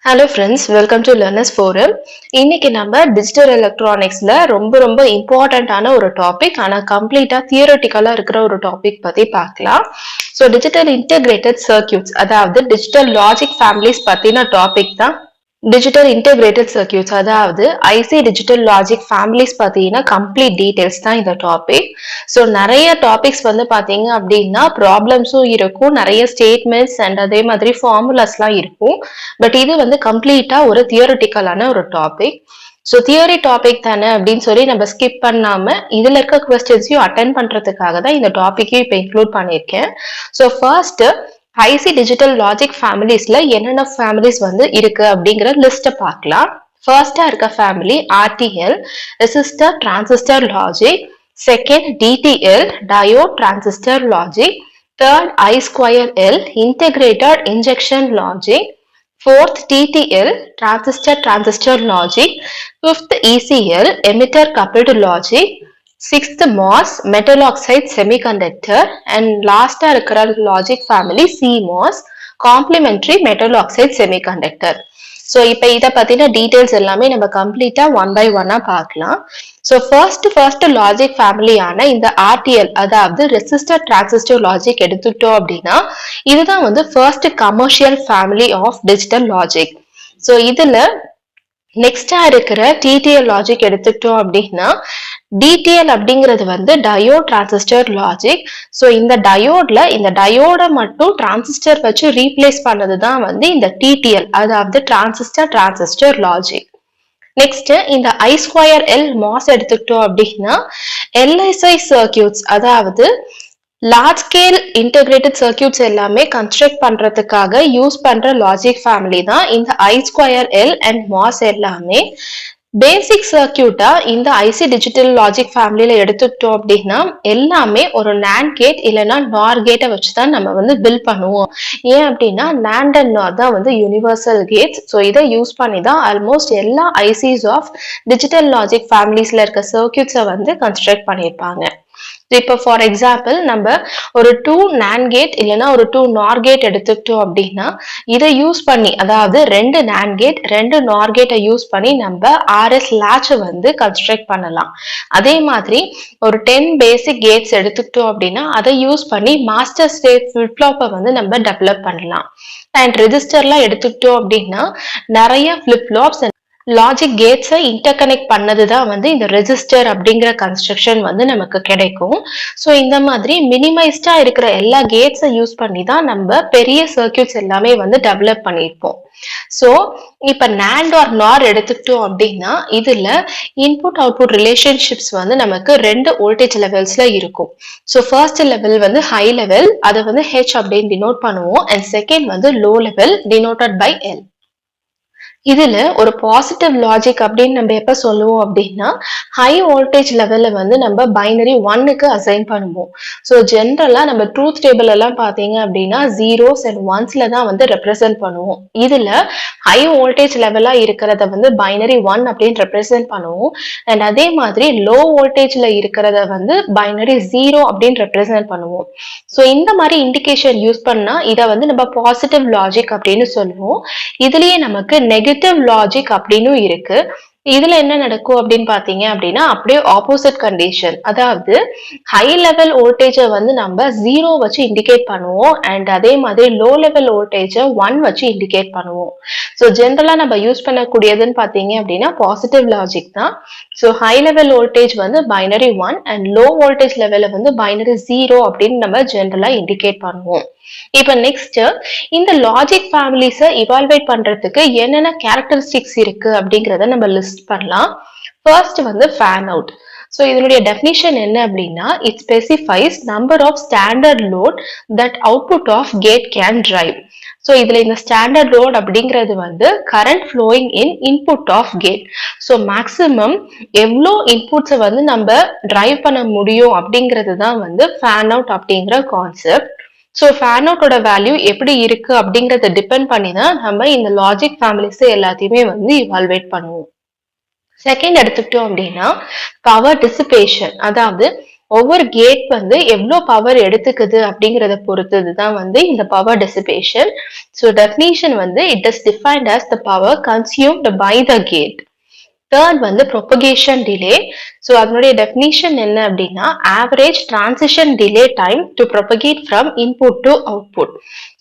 Hello friends, welcome to learners forum. இன்னைக்கு நம்ம digital எலக்ட்ரானிக்ஸ்ல ரொம்ப இம்பார்ட்டண்ட்டான ஒரு டாபிக், ஆனால் கம்ப்ளீட்டா தியரட்டிக்கலா இருக்கிற ஒரு டாபிக் பத்தி பார்க்கலாம். ஸோ டிஜிட்டல் இன்டெகிரேட்டட் சர்க்கியூட்ஸ், அதாவது டிஜிட்டல் லாஜிக் ஃபேமிலிஸ் பத்தின டாபிக் தான் டிஜிட்டல் இன்டெகிரேட்டட் சர்க்கியூட்ஸ், அதாவது ஐசி டிஜிட்டல் லாஜிக் ஃபேமிலிஸ் பத்தின கம்ப்ளீட் டீடைல்ஸ் தான் இந்த டாபிக். ஸோ நிறைய டாபிக்ஸ் வந்து பாத்தீங்க அப்படின்னா ப்ராப்ளம்ஸும் இருக்கும், நிறைய ஸ்டேட்மெண்ட்ஸ் அண்ட் அதே மாதிரி ஃபார்முலாஸ்லாம் இருக்கும். பட் இது வந்து கம்ப்ளீட்டா ஒரு தியரட்டிக்கலான ஒரு டாபிக். ஸோ தியரி டாபிக் தானே அப்படின்னு சொல்லி நம்ம ஸ்கிப் பண்ணாம இதுல இருக்க கொஸ்டின்ஸையும் அட்டென்ட் பண்றதுக்காக தான் இந்த டாபிக்கையும் இப்போ இன்க்ளூட் பண்ணியிருக்கேன். So first IC digital logic ஃபேமிலிஸ்ல என்னென்ன ஃபேமிலிஸ் வந்து இருக்கு அப்படிங்கிற லிஸ்ட பார்க்கலாம். ஃபர்ஸ்டா இருக்க family RTL, resistor transistor logic. Second DTL, diode transistor logic. Third I2L, integrated injection logic. Fourth TTL, transistor logic. Fifth ECL, emitter coupled logic. Sixth MOS, metal oxide semiconductor. And last இருக்கிற logic family CMOS, complementary metal oxide semiconductor. So இப்போ இதை பத்தின details எல்லாமே நம்ம கம்ப்ளீட்டா one by ஒன்னா பார்க்கலாம். So first logic ஃபேமிலியான இந்த ஆர்டிஎல், அதாவது ரெசிஸ்டர் டிரான்சிஸ்டர் லாஜிக் எடுத்துட்டோம் அப்படின்னா இதுதான் வந்து first commercial family of digital logic. So இதுல நெக்ஸ்டா இருக்கிற டிடிஎல் லாஜிக் எடுத்துட்டோம் அப்படின்னா டிடிஎல் அப்படிங்கிறது வந்து டயோட் டிரான்சிஸ்டர் லாஜிக். ஸோ இந்த டயோட மட்டும் டிரான்சிஸ்டர் வச்சு ரீப்ளேஸ் பண்ணது தான் வந்து இந்த டிடிஎல், அதாவது டிரான்சிஸ்டர் லாஜிக். நெக்ஸ்ட் இந்த I2L மாஸ் எடுத்துக்கிட்டோம் அப்படின்னா எல்எஸ்ஐ சர்க்கியூட்ஸ், அதாவது லார்ஜ் ஸ்கேல் இன்டெகிரேட்டட் சர்க்கியூட்ஸ் எல்லாமே கன்ஸ்ட்ரக்ட் பண்றதுக்காக யூஸ் பண்ற லாஜிக் ஃபேமிலி தான் இந்த I2L அண்ட் மாஸ் எல்லாமே. பேசிக் சர்க்கியூட்டா இந்த ஐசி டிஜிட்டல் லாஜிக் ஃபேமிலியில எடுத்துக்கிட்டோம் அப்படின்னா எல்லாமே ஒரு NAND கேட் இல்லைன்னா நார் கேட்டை வச்சுதான் நம்ம வந்து பில்ட் பண்ணுவோம். ஏன் அப்படின்னா NAND அண்ட் நார் தான் வந்து யூனிவர்சல் கேட்ஸ். ஸோ இதை யூஸ் பண்ணி தான் ஆல்மோஸ்ட் எல்லா ஐசிஸ் ஆஃப் டிஜிட்டல் லாஜிக் ஃபேமிலிஸ்ல இருக்க சர்க்கியூட்ஸை வந்து கன்ஸ்ட்ரக்ட் பண்ணியிருப்பாங்க. இப்போ ஃபார் எக்ஸாம்பிள் நம்ம ஒரு 2 NAND கேட் இல்லைன்னா ஒரு 2 NOR கேட் எடுத்துக்கிட்டோம் அப்படின்னா இதை யூஸ் பண்ணி, அதாவது 2 NAND கேட் 2 NOR கேட்டை யூஸ் பண்ணி நம்ம RS latch வந்து கன்ஸ்ட்ரக்ட் பண்ணலாம். அதே மாதிரி ஒரு 10 பேசிக் கேட்ஸ் எடுத்துக்கிட்டோம் அப்படின்னா அதை யூஸ் பண்ணி மாஸ்டர் ஸ்டேட் ஃபிளிப் ஃப்ளாப்பை வந்து நம்ம டெவலப் பண்ணலாம். அண்ட் ரெஜிஸ்டர்லாம் எடுத்துக்கிட்டோம் அப்படின்னா நிறைய ஃபிளிப் ஃப்ளாப்ஸ் லாஜிக் கேட்ஸை இன்டர்கனெக்ட் பண்ணதுதான் வந்து இந்த ரெஜிஸ்டர் அப்படிங்கிற கன்ஸ்ட்ரக்ஷன் வந்து நமக்கு கிடைக்கும். ஸோ இந்த மாதிரி மினிமைஸ்டா இருக்கிற எல்லா கேட்ஸை யூஸ் பண்ணி தான் நம்ம பெரிய சர்க்கியூட்ஸ் எல்லாமே வந்து டெவலப் பண்ணியிருப்போம். ஸோ இப்ப NAND ஆர் NOR எடுத்துக்கிட்டோம் அப்படின்னா இதுல இன்புட் அவுட்புட் ரிலேஷன்ஷிப்ஸ் வந்து நமக்கு 2 வோல்டேஜ் லெவல்ஸ்ல இருக்கும். ஸோ ஃபர்ஸ்ட் லெவல் வந்து ஹை லெவல், அதை வந்து H அப்படின்னு டினோட் பண்ணுவோம். அண்ட் செகண்ட் வந்து low level, denoted by L. இதுல ஒரு பாசிட்டிவ் லாஜிக் அப்படின்னு நம்ம எப்ப சொல்லுவோம் அப்படின்னா ஹை வோல்டேஜ் லெவல்ல வந்து நம்ம பைனரி 1க்கு அசைன் பண்ணுவோம். ஸோ ஜென்ரலா நம்ம ட்ரூத் டேபிள் எல்லாம் பாத்தீங்க அப்படின்னா ஜீரோஸ் அண்ட் ஒன்ஸ்ல தான் வந்து ரெப்ரசென்ட் பண்ணுவோம். இதுல ஹை வோல்டேஜ் லெவலா இருக்கிறத வந்து பைனரி 1 அப்படின்னு ரெப்ரசென்ட் பண்ணுவோம். அண்ட் அதே மாதிரி லோ வோல்டேஜ்ல இருக்கிறத வந்து பைனரி 0 அப்படின்னு ரெப்ரசென்ட் பண்ணுவோம். ஸோ இந்த மாதிரி இண்டிகேஷன் யூஸ் பண்ணா இதை வந்து நம்ம பாசிட்டிவ் லாஜிக் அப்படின்னு சொல்லுவோம். இதுலயே நமக்கு நெகட்டிவ் லாஜிக் அப்படின்னு இருக்கு. இதுல என்ன நடக்கும் அப்படின்னு பாத்தீங்க அப்படின்னா அப்படியே ஆப்போசிட் கண்டிஷன், அதாவது ஹை லெவல் வோல்டேஜை வந்து நம்ம 0 வச்சு இண்டிகேட் பண்ணுவோம். அண்ட் அதே மாதிரி லோ லெவல் வோல்டேஜை 1 வச்சு இண்டிகேட் பண்ணுவோம். ஸோ ஜென்ரலா நம்ம யூஸ் பண்ணக்கூடியதுன்னு பாத்தீங்க அப்படின்னா பாசிட்டிவ் லாஜிக் தான். ஸோ ஹை லெவல் வோல்டேஜ் வந்து பைனரி 1 அண்ட் லோ வோல்டேஜ் லெவல்ல வந்து பைனரி 0 அப்படின்னு நம்ம ஜென்ரலா இண்டிகேட் பண்ணுவோம். இப்ப நெக்ஸ்ட் இந்த லாஜிக் ஃபேமிலிஸை இவால்வேட் பண்றதுக்கு என்னென்ன கேரக்டரிஸ்டிக்ஸ் இருக்கு அப்படிங்கறத நம்ம லிஸ்ட் பண்ணலாம். ஃபர்ஸ்ட் வந்து ஃபேன் அவுட். ஸோ இதனுடைய டெஃபினிஷன் என்ன அப்படின்னா it specifies number of standard load that output of gate can drive. So இதுல இந்த ஸ்டாண்டர்ட் லோட் அப்படிங்கிறது வந்து current flowing in input of gate. So maximum எவ்வளோ இன்புட்ஸை வந்து நம்ம டிரைவ் பண்ண முடியும் அப்படிங்கிறது தான் வந்து ஃபேன் அவுட் அப்படிங்கிற கான்செப்ட். ஸோ ஃபேன் அவுட்டோட வேல்யூ எப்படி இருக்கு அப்படிங்கறத டிபெண்ட் பண்ணி தான் நம்ம இந்த லாஜிக் ஃபேமிலிஸ் எல்லாத்தையுமே வந்து இவால்வேட் பண்ணுவோம். செகண்ட் எடுத்துக்கிட்டோம் அப்படின்னா பவர் டிசிபேஷன், அதாவது ஒவ்வொரு கேட் வந்து எவ்வளவு பவர் எடுத்துக்குது அப்படிங்கறத பொறுத்தது தான் வந்து இந்த பவர் டிசிபேஷன். ஸோ டெஃபினிஷன் வந்து it is defined as the power consumed by the gate. Third வந்து ப்ரொபகேஷன் டிலே. ஸோ அதனுடைய டெஃபினிஷன் என்ன அப்படின்னா average transition delay time to propagate from input to output.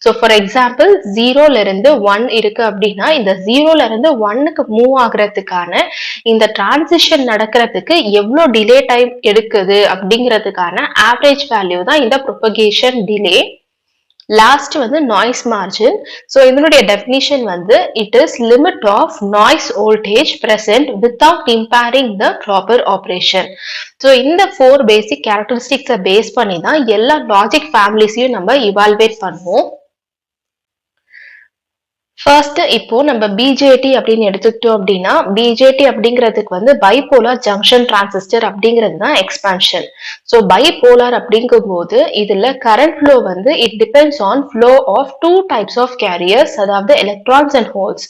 So for example 0ல இருந்து 1 இருக்கு அப்படின்னா இந்த 0ல இருந்து 1க்கு மூவ் ஆகுறதுக்கான இந்த டிரான்சிஷன் நடக்கிறதுக்கு எவ்வளோ டிலே டைம் எடுக்குது அப்படிங்கிறதுக்கான ஆவரேஜ் வேல்யூ தான் இந்த ப்ரொபகேஷன் டிலே. லாஸ்ட் வந்து நாய்ஸ் மார்ஜின். ஸோ இதனுடைய டெஃபினிஷன் வந்து it is limit of noise voltage present without impairing the proper operation. So இந்த 4 பேசிக் கேரக்டரிஸ்டிக்ஸை பேஸ் பண்ணி தான் எல்லா லாஜிக் ஃபேமிலிஸையும் நம்ம இவால்வேட் பண்ணுவோம். ஃபர்ஸ்ட் இப்போ நம்ம பிஜேடி அப்படின்னு எடுத்துக்கிட்டோம் அப்படின்னா பிஜேடி அப்படிங்கிறதுக்கு வந்து பைபோலார் ஜங்ஷன் டிரான்சிஸ்டர் அப்படிங்கிறது தான் எக்ஸ்பான்ஷன். ஸோ பைபோலார் அப்படிங்கும் போது இதுல கரண்ட் ஃப்ளோ வந்து it depends on flow of 2 types of carriers, அதாவது எலக்ட்ரான்ஸ் அண்ட் ஹோல்ஸ்.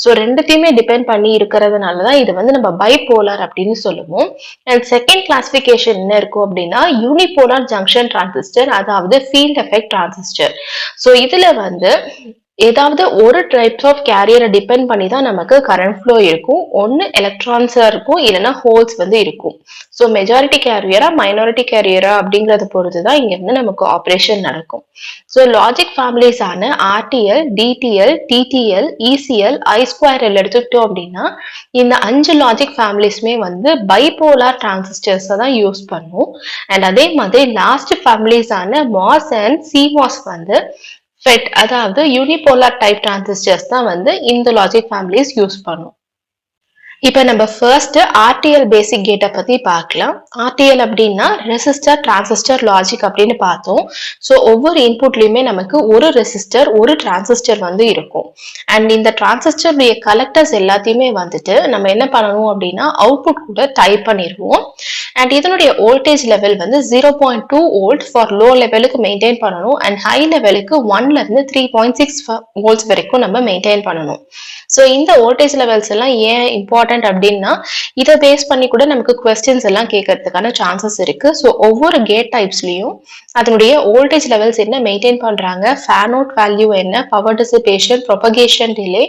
ஸோ ரெண்டுத்தையுமே டிபெண்ட் பண்ணி இருக்கிறதுனால தான் இது வந்து நம்ம பைபோலார் அப்படின்னு சொல்லுவோம். அண்ட் செகண்ட் கிளாசிபிகேஷன் என்ன இருக்கும் அப்படின்னா யூனிபோலார் ஜங்ஷன் டிரான்சிஸ்டர், அதாவது ஃபீல்ட் எஃபெக்ட் டிரான்சிஸ்டர். ஸோ இதுல வந்து ஏதாவது ஒரு டைப்ஸ் ஆஃப் கேரியரை டிபெண்ட் பண்ணி தான் நமக்கு கரண்ட் ஃப்ளோ இருக்கும். ஒன்னு எலக்ட்ரான்ஸா இருக்கும், இல்லைன்னா ஹோல்ஸ் வந்து இருக்கும். ஸோ மெஜாரிட்டி கேரியரா மைனாரிட்டி கேரியரா அப்படிங்கறத பொறுத்து தான் இங்க வந்து நமக்கு ஆப்ரேஷன் நடக்கும். ஸோ லாஜிக் ஃபேமிலிஸ் ஆன ஆர்டிஎல், டிடிஎல், டிடிஎல், இசிஎல், ஐ2எல் எடுத்துக்கிட்டோம் அப்படின்னா இந்த 5 லாஜிக் ஃபேமிலிஸ்மே வந்து பைபோலார் டிரான்சிஸ்டர்ஸ் தான் யூஸ் பண்ணும். அண்ட் அதே மாதிரி லாஸ்ட் ஃபேமிலிஸ் ஆன மாஸ் அண்ட் சிமாஸ் வந்து FET, அதாவது யூனிபோலார் டைப் டிரான்சிஸ்டர்ஸ் தான் வந்து இந்த லாஜிக் ஃபேமிலிஸ் யூஸ் பண்ணும். இப்ப நம்ம ஃபர்ஸ்ட் ஆர்டிஎல் பேசிக் கேட்டை பத்தி பார்க்கலாம். ஆர்டிஎல் அப்படின்னா ரெசிஸ்டர் டிரான்சிஸ்டர் லாஜிக் அப்படின்னு பார்த்தோம். ஸோ ஒவ்வொரு இன்புட்லயுமே நமக்கு ஒரு ரெசிஸ்டர் ஒரு டிரான்சிஸ்டர் வந்து இருக்கும். அண்ட் இந்த டிரான்சிஸ்டருடைய கலெக்டர்ஸ் எல்லாத்தையுமே வந்துட்டு நம்ம என்ன பண்ணணும் அப்படின்னா அவுட்புட் கூட டைப் பண்ணிடுவோம். அண்ட் இதனுடைய வோல்டேஜ் லெவல் வந்து 0.2 வோல்ட் ஃபார் லோ லெவலுக்கு மெயின்டைன் பண்ணணும். அண்ட் ஹை லெவலுக்கு 1ல இருந்து 3.6 வோல்ட்ஸ் வரைக்கும் நம்ம மெயின்டைன் பண்ணணும். ஸோ இந்த வோல்டேஜ் லெவல்ஸ் எல்லாம் ஏன் இம்பார்ட்டன்ட் அப்படின்னா இதை பேஸ் பண்ணி கூட நமக்கு கொஸ்டின்ஸ் எல்லாம் கேட்கறதுக்கான சான்சஸ் இருக்கு. ஸோ ஒவ்வொரு கேட் டைப்ஸ்லயும் அதனுடைய வோல்டேஜ் லெவல்ஸ் என்ன மெயின்டைன் பண்றாங்க, ஃபேன் அவுட் வேல்யூ என்ன, power dissipation, propagation delay,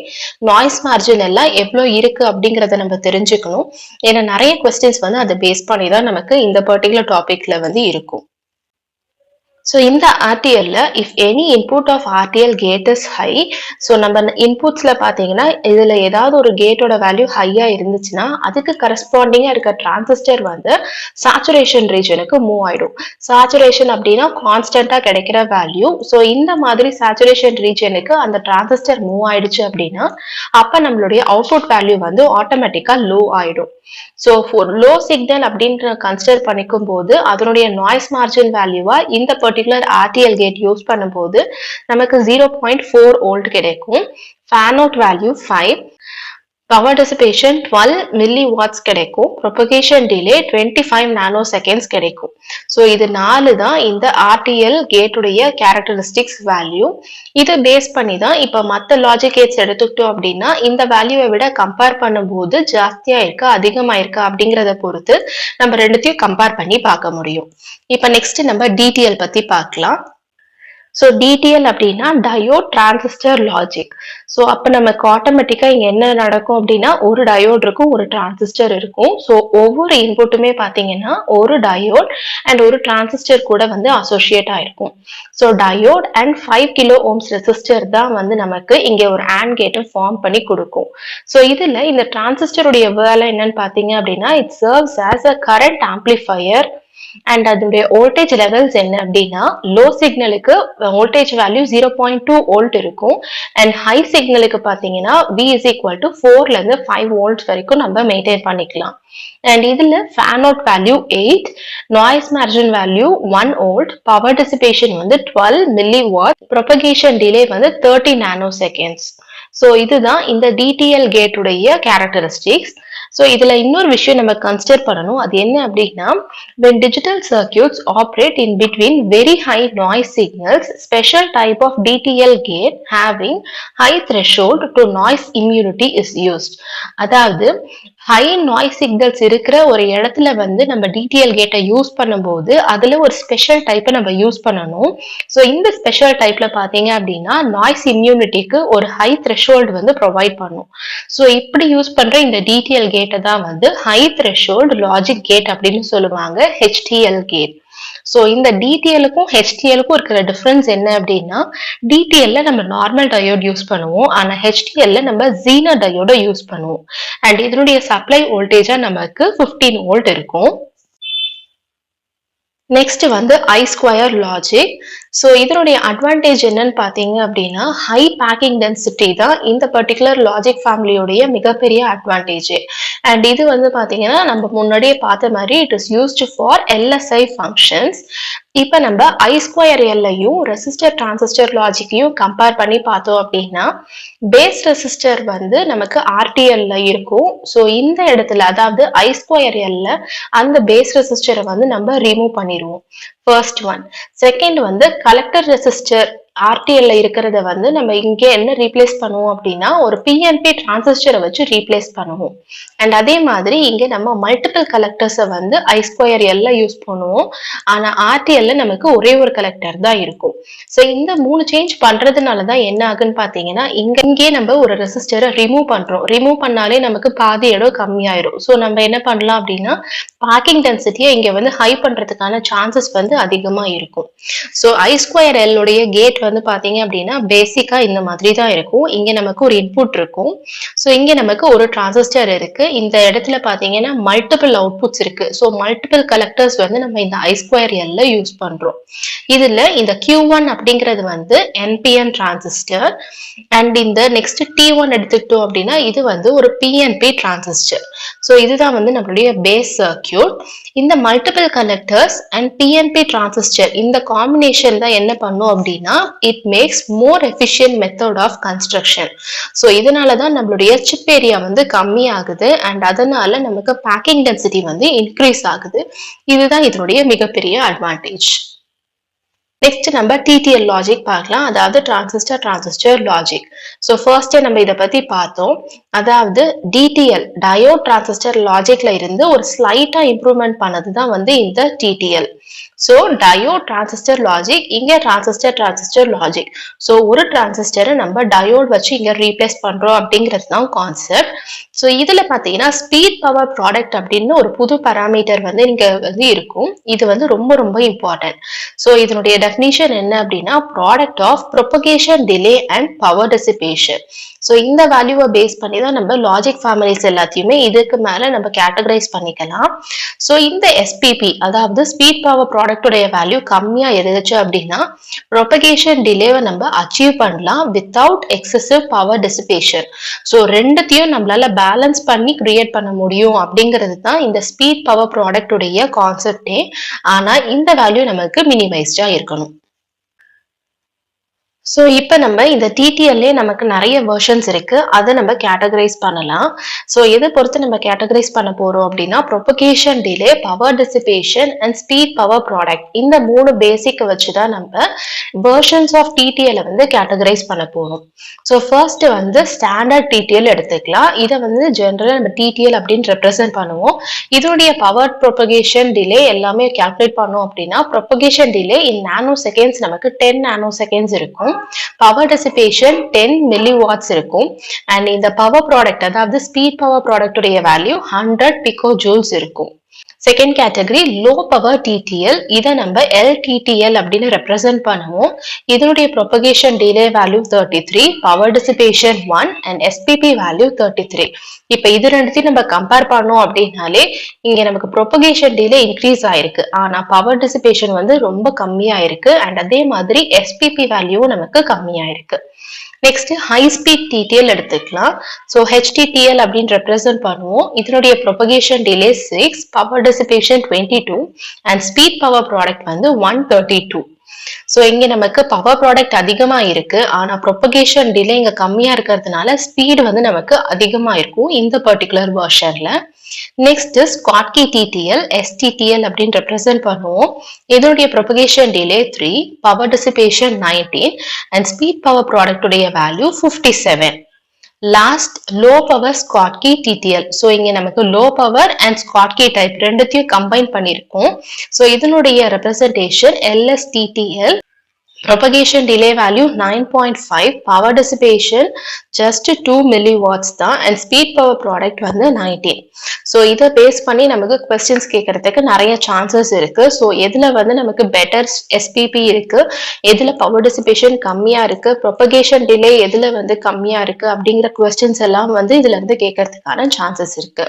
noise margin எல்லாம் எவ்வளவு இருக்கு அப்படிங்கறத நம்ம தெரிஞ்சுக்கணும். ஏன்னா நிறைய கொஸ்டின்ஸ் வந்து அதை பேஸ் பண்ணி தான் நமக்கு இந்த பர்டிகுலர் டாபிக்ல வந்து இருக்கும். So in the RTL, if any input of RTL gate is high, so நம்ம inputsல பாத்தீங்கன்னா இதுல ஏதாவது ஒரு கேட்டோட வேல்யூ ஹையா இருந்துச்சுன்னா அதுக்கு கரஸ்பாண்டிங்கா இருக்க டிரான்சிஸ்டர் வந்து சாச்சுரேஷன் ரீஜனுக்கு மூவ் ஆயிடும். சாச்சுரேஷன் அப்படின்னா கான்ஸ்டன்டா கிடைக்கிற வேல்யூ. ஸோ இந்த மாதிரி சாச்சுரேஷன் ரீஜனுக்கு அந்த டிரான்சிஸ்டர் மூவ் ஆயிடுச்சு அப்படின்னா அப்ப நம்மளுடைய அவுட்புட் வேல்யூ வந்து ஆட்டோமேட்டிக்கா லோ ஆயிடும். ஸோ லோ சிக்னல் அப்படின்ற கன்சிடர் பண்ணிக்கும் போது அதனுடைய நாய்ஸ் மார்ஜின் வேல்யூவா இந்த பர்டிகுலர் ஆர்டிஎல் கேட் யூஸ் பண்ணும்போது நமக்கு 0.4 வோல்ட் கிடைக்கும். Fan out value 5, power dissipation 12 milli watts கிடைக்கும், ப்ரொபகேஷன் டிலே 25 நானோ செகண்ட்ஸ் கிடைக்கும். ஸோ இது 4 தான் இந்த ஆர்டிஎல் கேட்டுடைய கேரக்டரிஸ்டிக்ஸ் வேல்யூ. இதை பேஸ் பண்ணி தான் இப்போ மற்ற லாஜிக் கேட்ஸ் எடுத்துக்கிட்டோம் அப்படின்னா இந்த வேல்யூவை விட கம்பேர் பண்ணும்போது ஜாஸ்தியா இருக்கா அதிகமா இருக்கா அப்படிங்கிறத பொறுத்து நம்ம ரெண்டுத்தையும் கம்பேர் பண்ணி பார்க்க முடியும். இப்போ நெக்ஸ்ட் நம்ம டிடிஎல் பத்தி பார்க்கலாம். ஸோ டிடிஎல் அப்படின்னா டயோட் டிரான்சிஸ்டர் லாஜிக். ஸோ அப்போ நமக்கு ஆட்டோமேட்டிக்கா இங்க என்ன நடக்கும் அப்படின்னா ஒரு டயோட் இருக்கும், ஒரு டிரான்சிஸ்டர் இருக்கும். ஸோ ஒவ்வொரு இன்புட்டுமே பாத்தீங்கன்னா ஒரு டயோட் அண்ட் ஒரு டிரான்சிஸ்டர் கூட வந்து அசோசியேட் ஆயிருக்கும். So diode and 5 kilo ohms resistor தான் வந்து நமக்கு இங்க ஒரு AND கேட்டை ஃபார்ம் பண்ணி கொடுக்கும். ஸோ இதுல இந்த டிரான்சிஸ்டருடைய வேலை என்னன்னு பாத்தீங்க அப்படின்னா it serves as a current amplifier. And அதோடைய வோல்டேஜ் லெவல்ஸ் என்ன அப்படின்னா லோ சிக்னலுக்கு வோல்டேஜ் வேல்யூ 0.2 வோல்ட் இருக்கும். அண்ட் ஹை சிக்னலுக்கு பாத்தீங்கன்னா V is equal to 4ல இருந்து 5 வோல்ட்ஸ் வரைக்கும் நம்ம மெயின்டைன் பண்ணிக்கலாம். அண்ட் இதுல fan out value 8, noise margin value 1 volt, power dissipation வந்து 12 மில்லி வாட், ப்ரொபகேஷன் டிலே வந்து 30 நானோ செகண்ட்ஸ். ஸோ இதுதான் இந்த டிடிஎல் கேட்டுடைய கேரக்டரிஸ்டிக்ஸ். ஸோ இதுல இன்னொரு விஷயம் நம்ம கன்சிடர் பண்ணணும். அது என்ன அப்படின்னா when digital circuits operate in between very high noise signals, special type of DTL gate having high threshold to noise immunity is used. அதாவது ஹை நாய்ஸ் சிக்னல்ஸ் இருக்கிற ஒரு இடத்துல வந்து நம்ம டிடிஎல் கேட்டை யூஸ் பண்ணும்போது அதுல ஒரு ஸ்பெஷல் டைப்பை நம்ம யூஸ் பண்ணணும். ஸோ இந்த ஸ்பெஷல் டைப்ல பாத்தீங்க அப்படின்னா நாய்ஸ் இம்யூனிட்டிக்கு ஒரு ஹை த்ரெஷோல்டு வந்து ப்ரொவைட் பண்ணும். ஸோ இப்படி யூஸ் பண்ற இந்த டிடிஎல் கேட்டை தான் வந்து ஹை த்ரெஷோல்டு லாஜிக் கேட் அப்படின்னு சொல்லுவாங்க, ஹெச்டிஎல் கேட். ஸோ இந்த டிடிஎலுக்கும் ஹெச்டிஎலுக்கும் இருக்கிற டிஃபரன்ஸ் என்ன அப்படின்னா, டிடிஎல்ல நம்ம நார்மல் டயோட் யூஸ் பண்ணுவோம், ஆனா ஹெச்டிஎல்ல நம்ம ஜீனர் டயோட யூஸ் பண்ணுவோம். அண்ட் இதனுடைய சப்ளை வோல்டேஜா நமக்கு 15 வோல்ட் இருக்கும். நெக்ஸ்ட் வந்து ஐ ஸ்கொயர் லாஜிக். ஸோ இதனுடைய அட்வான்டேஜ் என்னன்னு பார்த்தீங்க அப்படின்னா, ஹை பேக்கிங் டென்சிட்டி தான் இந்த பர்டிகுலர் லாஜிக் ஃபேமிலியோடைய மிகப்பெரிய அட்வான்டேஜ். அண்ட் இது வந்து பார்த்தீங்கன்னா நம்ம முன்னாடியே பார்த்த மாதிரி it is used for LSI functions. இப்போ நம்ம ஐ ஸ்கொயர் எல்லையும் ரெசிஸ்டர் டிரான்சிஸ்டர் லாஜிக்கையும் கம்பேர் பண்ணி பார்த்தோம் அப்படின்னா, பேஸ் ரெசிஸ்டர் வந்து நமக்கு ஆர்டிஎல்ல இருக்கும். ஸோ இந்த இடத்துல அதாவது ஐ ஸ்கொயர் எல்ல அந்த பேஸ் ரெசிஸ்டரை வந்து நம்ம ரிமூவ் பண்ணிடுவோம். First one. செகண்ட் வந்து கலெக்டர் ரெசிஸ்டர் ஆர்டிஎல்ல இருக்கிறத வந்து நம்ம இங்க என்ன ரீப்ளேஸ் பண்ணுவோம் அப்படின்னா, ஒரு பிஎன்பி டிரான்சிஸ்டரை வச்சு ரீப்ளேஸ் பண்ணுவோம். அண்ட் அதே மாதிரி இங்க நம்ம மல்டிபிள் கலெக்டர்ஸை வந்து ஐ ஸ்கொயர் எல்ல யூஸ் பண்ணுவோம், ஆனா ஆர்டிஎல்ல நமக்கு ஒரே ஒரு கலெக்டர் தான் இருக்கும். ஸோ இந்த 3 சேஞ்ச் பண்றதுனாலதான் என்ன ஆகுன்னு பாத்தீங்கன்னா, இங்கே நம்ம ஒரு ரெசிஸ்டரை ரிமூவ் பண்றோம். ரிமூவ் பண்ணாலே நமக்கு பாதி இடம் கம்மியாயிரும். ஸோ நம்ம என்ன பண்ணலாம் அப்படின்னா, பேக்கிங் டென்சிட்டியை இங்க வந்து ஹை பண்றதுக்கான சான்சஸ் வந்து அதிகமா இருக்கும். ஸோ ஐ ஸ்கொயர் எல் உடைய கேட் வந்து பாத்தீங்க அப்படின்னா பேசிக்கா இந்த மாதிரி தான் இருக்கும். இங்க நமக்கு ஒரு இன்புட் இருக்கும். ஸோ இங்க நமக்கு ஒரு டிரான்சிஸ்டர் இருக்கு. இந்த இடத்துல பாத்தீங்கன்னா மல்டிபிள் அவுட்புட்ஸ் இருக்கு. ஸோ மல்டிபிள் கலெக்டர்ஸ் வந்து நம்ம இந்த ஐ ஸ்கொயர் எல்ல யூஸ் பண்றோம். இதுல இந்த Q1 அப்படிங்கிறது வந்து என்பிஎன் டிரான்சிஸ்டர். அண்ட் இந்த நெக்ஸ்ட் T1 எடுத்துக்கிட்டோம் அப்படின்னா இது வந்து ஒரு பிஎன்பி டிரான்சிஸ்டர். ஸோ இதுதான் வந்து நம்மளுடைய பேஸ் சர்க்கியூட். இந்த multiple collectors and PNB transistor இந்த காம்பினேஷன் தான் என்ன பண்ணும் அப்படின்னா, it makes more efficient method of construction. So இதனாலதான் நம்மளுடைய சிப் ஏரியா வந்து கம்மி ஆகுது அண்ட் அதனால நமக்கு பேக்கிங் டென்சிட்டி வந்து இன்க்ரீஸ் ஆகுது. இதுதான் இதனுடைய மிகப்பெரிய அட்வான்டேஜ். நெக்ஸ்ட் நம்ம டிடிஎல் லாஜிக் பார்க்கலாம், அதாவது டிரான்சிஸ்டர் லாஜிக். ஸோ ஃபர்ஸ்ட் நம்ம இதை பத்தி பார்த்தோம். அதாவது டிடிஎல் டயோட் டிரான்சிஸ்டர் லாஜிக்ல இருந்து ஒரு ஸ்லைட்டா இம்ப்ரூவ்மெண்ட் பண்ணதுதான் வந்து இந்த DDL. So diode transistor logic, இங்க டிரான்சிஸ்டர் லாஜிக். ஸோ ஒரு டிரான்சிஸ்டரை நம்ம டயோட் வச்சு இங்க ரீப்ளேஸ் பண்றோம் அப்படிங்கிறது தான் கான்செப்ட். ஸோ இதுல பாத்தீங்கன்னா ஸ்பீட் பவர் ப்ராடக்ட் அப்படின்னு ஒரு புது பராமீட்டர் வந்து இங்க வந்து இருக்கும். இது வந்து ரொம்ப ரொம்ப இம்பார்ட்டன்ட். ஸோ இதனுடைய டெஃபினிஷன் என்ன அப்படின்னா, product of propagation delay and power dissipation. So இந்த வேல்யூவை பேஸ் பண்ணி தான் நம்ம லாஜிக் ஃபேமிலிஸ் எல்லாத்தையுமே இதுக்கு மேல நம்ம கேட்டகரைஸ் பண்ணிக்கலாம். ஸோ இந்த எஸ்பிபி அதாவது ஸ்பீட் பவர் ப்ராடக்டோடைய வேல்யூ கம்மியா இருந்துச்சு அப்படின்னா ப்ரொபகேஷன் டிலேவை நம்ம அச்சீவ் பண்ணலாம் without excessive power dissipation. So ரெண்டுத்தையும் நம்மளால பேலன்ஸ் பண்ணி கிரியேட் பண்ண முடியும் அப்படிங்கிறது தான் இந்த ஸ்பீட் பவர் ப்ராடக்டோடைய கான்செப்டே. ஆனா இந்த வேல்யூ நமக்கு மினிமைஸ்டா இருக்கணும். ஸோ இப்போ நம்ம இந்த டிடிஎல்லே நமக்கு நிறைய வெர்ஷன்ஸ் இருக்கு, அதை நம்ம கேட்டகரைஸ் பண்ணலாம். ஸோ எதை பொறுத்து நம்ம கேட்டகரைஸ் பண்ண போறோம் அப்படின்னா, propagation delay, power dissipation and speed power product, இந்த 3 பேசிக் வச்சுதான் நம்ம வெர்ஷன்ஸ் ஆஃப் டிடிஎல் வந்து கேட்டகரைஸ் பண்ண போறோம். ஸோ ஃபர்ஸ்ட் வந்து ஸ்டாண்டர்ட் டிடிஎல் எடுத்துக்கலாம். இதை வந்து ஜென்ரலா நம்ம டிடிஎல் அப்படின்னு ரெப்ரசென்ட் பண்ணுவோம். இதனுடைய பவர் ப்ரொபகேஷன் டிலே எல்லாமே கால்குலேட் பண்ணோம் அப்படின்னா, propagation delay in nano seconds நமக்கு 10 நானோ செகண்ட்ஸ் இருக்கும். பவர் டெசிபேஷன் 10 மில்லிவாட்ஸ் இருக்கும். அண்ட் இந்த பவர் ப்ராடக்ட் அதாவது ஸ்பீட் பவர் ப்ராடக்ட் உடைய வேல்யூ 100 பிகோ ஜூல்ஸ் இருக்கும். Second category low power TTL, இதை நம்ம எல்டிடிஎல் அப்படின்னு ரெப்ரசென்ட் பண்ணுவோம். இதனுடைய propagation delay value 33, power dissipation 1 and SPP value 33. இப்ப இது ரெண்டுத்தையும் நம்ம கம்பேர் பண்ணோம் அப்படின்னாலே இங்க நமக்கு ப்ரொபகேஷன் டிலே இன்க்ரீஸ் ஆயிருக்கு, ஆனா பவர் டெசிபேஷன் வந்து ரொம்ப கம்மியாயிருக்கு அண்ட் அதே மாதிரி எஸ்பிபி வேல்யூவும் நமக்கு கம்மியாயிருக்கு. நெக்ஸ்ட் ஹை ஸ்பீட் டிடிஎல் எடுத்துக்கலாம். ஸோ ஹெச்டிடிஎல் அப்படின்னு ரெப்ரசென்ட் பண்ணுவோம். இதனுடைய propagation delay 6, power dissipation 22 and speed power product வந்து 132. ஸோ இங்க நமக்கு பவர் ப்ராடக்ட் அதிகமா இருக்கு, ஆனா ப்ரொபகேஷன் டிலே இங்க கம்மியா இருக்கிறதுனால ஸ்பீடு வந்து நமக்கு அதிகமா இருக்கும் இந்த பர்டிகுலர் வெர்ஷன்ல. நெக்ஸ்ட் ஸ்காட்கி டிடிஎல், எஸ்டிடிஎல் அப்படின்னு ரெப்ரசென்ட் பண்ணுவோம். இதனுடைய propagation delay 3, power dissipation 19 and speed power product உடைய value 57. Last low power Schottky TTL. So இங்க நமக்கு low power and Schottky type ரெண்டுத்தையும் கம்பைன் பண்ணியிருக்கோம். ஸோ இதனுடைய representation LSTTL. Propagation delay value 9.5, power dissipation just 2 milliwatts தான் and speed power product வந்து 19. So இதை base பண்ணி நமக்கு கொஸ்டின்ஸ் கேட்கறதுக்கு நிறைய சான்சஸ் இருக்கு. ஸோ எதுல வந்து நமக்கு பெட்டர் SPP இருக்கு, எதுல பவர் டிசிபேஷன் கம்மியா இருக்கு, ப்ரொபகேஷன் டிலே எதுல வந்து கம்மியா இருக்கு அப்படிங்கிற கொஸ்டின்ஸ் எல்லாம் வந்து இதுல இருந்து கேட்கறதுக்கான சான்சஸ் இருக்கு.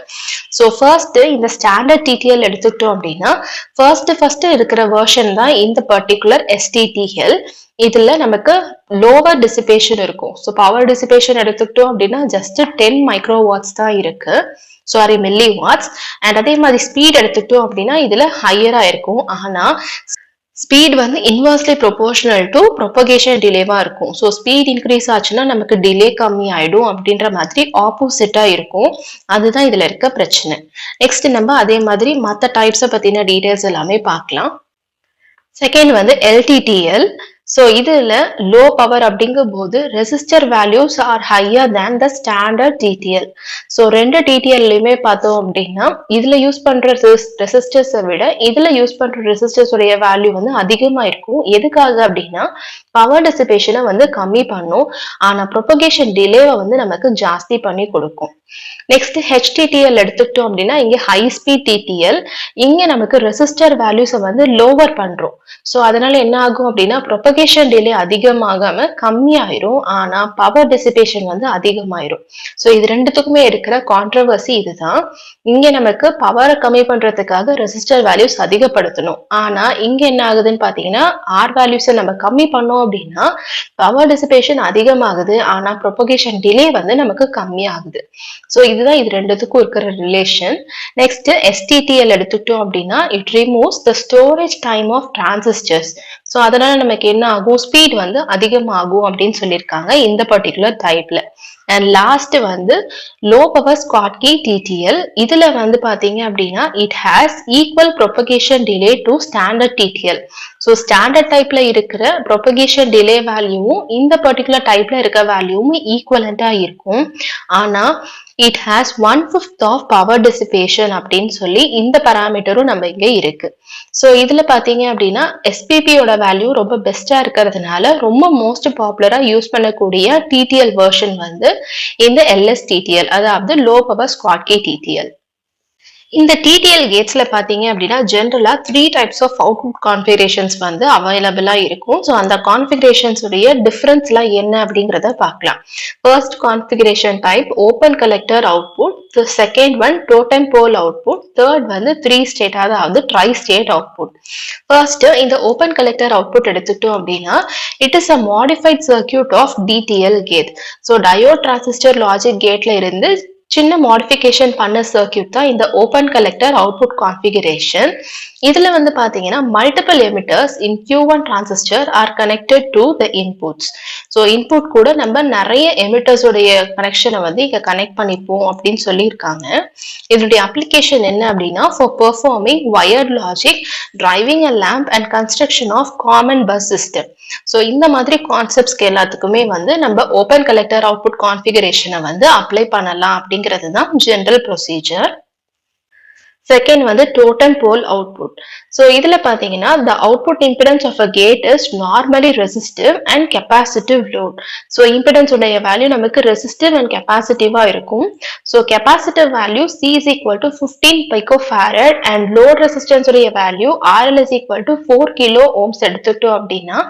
ஸோ ஃபர்ஸ்ட் இந்த ஸ்டாண்டர்ட் TTL எடுத்துக்கிட்டோம் அப்படின்னா ஃபர்ஸ்ட் இருக்கிற வெர்ஷன் தான் இந்த பர்டிகுலர் STTL. இதுல நமக்கு லோவர் டிசிபேஷன் இருக்கும். ஸோ பவர் டிசிபேஷன் எடுத்துக்கிட்டோம் அப்படின்னா ஜஸ்ட் 10 மைக்ரோவாட்ஸ் தான் இருக்கு, சாரி மில்லி வாட்ஸ். அண்ட் அதே மாதிரி ஸ்பீட் எடுத்துக்கிட்டோம் அப்படின்னா இதுல ஹையரா இருக்கும். ஆனா ஸ்பீட் வந்து இன்வெர்ஸ்லி ப்ரொபோர்ஷனல் டு ப்ரொபகேஷன் டிலேவா இருக்கும். ஸோ ஸ்பீட் இன்க்ரீஸ் ஆச்சுன்னா நமக்கு டிலே கம்மி ஆயிடும் அப்படின்ற மாதிரி ஆப்போசிட்டா இருக்கும். அதுதான் இதுல இருக்க பிரச்சனை. நெக்ஸ்ட் நம்ம அதே மாதிரி மற்ற டைப்ஸை பத்தின டீடைல்ஸ் எல்லாமே பார்க்கலாம். செகண்ட் வந்து LTTL. ஸோ இதுல லோ பவர் அப்படிங்கும் போது resistor values are higher than the standard TTL. So ரெண்டு TTLலையுமே பார்த்தோம் அப்படின்னா இதுல யூஸ் பண்ற ரெசிஸ்டர்ஸை விட இதுல யூஸ் பண்ற ரெசிஸ்டர்ஸ் உடைய வேல்யூ வந்து அதிகமா இருக்கும். எதுக்காக அப்படின்னா பவர் டிசிபேஷனை வந்து கம்மி பண்ணும், ஆனா ப்ரொபகேஷன் டிலேவை வந்து நமக்கு ஜாஸ்தி பண்ணி கொடுக்கும். நெக்ஸ்ட் HTTL எடுத்துக்கிட்டோம் அப்படின்னா இங்க ஹை ஸ்பீட் TTL. இங்க நமக்கு ரெசிஸ்டர் வேல்யூஸை வந்து லோவர் பண்றோம். ஸோ அதனால என்ன ஆகும் அப்படின்னா ப்ரொபகேஷன் டிலே அதிகமாகாம கம்மியாயிரும், ஆனா பவர் டிசிபேஷன் வந்து அதிகமாயிரும். ஸோ இது ரெண்டுத்துக்குமே இருக்கிற கான்ட்ரவர்சி இதுதான். இங்க நமக்கு பவரை கம்மி பண்றதுக்காக ரெசிஸ்டர் வேல்யூஸ் அதிகப்படுத்தணும், ஆனா இங்க என்ன ஆகுதுன்னு பாத்தீங்கன்னா R வேல்யூஸை நம்ம கம்மி பண்ணோம் அப்படின்னா பவர் டிசிபேஷன் அதிகமாகுது, ஆனா ப்ரொபகேஷன் டிலே வந்து நமக்கு கம்மி ஆகுது. ஸோ இதுதான் இது ரெண்டுத்துக்கும் இருக்கிற ரிலேஷன். நெக்ஸ்ட் STTL எடுத்துட்டோம் அப்படின்னா it removes the storage time of transistors. So அதனால நமக்கு என்ன ஆகும், ஸ்பீட் வந்து அதிகமாகும் அப்படின்னு சொல்லியிருக்காங்க இந்த பர்டிகுலர் டைப்ல. அண்ட் லாஸ்ட் வந்து லோ பவர் ஸ்காட்கி TTL. இதுல வந்து பாத்தீங்க அப்படின்னா it has equal propagation delay to standard TTL. So standard டைப்ல இருக்கிற ப்ரொபகேஷன் டிலே வேல்யூவும் இந்த பர்டிகுலர் டைப்ல இருக்க வேல்யூவும் ஈக்குவலண்டா இருக்கும். ஆனா it has 1/5 of power dissipation அப்படின்னு சொல்லி இந்த பராமீட்டரும் நம்ம இங்க இருக்கு. ஸோ இதுல பாத்தீங்க அப்படின்னா SPPயோட வேல்யூ ரொம்ப பெஸ்டா இருக்கிறதுனால ரொம்ப மோஸ்ட் பாப்புலரா யூஸ் பண்ணக்கூடிய TTL வெர்ஷன் வந்து இந்த LSTTL, அதாவது லோ பவர் ஸ்காட்கி TTL. இந்த TTL கேட்ஸ்ல பாத்தீங்க அப்படின்னா ஜென்ரலா 3 டைப்ஸ் ஆஃப் அவுட்புட் கான்ஃபிகரேஷன்ஸ் வந்து அவைலபிளா இருக்கும். ஸோ அந்த கான்ஃபிகரேஷன்ஸ் உடைய டிஃபரன்ஸ்லாம் என்ன அப்படிங்கிறத பார்க்கலாம். First configuration type open collector output, second one totem pole output, third வந்து 3 ஸ்டேட், அதாவது ட்ரை ஸ்டேட் அவுட்புட். ஃபர்ஸ்ட் இந்த ஓப்பன் கலெக்டர் அவுட்புட் எடுத்துட்டோம் அப்படின்னா it is a modified circuit of DTL gate. So diode transistor logic கேட்ல இருந்து சின்ன modification பண்ண circuit தான் இந்த ஓப்பன் கலெக்டர் அவுட்புட் கான்ஃபிகரேஷன். இதுல வந்து பாத்தீங்கன்னா multiple emitters in Q1 transistor R connected to the inputs. So input கூட நம்ம நிறைய எமிட்டர்ஸ் உடைய கனெக்ஷனை வந்து இங்க கனெக்ட் பண்ணிப்போம் அப்படின்னு சொல்லியிருக்காங்க. இதனுடைய அப்ளிகேஷன் என்ன அப்படின்னா for performing wired logic, driving a lamp and construction of common bus system. So இந்த மாதிரி கான்செப்ட்ஸ்க்கு எல்லாத்துக்குமே வந்து நம்ம ஓப்பன் கலெக்டர் அவுட்புட் கான்ஃபிகரேஷனை வந்து அப்ளை பண்ணலாம் அப்படிங்கிறது தான் ஜெனரல் ப்ரொசீஜர். செகண்ட் வந்து டோட்டம் போல் அவுட்புட். ஸோ இதுல பாத்தீங்கன்னா the output impedance of a gate is normally resistive and capacitive load. So impedance உடைய வேல்யூ நமக்கு ரெசிஸ்டிவ் அண்ட் கெப்பாசிட்டிவா இருக்கும். So capacitive value C is equal to 15 picofarad and load resistance உடைய value RL is equal to 4 kilo ohms எடுத்துட்டோம் அப்படின்னா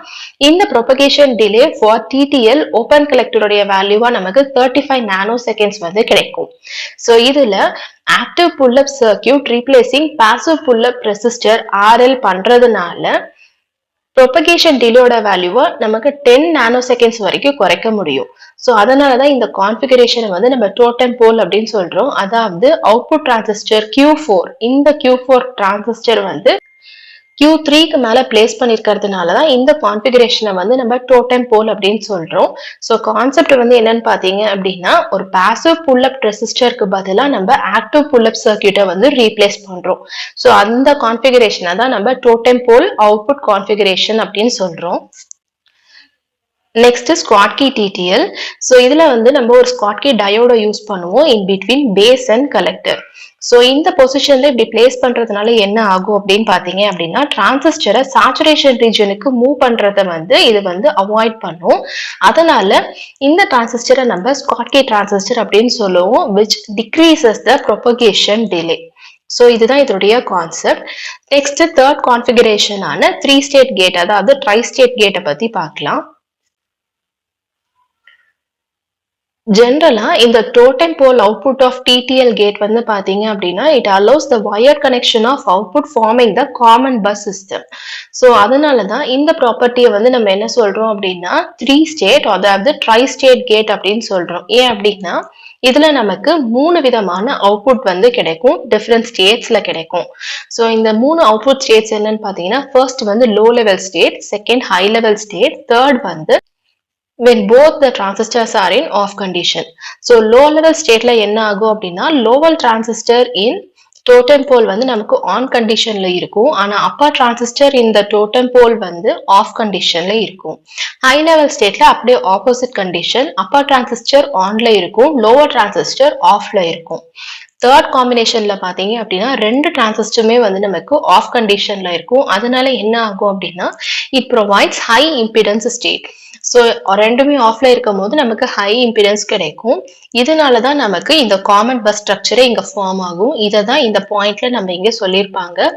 இந்த propagation delay for TTL open கலெக்டருடைய வேல்யூவா நமக்கு 35 நானோசெகண்ட்ஸ் வந்து கிடைக்கும். ஸோ இதுல active pull up circuit replacing passive pull up resistor RL பண்றதுனால ப்ரொபகேஷன் டிலேயோட வேல்யூவை நமக்கு 10 நானோசெகண்ட்ஸ் வரைக்கும் குறைக்க முடியும். ஸோ அதனாலதான் இந்த கான்ஃபிகரேஷனை வந்து நம்ம டோட்டம் போல் அப்படின்னு சொல்றோம். அதாவது அவுட்புட் டிரான்சிஸ்டர் Q4, இந்த Q4 டிரான்சிஸ்டர் வந்து Q3க்கு மேல பிளேஸ் பண்ணிருக்கிறதுனாலதான் இந்த கான்ஃபிகரேஷனை வந்து நம்ம டோட்டம் போல் அப்படின்னு சொல்றோம். ஸோ கான்செப்ட் வந்து என்னன்னு பாத்தீங்க அப்படின்னா ஒரு பாசிவ் புல்-அப் ரெசிஸ்டருக்கு பதிலா நம்ம ஆக்டிவ் புல்-அப் சர்க்கியூட்டை வந்து ரீப்ளேஸ் பண்றோம். ஸோ அந்த கான்ஃபிகரேஷனை தான் நம்ம டோட்டம் போல் அவுட்புட் கான்ஃபிகரேஷன் அப்படின்னு சொல்றோம். Next Schottky DDL. ஸோ இதுல வந்து நம்ம ஒரு ஸ்காட்கி டயோட யூஸ் பண்ணுவோம் in between base and collector. So இந்த பொசிஷன்ல இப்படி பிளேஸ் பண்றதுனால என்ன ஆகும் அப்படின்னு பாத்தீங்க அப்படின்னா டிரான்சிஸ்டரை சாச்சுரேஷன் ரீஜனுக்கு மூவ் பண்றத வந்து இது வந்து அவாய்ட் பண்ணும். அதனால இந்த டிரான்சிஸ்டரை நம்ம ஸ்காட்கி டிரான்சிஸ்டர் அப்படின்னு சொல்லுவோம், which decreases the propagation delay. So இதுதான் இதோடைய கான்செப்ட். நெக்ஸ்ட் தேர்ட் கான்ஃபிகரேஷன் ஆன 3 ஸ்டேட் கேட், அதாவது ட்ரை ஸ்டேட் கேட்டை பத்தி பார்க்கலாம். ஜென்ரலா இந்த totem pole output of TTL gate வந்து பாத்தீங்க அப்படின்னா it allows the wire connection of output forming the common bus system. So அதனாலதான் இந்த ப்ராப்பர்ட்டியை வந்து நம்ம என்ன சொல்றோம் அப்படின்னா 3 ஸ்டேட், அதாவது ட்ரை ஸ்டேட் கேட் அப்படின்னு சொல்றோம். ஏன் அப்படின்னா இதுல நமக்கு 3 விதமான அவுட்புட் வந்து கிடைக்கும், டிஃப்ரெண்ட் ஸ்டேட்ஸ்ல கிடைக்கும். ஸோ இந்த 3 அவுட்புட் ஸ்டேட்ஸ் என்னன்னு பாத்தீங்கன்னா ஃபர்ஸ்ட் வந்து low level state, second high level state, third வந்து when both the transistors are in off condition. So low level stateல என்ன ஆகும் அப்படின்னா lower transistor in totem pole வந்து நமக்கு on conditionல இருக்கும், ஆனா upper transistor in the totem pole வந்து off conditionல இருக்கும். high level stateல அப்படியே opposite condition, upper transistor onல இருக்கும், lower transistor offல இருக்கும். தேர்ட் காம்பினேஷன்ல பாத்தீங்க அப்படின்னா 2 டிரான்சிஸ்டருமே வந்து நமக்கு ஆஃப் கண்டிஷன்ல இருக்கும். அதனால என்ன ஆகும் அப்படின்னா it provides high impedance state. So ரெண்டுமே ஆஃப்ல இருக்கும் போது நமக்கு ஹை இம்பிடன்ஸ் கிடைக்கும். இதனாலதான் நமக்கு இந்த காமன் பஸ் ஸ்ட்ரக்சரே இங்க ஃபார்ம் ஆகும். இதை தான் இந்த பாயிண்ட்ல நம்ம இங்க சொல்லியிருப்பாங்க,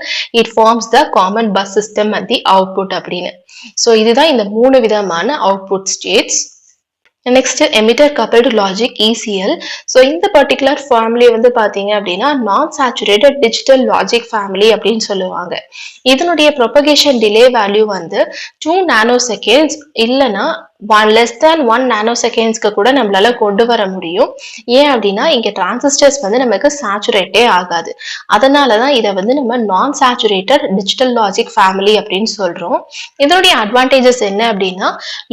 it forms the common bus system at the output அப்படின்னு. ஸோ இதுதான் இந்த 3 விதமான output states. Next emitter coupled logic ECL. So இந்த பர்டிகுலர் ஃபேமிலி வந்து பாத்தீங்க அப்படின்னா நான் சேச்சுரேட்டட் டிஜிட்டல் லாஜிக் ஃபேமிலி அப்படின்னு சொல்லுவாங்க. இதனுடைய ப்ரொபகேஷன் டிலே வேல்யூ வந்து 2 நானோ செகண்ட்ஸ் இல்லைன்னா less than 1 நானோ செகண்ட்ஸ்க்கு கூட நம்மளால கொண்டு வர முடியும். ஏன் அப்படின்னா இங்க டிரான்சிஸ்டர்ஸ் வந்து நமக்கு சேச்சுரேட்டே ஆகாது. அதனாலதான் இதை வந்து நம்ம நான் சேச்சுரேட்டட் டிஜிட்டல் லாஜிக் ஃபேமிலி அப்படின்னு சொல்றோம். இதனுடைய அட்வான்டேஜஸ் என்ன அப்படின்னா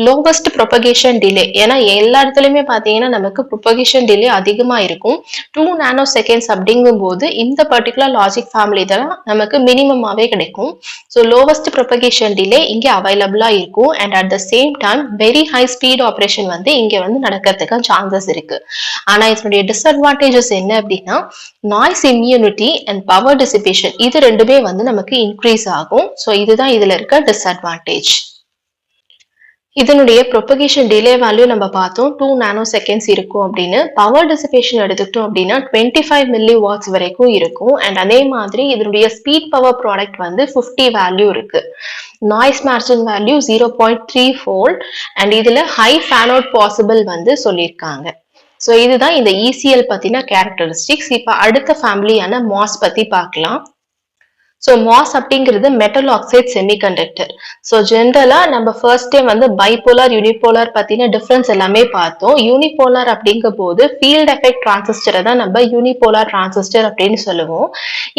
லோவஸ்ட் ப்ரொபகேஷன் டிலே. ஏன்னா எல்லா இடத்துலயுமே பாத்தீங்கன்னா நமக்கு ப்ரொபகேஷன் டிலே அதிகமா இருக்கும். 2 நானோ செகண்ட்ஸ் அப்படிங்கும் போது இந்த பர்டிகுலர் லாஜிக் ஃபேமிலி தான் நமக்கு மினிமமாவே கிடைக்கும். ஸோ லோவஸ்ட் ப்ரொபகேஷன் டிலே இங்க அவைலபிளா இருக்கும். And at the same time very high speed operation வந்து இங்க வந்து நடக்கிறதுக்கு சான்சஸ் இருக்கு. ஆனா இதனுடைய டிஸ்அட்வான்டேஜஸ் என்ன அப்படின்னா noise immunity and power dissipation, இது ரெண்டுமே வந்து நமக்கு இன்க்ரீஸ் ஆகும். ஸோ இதுதான் இதுல இருக்க டிஸ்அட்வான்டேஜ். இதனுடைய ப்ரொபகேஷன் டிலே வேல்யூ நம்ம பார்த்தோம் 2 நானோ செகண்ட்ஸ் இருக்கும் அப்படின்னு. பவர் டிசிபேஷன் எடுத்துக்கிட்டோம் அப்படின்னா 25 மில்லி வாட்ஸ் வரைக்கும் இருக்கும். அண்ட் அதே மாதிரி இதனுடைய ஸ்பீட் பவர் ப்ராடக்ட் வந்து 50 வேல்யூ இருக்கு. நாய்ஸ் மார்ஜின் வேல்யூ 0.34 அண்ட் இதுல ஹை ஃபேன் அவுட் பாசிபிள் வந்து சொல்லியிருக்காங்க. ஸோ இதுதான் இந்த ECL பத்தின கேரக்டரிஸ்டிக்ஸ். இப்ப அடுத்த ஃபேமிலியான மாஸ் பத்தி பார்க்கலாம். ஸோ மாஸ் அப்படிங்கிறது மெட்டல் ஆக்சைட் செமிகண்டக்டர். ஸோ ஜென்ரலா நம்ம ஃபர்ஸ்ட் டைம் வந்து பைபோலார் யூனிபோலார் பத்தின டிஃபரன்ஸ் எல்லாமே பார்த்தோம். யூனிபோலார் அப்படிங்கும் போது ஃபீல்ட் எஃபெக்ட் டிரான்சிஸ்டரை தான் நம்ம யூனிபோலார் டிரான்சிஸ்டர் அப்படின்னு சொல்லுவோம்.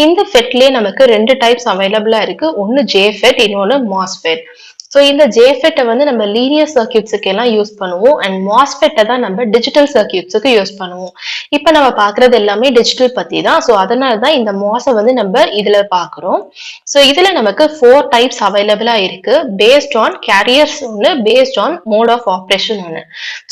இந்த ஃபெட்லயே நமக்கு 2 டைப்ஸ் அவைலபிளா இருக்கு, ஒன்னு ஜேஃபெட், இன்னொன்னு மாஸ்ஃபெட். ஸோ இந்த ஜேஃபெட்டை வந்து நம்ம லீனியர் சர்க்கியூட்ஸுக்கு எல்லாம் யூஸ் பண்ணுவோம் அண்ட் மாஸ்ஃபெட்டை தான் நம்ம டிஜிட்டல் சர்க்கியூட்ஸுக்கு யூஸ் பண்ணுவோம். இப்போ நம்ம பார்க்கறது எல்லாமே டிஜிட்டல் பத்தி தான். ஸோ அதனால தான் இந்த மாஸை வந்து நம்ம இதுல பார்க்குறோம். ஸோ இதுல நமக்கு 4 டைப்ஸ் அவைலபிளா இருக்கு, பேஸ்ட் ஆன் கேரியர்ஸ் ஒன்று, based on mode of operation ஒன்று.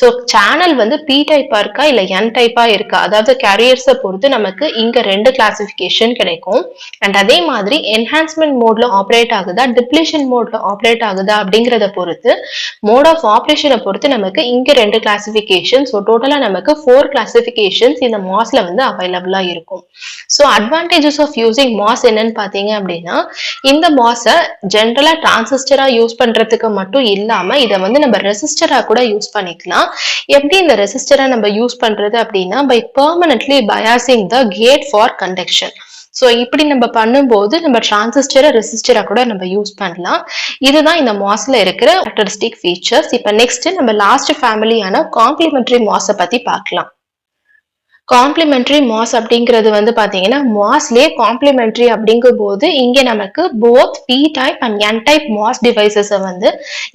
ஸோ சேனல் வந்து P டைப்பா இருக்கா இல்ல N டைப்பா இருக்கா, அதாவது கேரியர்ஸை பொறுத்து நமக்கு இங்க 2 கிளாசிபிகேஷன் கிடைக்கும். அண்ட் அதே மாதிரி என்ஹான்ஸ்மெண்ட் மோட்ல ஆப்ரேட் ஆகுதா டிப்ளீஷன் மோட்ல ஆப்ரேட் ஆகுதா அப்படிங்கறத பொறுத்து, மோட் ஆஃப் ஆபரேஷனை பொறுத்து நமக்கு இங்க 2 கிளாசிபிகேஷன். ஸோ டோட்டலா நமக்கு 4 கிளாசிபிகேஷன்ஸ் இந்த மாஸ்ல வந்து அவைலபிளா இருக்கும். So advantages of using MOS என்னன்னு பாத்தீங்க அப்படின்னா இந்த மாஸை ஜென்ரலா டிரான்சிஸ்டரா யூஸ் பண்றதுக்கு மட்டும் இல்லாம இதை வந்து நம்ம ரெசிஸ்டரா கூட யூஸ் பண்ணிக்கலாம். எப்படி இந்த ரெசிஸ்டரா நம்ம யூஸ் பண்றது அப்படின்னா by permanently biasing the gate for conduction. So இப்படி நம்ம பண்ணும்போது நம்ம டிரான்சிஸ்டரை ரெசிஸ்டரா கூட நம்ம யூஸ் பண்ணலாம். இதுதான் இந்த மாஸ்ல இருக்கிற கேரக்டரிஸ்டிக் ஃபீச்சர்ஸ். இப்போ நெக்ஸ்ட் நம்ம லாஸ்ட் ஃபேமிலியான காம்ப்ளிமெண்டரி மாஸை பத்தி பார்க்கலாம். காம்ப்ளிமெண்டரி மாஸ் அப்படிங்கிறது வந்து பாத்தீங்கன்னா மாஸ்லயே காம்ப்ளிமெண்டரி அப்படிங்கும்போது இங்க நமக்கு both P type and N type MOS டிவைசஸை வந்து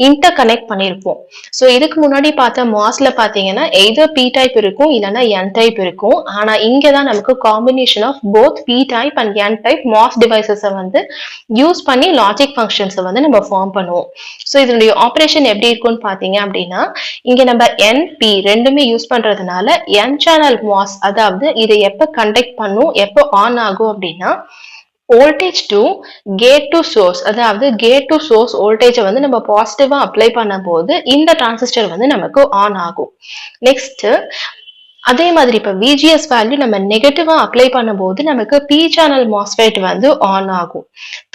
இன்டர் கனெக்ட் பண்ணியிருப்போம். ஸோ இதுக்கு முன்னாடி பார்த்த மாஸ்ல பாத்தீங்கன்னா எய்தர் பி டைப் இருக்கும் இல்லைன்னா என் டைப் இருக்கும். ஆனா இங்க தான் நமக்கு combination of both P type and N type MOS டிவைசஸை வந்து யூஸ் பண்ணி லாஜிக் ஃபங்க்ஷன்ஸை வந்து நம்ம ஃபார்ம் பண்ணுவோம். ஸோ இதனுடைய ஆப்ரேஷன் எப்படி இருக்கும்னு பாத்தீங்க அப்படின்னா இங்க நம்ம என் பி ரெண்டுமே யூஸ் பண்றதுனால என் சேனல் மாஸ் அதாவது இதை எப்ப கண்டக்ட் பண்ணும் எப்ப ஆன் ஆகும் அப்படின்னா voltage to gate to source அதாவது கேட் டு சோர்ஸ் வோல்டேஜை வந்து நம்ம பாசிட்டிவா அப்ளை பண்ணும் போது இந்த டிரான்சிஸ்டர் வந்து நமக்கு ஆன் ஆகும். நெக்ஸ்ட் அதே மாதிரி இப்ப விஜிஎஸ் வேல்யூ நம்ம நெகட்டிவா அப்ளை பண்ணும்போது நமக்கு பி சேனல் மாஸ்ஃபெட் வந்து ஆன் ஆகும்.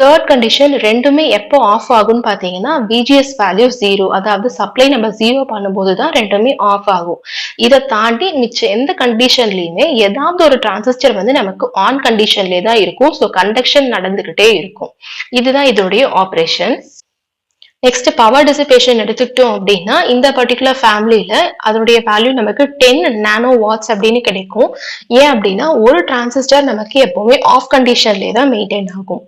தேர்ட் கண்டிஷன் ரெண்டுமே எப்போ ஆஃப் ஆகும்னு பாத்தீங்கன்னா விஜிஎஸ் வேல்யூ 0 அதாவது சப்ளை நம்ம 0 பண்ணும்போது தான் ரெண்டுமே ஆஃப் ஆகும். இதை தாண்டி மிச்ச எந்த கண்டிஷன்லயுமே ஏதாவது ஒரு டிரான்சிஸ்டர் வந்து நமக்கு ஆன் கண்டிஷன்லயே தான் இருக்கும். ஸோ கண்டக்ஷன் நடந்துகிட்டே இருக்கும். இதுதான் இதோடைய ஆப்ரேஷன். நெக்ஸ்ட் பவர் டிசிபேஷன் எடுத்துக்கிட்டோம் அப்படின்னா இந்த பர்டிகுலர் ஃபேமிலியில அதனுடைய வேல்யூ நமக்கு 10 நானோ வாட்ஸ் அப்படின்னு கிடைக்கும். ஏன் அப்படின்னா ஒரு டிரான்சிஸ்டர் நமக்கு எப்பவுமே ஆஃப் கண்டிஷன்லேயே தான் மெயின்டைன் ஆகும்.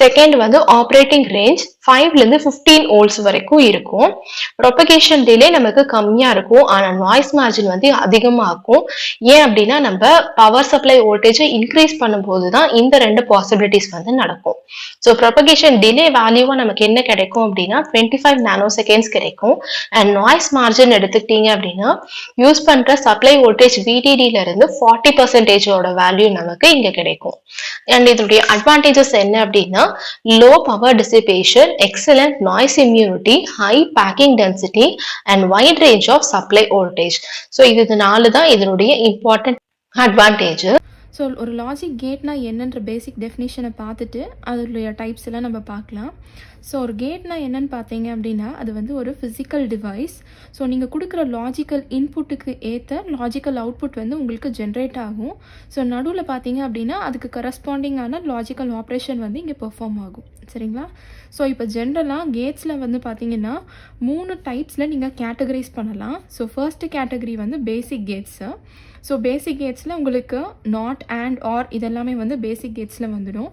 செகண்ட் வந்து ஆப்ரேட்டிங் ரேஞ்ச் 5ல இருந்து 15 வோல்ட்ஸ் வரைக்கும் இருக்கும். ப்ரொபகேஷன் டிலே நமக்கு கம்மியா இருக்கும். ஆனா நாய்ஸ் மார்ஜின் வந்து அதிகமா இருக்கும். ஏன் அப்படின்னா நம்ம பவர் சப்ளை வோல்டேஜை இன்க்ரீஸ் பண்ணும்போது தான் இந்த ரெண்டு பாசிபிலிட்டிஸ் வந்து நடக்கும். ஸோ ப்ரொபகேஷன் டிலே வேல்யூவா நமக்கு என்ன கிடைக்கும் அப்படின்னா 25 நானோ செகண்ட்ஸ் கிடைக்கும். அண்ட் நாய்ஸ் மார்ஜின் எடுத்துக்கிட்டீங்க அப்படின்னா யூஸ் பண்ற சப்ளை வோல்டேஜ் VDD-ல இருந்து 40%ஓட வேல்யூ நமக்கு இங்க கிடைக்கும். அண்ட் இதனுடைய அட்வான்டேஜஸ் என்ன அப்படின்னா low power dissipation, excellent noise immunity, high packing density and wide range of supply voltage. So இது 4 தான் இதனுடைய இம்பார்ட்டன்ட் அட்வான்டேஜ். ஸோ ஒரு லாஜிக் கேட்னா என்னன்ற பேசிக் டெஃபினிஷனை பார்த்துட்டு அதோடைய டைப்ஸ் எல்லாம் நம்ம பார்க்கலாம். ஸோ ஒரு கேட்னா என்னன்னு பார்த்தீங்க அப்படின்னா அது வந்து ஒரு ஃபிசிக்கல் டிவைஸ். ஸோ நீங்கள் கொடுக்குற லாஜிக்கல் இன்புட்டுக்கு ஏற்ற லாஜிக்கல் அவுட்புட் வந்து உங்களுக்கு ஜென்ரேட் ஆகும். ஸோ நடுவில் பார்த்தீங்க அப்படின்னா அதுக்கு கரஸ்பாண்டிங்கான லாஜிக்கல் ஆப்ரேஷன் வந்து இங்கே பெர்ஃபார்ம் ஆகும். சரிங்களா? ஸோ இப்போ ஜென்ரலாக கேட்ஸில் வந்து பார்த்தீங்கன்னா 3 டைப்ஸில் நீங்கள் கேட்டகரைஸ் பண்ணலாம். ஸோ ஃபர்ஸ்ட் கேட்டகரி வந்து பேசிக் கேட்ஸு. ஸோ பேசிக் கேட்ஸில் உங்களுக்கு நாட் அண்ட் ஆர் இதெல்லாமே வந்து பேசிக் கேட்ஸில் வந்துடும்.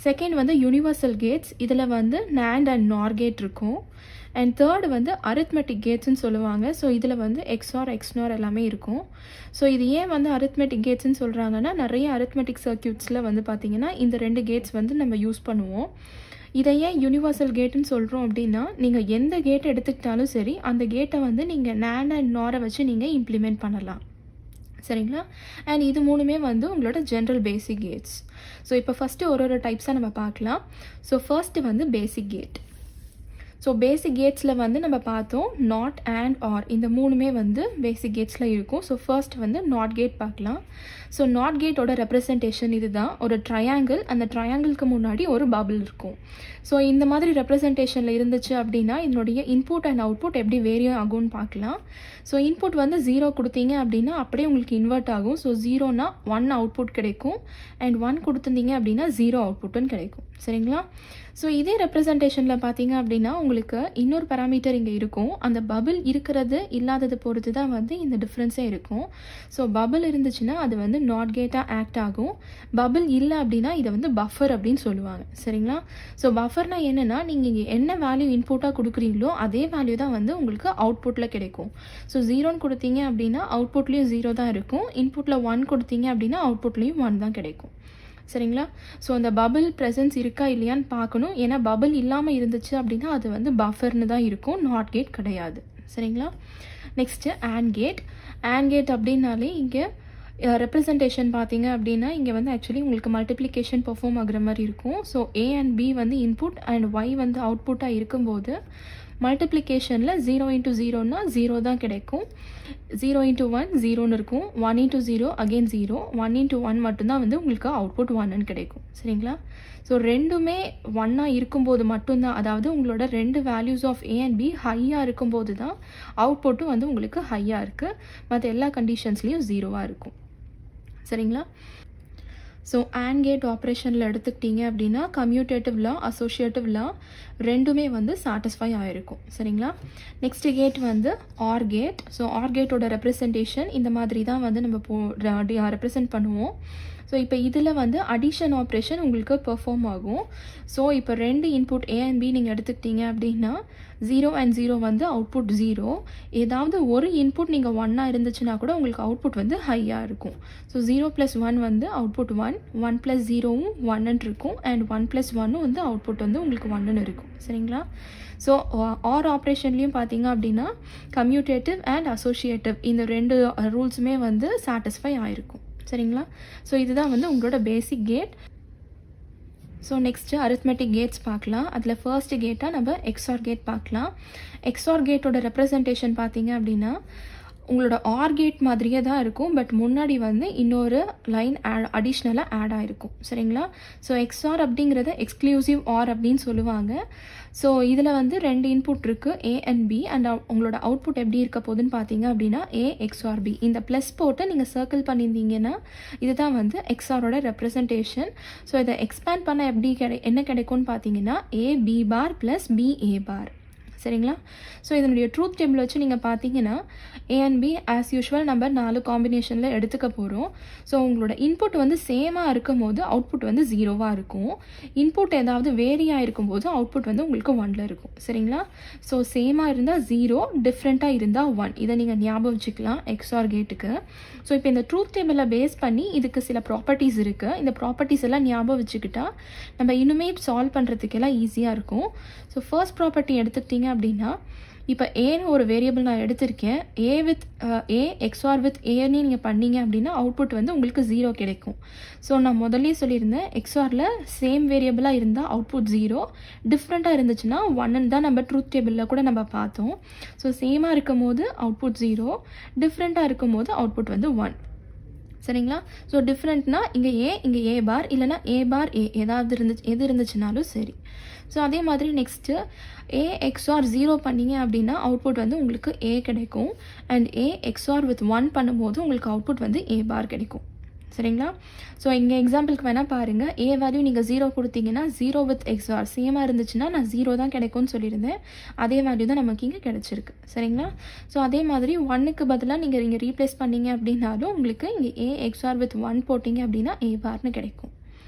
செகண்ட் வந்து யூனிவர்சல் கேட்ஸ், இதில் வந்து NAND அண்ட் NOR கேட் இருக்கும். அண்ட் தேர்டு வந்து அரித்மெட்டிக் கேட்ஸ்ன்னு சொல்லுவாங்க. ஸோ இதில் வந்து XOR XNOR எல்லாமே இருக்கும். ஸோ இது ஏன் வந்து அரித்மெட்டிக் கேட்ஸ்ன்னு சொல்கிறாங்கன்னா நிறைய அரித்மெட்டிக் சர்க்யூட்ஸில் வந்து பார்த்திங்கன்னா இந்த 2 கேட்ஸ் வந்து நம்ம யூஸ் பண்ணுவோம். இதை ஏன் யூனிவர்சல் கேட்டுன்னு சொல்கிறோம் அப்படின்னா நீங்கள் எந்த கேட் எடுத்துக்கிட்டாலும் சரி அந்த கேட்டை வந்து நீங்கள் NAND அண்ட் NOR வச்சு நீங்கள் இம்ப்ளிமெண்ட் பண்ணலாம். சரிங்களா? அண்ட் இது 3மே வந்து உங்களோட ஜென்ரல் பேசிக் கேட்ஸ். ஸோ இப்போ ஃபஸ்ட்டு ஒரு டைப்ஸாக நம்ம பார்க்கலாம். ஸோ ஃபர்ஸ்ட்டு வந்து பேசிக் கேட். ஸோ பேசிக் கேட்ஸில் வந்து நம்ம பார்த்தோம் நாட் அண்ட் ஆர் இந்த 3மே வந்து பேசிக் கேட்ஸில் இருக்கும். ஸோ ஃபர்ஸ்ட் வந்து நாட் கேட் பார்க்கலாம். ஸோ நாட் கேட்டோட ரெப்ரசன்டேஷன் இது தான். ஒரு ட்ரையாங்கிள், அந்த ட்ரையாங்கிளுக்கு முன்னாடி ஒரு பபிள் இருக்கும். ஸோ இந்த மாதிரி ரெப்ரசன்டேஷனில் இருந்துச்சு அப்படின்னா இதனுடைய இன்புட் அண்ட் அவுட்புட் எப்படி வேரி ஆகும்னு பார்க்கலாம். ஸோ இன்புட் வந்து 0 கொடுத்தீங்க அப்படின்னா அப்படியே உங்களுக்கு இன்வெர்ட் ஆகும். ஸோ 0னா 1 அவுட்புட் கிடைக்கும். அண்ட் 1 கொடுத்துருந்தீங்க அப்படின்னா 0 அவுட்புட்டுன்னு கிடைக்கும். சரிங்களா? ஸோ இதே ரெப்ரசன்டேஷனில் பார்த்தீங்க அப்படின்னா உங்களுக்கு இன்னொரு பேராமீட்டர் இங்கே இருக்கும். அந்த பபிள் இருக்கிறது இல்லாதது பொறுத்து தான் வந்து இந்த டிஃப்ரென்ஸே இருக்கும். ஸோ பபிள் இருந்துச்சுன்னா அது வந்து நாட் கேட்டாக ஆக்ட் ஆகும். பபிள் இல்லை அப்படின்னா இதை வந்து பஃபர் அப்படின்னு சொல்லுவாங்க. சரிங்களா? ஸோ பஃபர்னா என்னென்னா நீங்கள் இங்கே என்ன வேல்யூ இன்புட்டாக கொடுக்குறீங்களோ அதே வேல்யூ தான் வந்து உங்களுக்கு அவுட்புட்டில் கிடைக்கும். ஸோ 0ன்னு கொடுத்தீங்க அப்படின்னா அவுட்புட்லேயும் 0 தான் இருக்கும். இன்புட்டில் 1 கொடுத்தீங்க அப்படின்னா அவுட்புட்லேயும் 1 தான் கிடைக்கும். சரிங்களா? ஸோ அந்த பபிள் ப்ரெசன்ஸ் இருக்கா இல்லையான்னு பார்க்கணும். ஏன்னா பபிள் இல்லாமல் இருந்துச்சு அப்படின்னா அது வந்து பஃபர்னு தான் இருக்கும், நாட் கேட் கிடையாது. சரிங்களா? Next and gate. And gate அப்படின்னாலே இங்கே ரெப்ரசன்டேஷன் பார்த்தீங்க அப்படின்னா இங்கே வந்து ஆக்சுவலி உங்களுக்கு மல்டிப்ளிகேஷன் பெர்ஃபார்ம் ஆகுற மாதிரி இருக்கும். ஸோ A அண்ட் B வந்து இன்புட் அண்ட் Y வந்து அவுட்புட்டாக இருக்கும்போது மல்டிப்ளிகேஷனில் 0 × 0னா 0 தான் கிடைக்கும். 0 × 1 0ன்னு இருக்கும். 1 × 0 அகெயின் 0. 1 × 1 மட்டும்தான் வந்து உங்களுக்கு அவுட்புட் 1ன்னு கிடைக்கும். சரிங்களா? ஸோ ரெண்டுமே 1ஆக இருக்கும்போது மட்டும்தான், அதாவது உங்களோட 2 values of A and B ஹையாக இருக்கும்போது தான் அவுட்புட்டும் வந்து உங்களுக்கு ஹையாக இருக்குது. மற்ற எல்லா கண்டிஷன்ஸ்லேயும் 0வாக இருக்கும். சரிங்களா? ஸோ ஆண்ட் கேட் ஆப்ரேஷனில் எடுத்துக்கிட்டீங்க அப்படின்னா கம்யூட்டேட்டிவ் லா, அசோசியேட்டிவ் லா ரெண்டுமே வந்து சாட்டிஸ்ஃபை ஆகிருக்கும். சரிங்களா? நெக்ஸ்ட் கேட் வந்து ஆர் கேட். ஸோ ஆர் கேட்டோட ரெப்ரசன்டேஷன் இந்த மாதிரி தான் வந்து நம்ம ரெப்ரசன்ட் பண்ணுவோம். ஸோ இப்போ இதில் வந்து அடிஷன் ஆப்ரேஷன் உங்களுக்கு பெர்ஃபார்ம் ஆகும். ஸோ இப்போ 2 இன்புட் ஏ அண்ட் பி நீங்கள் எடுத்துக்கிட்டீங்க அப்படின்னா 0 and 0 வந்து அவுட்புட் 0. ஏதாவது ஒரு இன்புட் நீங்கள் 1 இருந்துச்சுன்னா கூட உங்களுக்கு அவுட்புட் வந்து ஹையாக இருக்கும். ஸோ 0 + 1 வந்து அவுட்புட் 1, 1 + 0வும் 1 இருக்கும், அண்ட் 1 + 1 வந்து அவுட்புட் வந்து உங்களுக்கு 1 இருக்கும். சரிங்களா? ஸோ ஆர் ஆப்ரேஷன்லேயும் பார்த்தீங்க அப்படின்னா கம்யூட்டேட்டிவ் அண்ட் அசோசியேட்டிவ் இந்த 2 ரூல்ஸுமே வந்து சாட்டிஸ்ஃபை ஆகிருக்கும். சரிங்களா? ஸோ இதுதான் வந்து உங்களோட basic gate. So next arithmetic gates பார்க்கலாம். அதில் ஃபர்ஸ்ட் கேட்டாக நம்ம எக்ஸ்ஆர் கேட் பார்க்கலாம். எக்ஸ்ஆர் கேட்டோட ரெப்ரசன்டேஷன் பார்த்தீங்க அப்படின்னா உங்களோட ஆர் கேட் மாதிரியே தான் இருக்கும், பட் முன்னாடி வந்து இன்னொரு லைன் அடிஷ்னலாக ஆட் ஆகிருக்கும். சரிங்களா? ஸோ எக்ஸ்ஆர் அப்படிங்கிறத எக்ஸ்க்ளூசிவ் ஆர் அப்படின்னு சொல்லுவாங்க. ஸோ இதில் வந்து 2 இன்புட் இருக்குது, ஏ அண்ட் பி, அண்ட் உங்களோட அவுட்புட் எப்படி இருக்க போகுதுன்னு பார்த்தீங்க அப்படின்னா ஏ எக்ஸ்ஆர் பி. இந்த ப்ளஸ் போட்டு நீங்கள் சர்க்கிள் பண்ணியிருந்தீங்கன்னா இதுதான் வந்து எக்ஸ்ஆரோட ரெப்ரசன்டேஷன். ஸோ இதை எக்ஸ்பேண்ட் பண்ண எப்படி என்ன கிடைக்கும்னு பார்த்தீங்கன்னா A B bar plus B A bar. சரிங்களா? ஸோ இதனுடைய ட்ரூத் டேபிள் வச்சு நீங்கள் பார்த்தீங்கன்னா A and B as usual நம்ம 4 காம்பினேஷனில் எடுத்துக்க போகிறோம். ஸோ உங்களோட இன்புட் வந்து சேமாக இருக்கும் போது அவுட்புட் வந்து 0வாக இருக்கும். இன்புட் ஏதாவது வேரியாக இருக்கும்போது அவுட்புட் வந்து உங்களுக்கு 1ல் இருக்கும். சரிங்களா? ஸோ சேமாக இருந்தால் 0, டிஃப்ரெண்ட்டாக இருந்தால் 1. இதை நீங்கள் ஞாபகம் வச்சுக்கலாம் எக்ஸ்ஆர் கேட்டுக்கு. ஸோ இப்போ இந்த ட்ரூத் டேபிளை பேஸ் பண்ணி இதுக்கு சில ப்ராப்பர்ட்டிஸ் இருக்குது. இந்த ப்ராப்பர்ட்டிஸ் எல்லாம் ஞாபகம் வச்சுக்கிட்டா நம்ம இன்னுமே சால்வ் பண்ணுறதுக்கெல்லாம் ஈஸியாக இருக்கும். ஸோ ஃபர்ஸ்ட் ப்ராப்பர்ட்டி எடுத்துக்கிட்டிங்க அப்படின்னா இப்போ ஏன்னு ஒரு வேரியபிள் நான் எடுத்திருக்கேன். A with A XOR with ஏன்னு நீங்கள் பண்ணீங்க அப்படின்னா அவுட்புட் வந்து உங்களுக்கு 0 கிடைக்கும். ஸோ நான் முதல்லே சொல்லியிருந்தேன் எக்ஸ்ஆரில் சேம் வேரியபிளாக இருந்தால் அவுட்புட் 0, டிஃப்ரெண்ட்டாக இருந்துச்சுன்னா 1ன்னு தான் நம்ம ட்ரூத் டேபிளில் கூட நம்ம பார்த்தோம். ஸோ சேமாக இருக்கும் போது அவுட்புட் 0, டிஃப்ரெண்ட்டாக இருக்கும் போது அவுட்புட் வந்து 1. சரிங்களா? ஸோ டிஃப்ரெண்ட்னா இங்கே ஏ பார் இல்லைனா ஏ பார் ஏ எது இருந்துச்சுனாலும் சரி. ஸோ அதே மாதிரி நெக்ஸ்ட்டு ஏ எக்ஸ்ஆர் 0 பண்ணிங்க அப்படின்னா அவுட்புட் வந்து உங்களுக்கு ஏ கிடைக்கும், அண்ட் ஏ எக்ஸ்ஆர் வித் 1 பண்ணும்போது உங்களுக்கு அவுட்புட் வந்து ஏ பார் கிடைக்கும். சரிங்களா? ஸோ இங்கே எக்ஸாம்பிளுக்கு வேணால் பாருங்கள். ஏ வேல்யூ நீங்கள் 0 கொடுத்தீங்கன்னா 0 வித் எக்ஸ்ஆர் சேமாக இருந்துச்சுன்னா நான் 0 தான் கிடைக்கும்னு சொல்லியிருந்தேன். அதே வேல்யூ தான் நமக்கு இங்கே கிடச்சிருக்கு. சரிங்களா? ஸோ அதே மாதிரி 1க்கு பதிலாக நீங்கள் இங்கே ரீப்ளேஸ் பண்ணீங்க அப்படின்னாலும் உங்களுக்கு இங்கே ஏ எக்ஸ்ஆர் வித் 1 போட்டிங்க அப்படின்னா ஏ பார்னு கிடைக்கும்.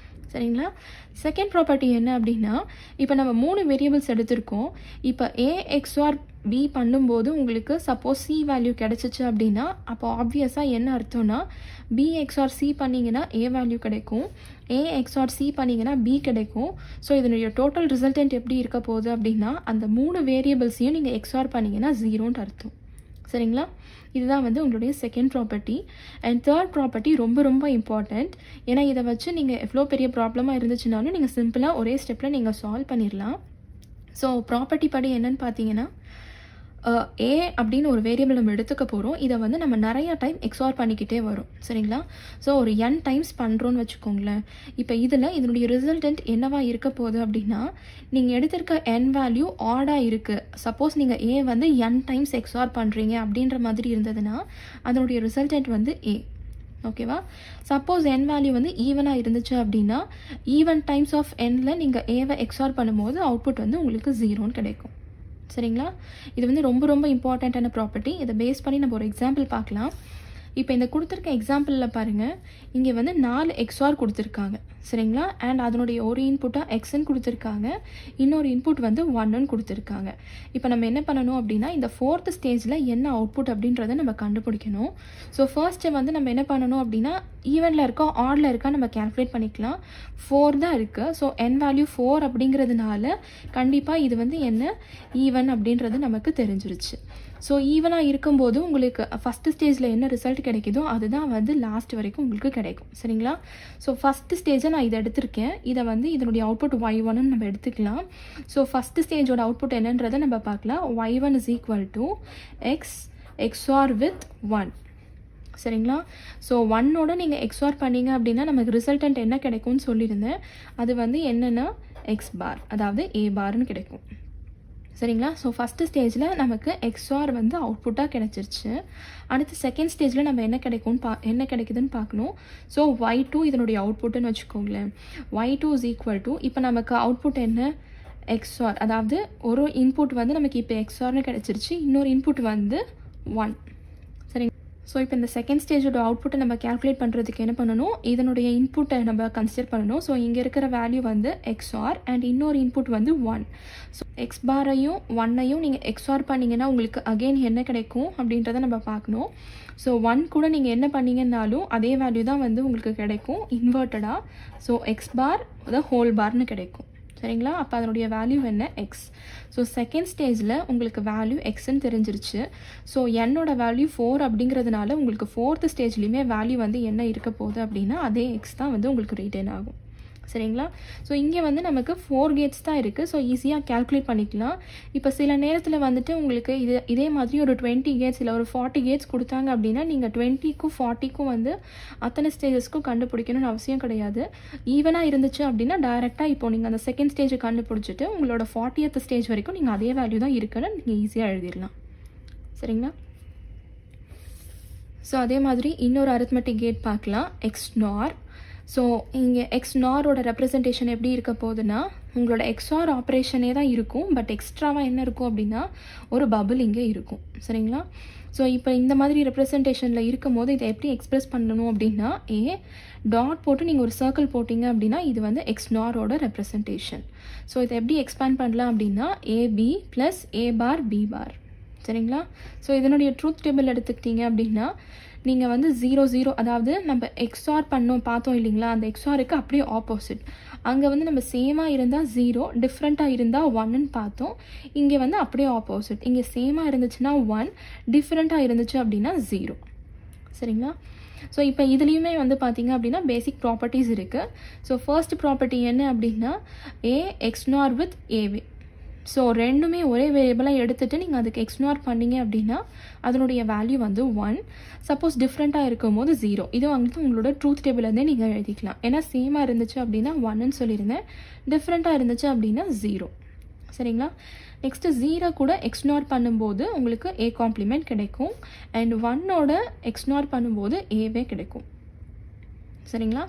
சரிங்களா? செகண்ட் ப்ராப்பர்ட்டி என்ன அப்படின்னா இப்போ நம்ம 3 வேரியபிள்ஸ் எடுத்திருக்கோம். இப்போ ஏ எக்ஸ்ஆர் பி பண்ணும்போது உங்களுக்கு சப்போஸ் சி வேல்யூ கிடச்சிச்சு அப்படின்னா அப்போ ஆப்வியஸாக என்ன அர்த்தம்னா பி எக்ஸ்ஆர் சி பண்ணிங்கன்னா ஏ வேல்யூ கிடைக்கும், ஏ எக்ஸ்ஆர் சி பண்ணிங்கன்னா பி கிடைக்கும். ஸோ இதனுடைய டோட்டல் ரிசல்டன்ட் எப்படி இருக்க போகுது அப்படின்னா அந்த 3 வேரியபிள்ஸையும் நீங்கள் எக்ஸ்ஆர் பண்ணிங்கன்னா 0ன்னு அர்த்தம். சரிங்களா? இதுதான் வந்து உங்களுடைய second property. And third property ரொம்ப ரொம்ப இம்பார்ட்டண்ட். ஏன்னா இதை வச்சு நீங்கள் எவ்வளோ பெரிய ப்ராப்ளமாக இருந்துச்சுனாலும் நீங்கள் சிம்பிளாக ஒரே ஸ்டெப்பில் நீங்கள் சால்வ் பண்ணிடலாம். ஸோ ப்ராப்பர்ட்டி படி என்னன்னு பார்த்தீங்கன்னா ஏ அப்படின்னு ஒரு வேரியபிள் நம்ம எடுத்துக்க போகிறோம். இதை வந்து நம்ம நிறையா டைம் எக்ஸ்ஆர் பண்ணிக்கிட்டே வரும். சரிங்களா? ஸோ ஒரு n டைம்ஸ் பண்ணுறோன்னு வச்சுக்கோங்களேன். இப்போ இதனுடைய ரிசல்டன்ட் என்னவா இருக்க போகுது அப்படின்னா நீங்கள் எடுத்திருக்க n வேல்யூ ஆடாக இருக்குது. சப்போஸ் நீங்கள் ஏ வந்து n டைம்ஸ் எக்ஸ்ஆர் பண்ணுறீங்க அப்படின்ற மாதிரி இருந்ததுன்னா அதனுடைய ரிசல்டன்ட் வந்து ஏ. ஓகேவா? சப்போஸ் n வேல்யூ வந்து ஈவனாக இருந்துச்சு அப்படின்னா ஈவன் டைம்ஸ் ஆஃப் nல நீங்கள் ஏவை எக்ஸ்ஆர் பண்ணும்போது அவுட்புட் வந்து உங்களுக்கு 0ன்னு கிடைக்கும். சரிங்களா? இது வந்து ரொம்ப ரொம்ப இம்பார்ட்டண்ட்டான ப்ராப்பர்ட்டி. இதை பேஸ் பண்ணி நம்ம ஒரு எக்ஸாம்பிள் பார்க்கலாம். இப்போ இந்த கொடுத்துருக்க எக்ஸாம்பிளில் பாருங்கள், இங்கே வந்து 4 எக்ஸ்ஆர் கொடுத்துருக்காங்க. சரிங்களா? அண்ட் அதனுடைய ஒரு இன்புட்டாக எக்ஸ்ன்னு கொடுத்துருக்காங்க, இன்னொரு இன்புட் வந்து 1ன்னு கொடுத்துருக்காங்க. இப்போ நம்ம என்ன பண்ணணும் அப்படின்னா இந்த 4th ஸ்டேஜில் என்ன அவுட்புட் அப்படின்றத நம்ம கண்டுபிடிக்கணும். ஸோ ஃபர்ஸ்ட்டு வந்து நம்ம என்ன பண்ணணும் அப்படின்னா ஈவனில் இருக்கா ஆடில் இருக்கா நம்ம கேல்குலேட் பண்ணிக்கலாம். 4 தான் இருக்குது. ஸோ n வேல்யூ 4 அப்படிங்கிறதுனால கண்டிப்பாக இது வந்து என்ன ஈவன் அப்படின்றது நமக்கு தெரிஞ்சிருச்சு. ஸோ ஈவனாக இருக்கும்போது உங்களுக்கு ஃபஸ்ட்டு ஸ்டேஜில் என்ன ரிசல்ட் கிடைக்குதோ அதுதான் வந்து லாஸ்ட் வரைக்கும் உங்களுக்கு கிடைக்கும். சரிங்களா? ஸோ ஃபஸ்ட்டு ஸ்டேஜை நான் இதை எடுத்திருக்கேன். இதை வந்து இதனுடைய அவுட்புட் y1ன்னு நம்ம எடுத்துக்கலாம். ஸோ ஃபஸ்ட்டு ஸ்டேஜோட அவுட்புட் என்னன்றதை நம்ம பார்க்கலாம். y1 = x XOR with 1. சரிங்களா? ஸோ 1ஓட நீங்கள் எக்ஸ்ஆர் பண்ணிங்க அப்படின்னா நமக்கு ரிசல்டன்ட் என்ன கிடைக்கும்னு சொல்லியிருந்தேன். அது வந்து என்னென்னா எக்ஸ் பார், அதாவது ஏ பார்னு கிடைக்கும். சரிங்களா? ஸோ ஃபஸ்ட்டு ஸ்டேஜில் நமக்கு எக்ஸ்ஆர் வந்து அவுட்புட்டாக கிடச்சிருச்சு. அடுத்து செகண்ட் ஸ்டேஜில் நம்ம என்ன கிடைக்குதுன்னு பார்க்கணும். ஸோ y2 இதனுடைய அவுட்புட்டுன்னு வச்சுக்கோங்களேன். y2 = இப்போ நமக்கு அவுட்புட் என்ன எக்ஸ்ஆர், அதாவது ஒரு இன்புட் வந்து நமக்கு இப்போ எக்ஸ்ஆர்னு கிடச்சிருச்சு, இன்னொரு இன்புட் வந்து 1. சரிங்க. ஸோ இப்போ இந்த செகண்ட் ஸ்டேஜோட அவுட்புட்டை நம்ம கேல்குலேட் பண்ணுறதுக்கு என்ன பண்ணணும், இதனுடைய இன்புட்டை நம்ம கன்சிடர் பண்ணணும். ஸோ இங்கே இருக்கிற வேல்யூ வந்து எக்ஸ்ஆர் அண்ட் இன்னொரு இன்புட் வந்து 1. ஸோ எக்ஸ் பாரையும் 1ஐயும் நீங்கள் எக்ஸ்ஆர் பண்ணிங்கன்னா உங்களுக்கு அகெயின் என்ன கிடைக்கும் அப்படின்றத நம்ம பார்க்கணும். ஸோ 1 கூட நீங்கள் என்ன பண்ணிங்கன்னாலும் அதே வேல்யூ தான் வந்து உங்களுக்கு கிடைக்கும் இன்வெர்ட்டடாக. ஸோ எக்ஸ் பார் ஹோல் பார்னு கிடைக்கும். சரிங்களா. அப்போ அதனுடைய வேல்யூ என்ன, எக்ஸ். ஸோ செகண்ட் ஸ்டேஜில் உங்களுக்கு வேல்யூ எக்ஸ்ன்னு தெரிஞ்சிருச்சு. ஸோ என்னோட வேல்யூ 4 அப்படிங்கிறதுனால உங்களுக்கு ஃபோர்த்து ஸ்டேஜ்லேயுமே வேல்யூ வந்து என்ன இருக்க போகுது அப்படின்னா அதே எக்ஸ் தான் வந்து உங்களுக்கு ரிட்டர்ன் ஆகும். சரிங்களா. ஸோ இங்கே வந்து நமக்கு 4 கேட்ஸ் தான் இருக்குது. ஸோ ஈஸியாக கேல்குலேட் பண்ணிக்கலாம். இப்போ சில நேரத்தில் வந்துட்டு உங்களுக்கு இதே மாதிரி ஒரு 20 கேட்ஸ் இல்லை ஒரு 40 கேட்ஸ் கொடுத்தாங்க அப்படின்னா நீங்கள் 20க்கும் 40க்கும் வந்து அத்தனை ஸ்டேஜஸ்க்கும் கண்டுபிடிக்கணும்னு அவசியம் கிடையாது. ஈவனாக இருந்துச்சு அப்படின்னா டைரெக்டாக இப்போ நீங்கள் அந்த செகண்ட் ஸ்டேஜை கண்டுபிடிச்சிட்டு உங்களோட 40th ஸ்டேஜ் வரைக்கும் நீங்கள் அதே வேல்யூ தான் இருக்குன்னு நீங்கள் ஈஸியாக எழுதிடலாம். சரிங்களா. ஸோ அதே மாதிரி இன்னொரு அரித்மெட்டிக் கேட் பார்க்கலாம், எக்ஸ் நார். ஸோ இங்கே எக்ஸ் நாரோட ரெப்ரசன்டேஷன் எப்படி இருக்க போகுதுன்னா உங்களோட எக்ஸ்ஆர் ஆப்ரேஷனே தான் இருக்கும், பட் எக்ஸ்ட்ராவாக என்ன இருக்கும் அப்படின்னா ஒரு பபிள் இங்கே இருக்கும். சரிங்களா. ஸோ இப்போ இந்த மாதிரி ரெப்ரசன்டேஷனில் இருக்கும் போது இதை எப்படி எக்ஸ்பிரஸ் பண்ணணும் அப்படின்னா டாட் போட்டு நீங்கள் ஒரு சர்க்கிள் போட்டிங்க அப்படின்னா இது வந்து எக்ஸ் நாரோட ரெப்ரசன்டேஷன். ஸோ இதை எப்படி எக்ஸ்பேண்ட் பண்ணலாம் அப்படின்னா AB plus A bar B bar. சரிங்களா. ஸோ இதனுடைய ட்ரூத் டேபிள் எடுத்துக்கிட்டீங்க அப்படின்னா நீங்கள் வந்து 0 0, அதாவது நம்ம எக்ஸ்ஆர் பார்த்தோம் இல்லைங்களா, அந்த எக்ஸ்ஆருக்கு அப்படியே ஆப்போசிட். அங்கே வந்து நம்ம சேமாக இருந்தால் 0, டிஃப்ரெண்ட்டாக இருந்தால் 1ன்னு பார்த்தோம். இங்கே வந்து அப்படியே ஆப்போசிட். இங்கே சேமாக இருந்துச்சுன்னா 1, டிஃப்ரெண்ட்டாக இருந்துச்சு அப்படின்னா 0. சரிங்களா. ஸோ இப்போ இதுலேயுமே வந்து பார்த்தீங்க அப்படின்னா பேசிக் ப்ராப்பர்ட்டிஸ் இருக்குது. ஸோ ஃபர்ஸ்ட் ப்ராப்பர்ட்டி என்ன அப்படின்னா ஏ எக்ஸ்நார் வித் ஏவே. ஸோ ரெண்டுமே ஒரே வேரியபிளாக எடுத்துகிட்டு நீங்கள் அதுக்கு எக்ஸ்நார் பண்ணிங்க அப்படின்னா அதனுடைய வேல்யூ வந்து 1. சப்போஸ் டிஃப்ரெண்ட்டாக இருக்கும் போது 0. இது வந்து உங்களோட ட்ரூத் டேபிள்லேருந்தே நீங்கள் எழுதிக்கலாம். ஏன்னா சேமாக இருந்துச்சு அப்படின்னா 1ன்னு சொல்லியிருந்தேன், டிஃப்ரெண்ட்டாக இருந்துச்சு அப்படின்னா 0. சரிங்களா. நெக்ஸ்ட்டு 0 கூட எக்ஸ்நார் பண்ணும்போது உங்களுக்கு ஏ காம்ப்ளிமெண்ட் கிடைக்கும் அண்ட் 1ஓட எக்ஸ்நார் பண்ணும்போது ஏவே கிடைக்கும். சரிங்களா.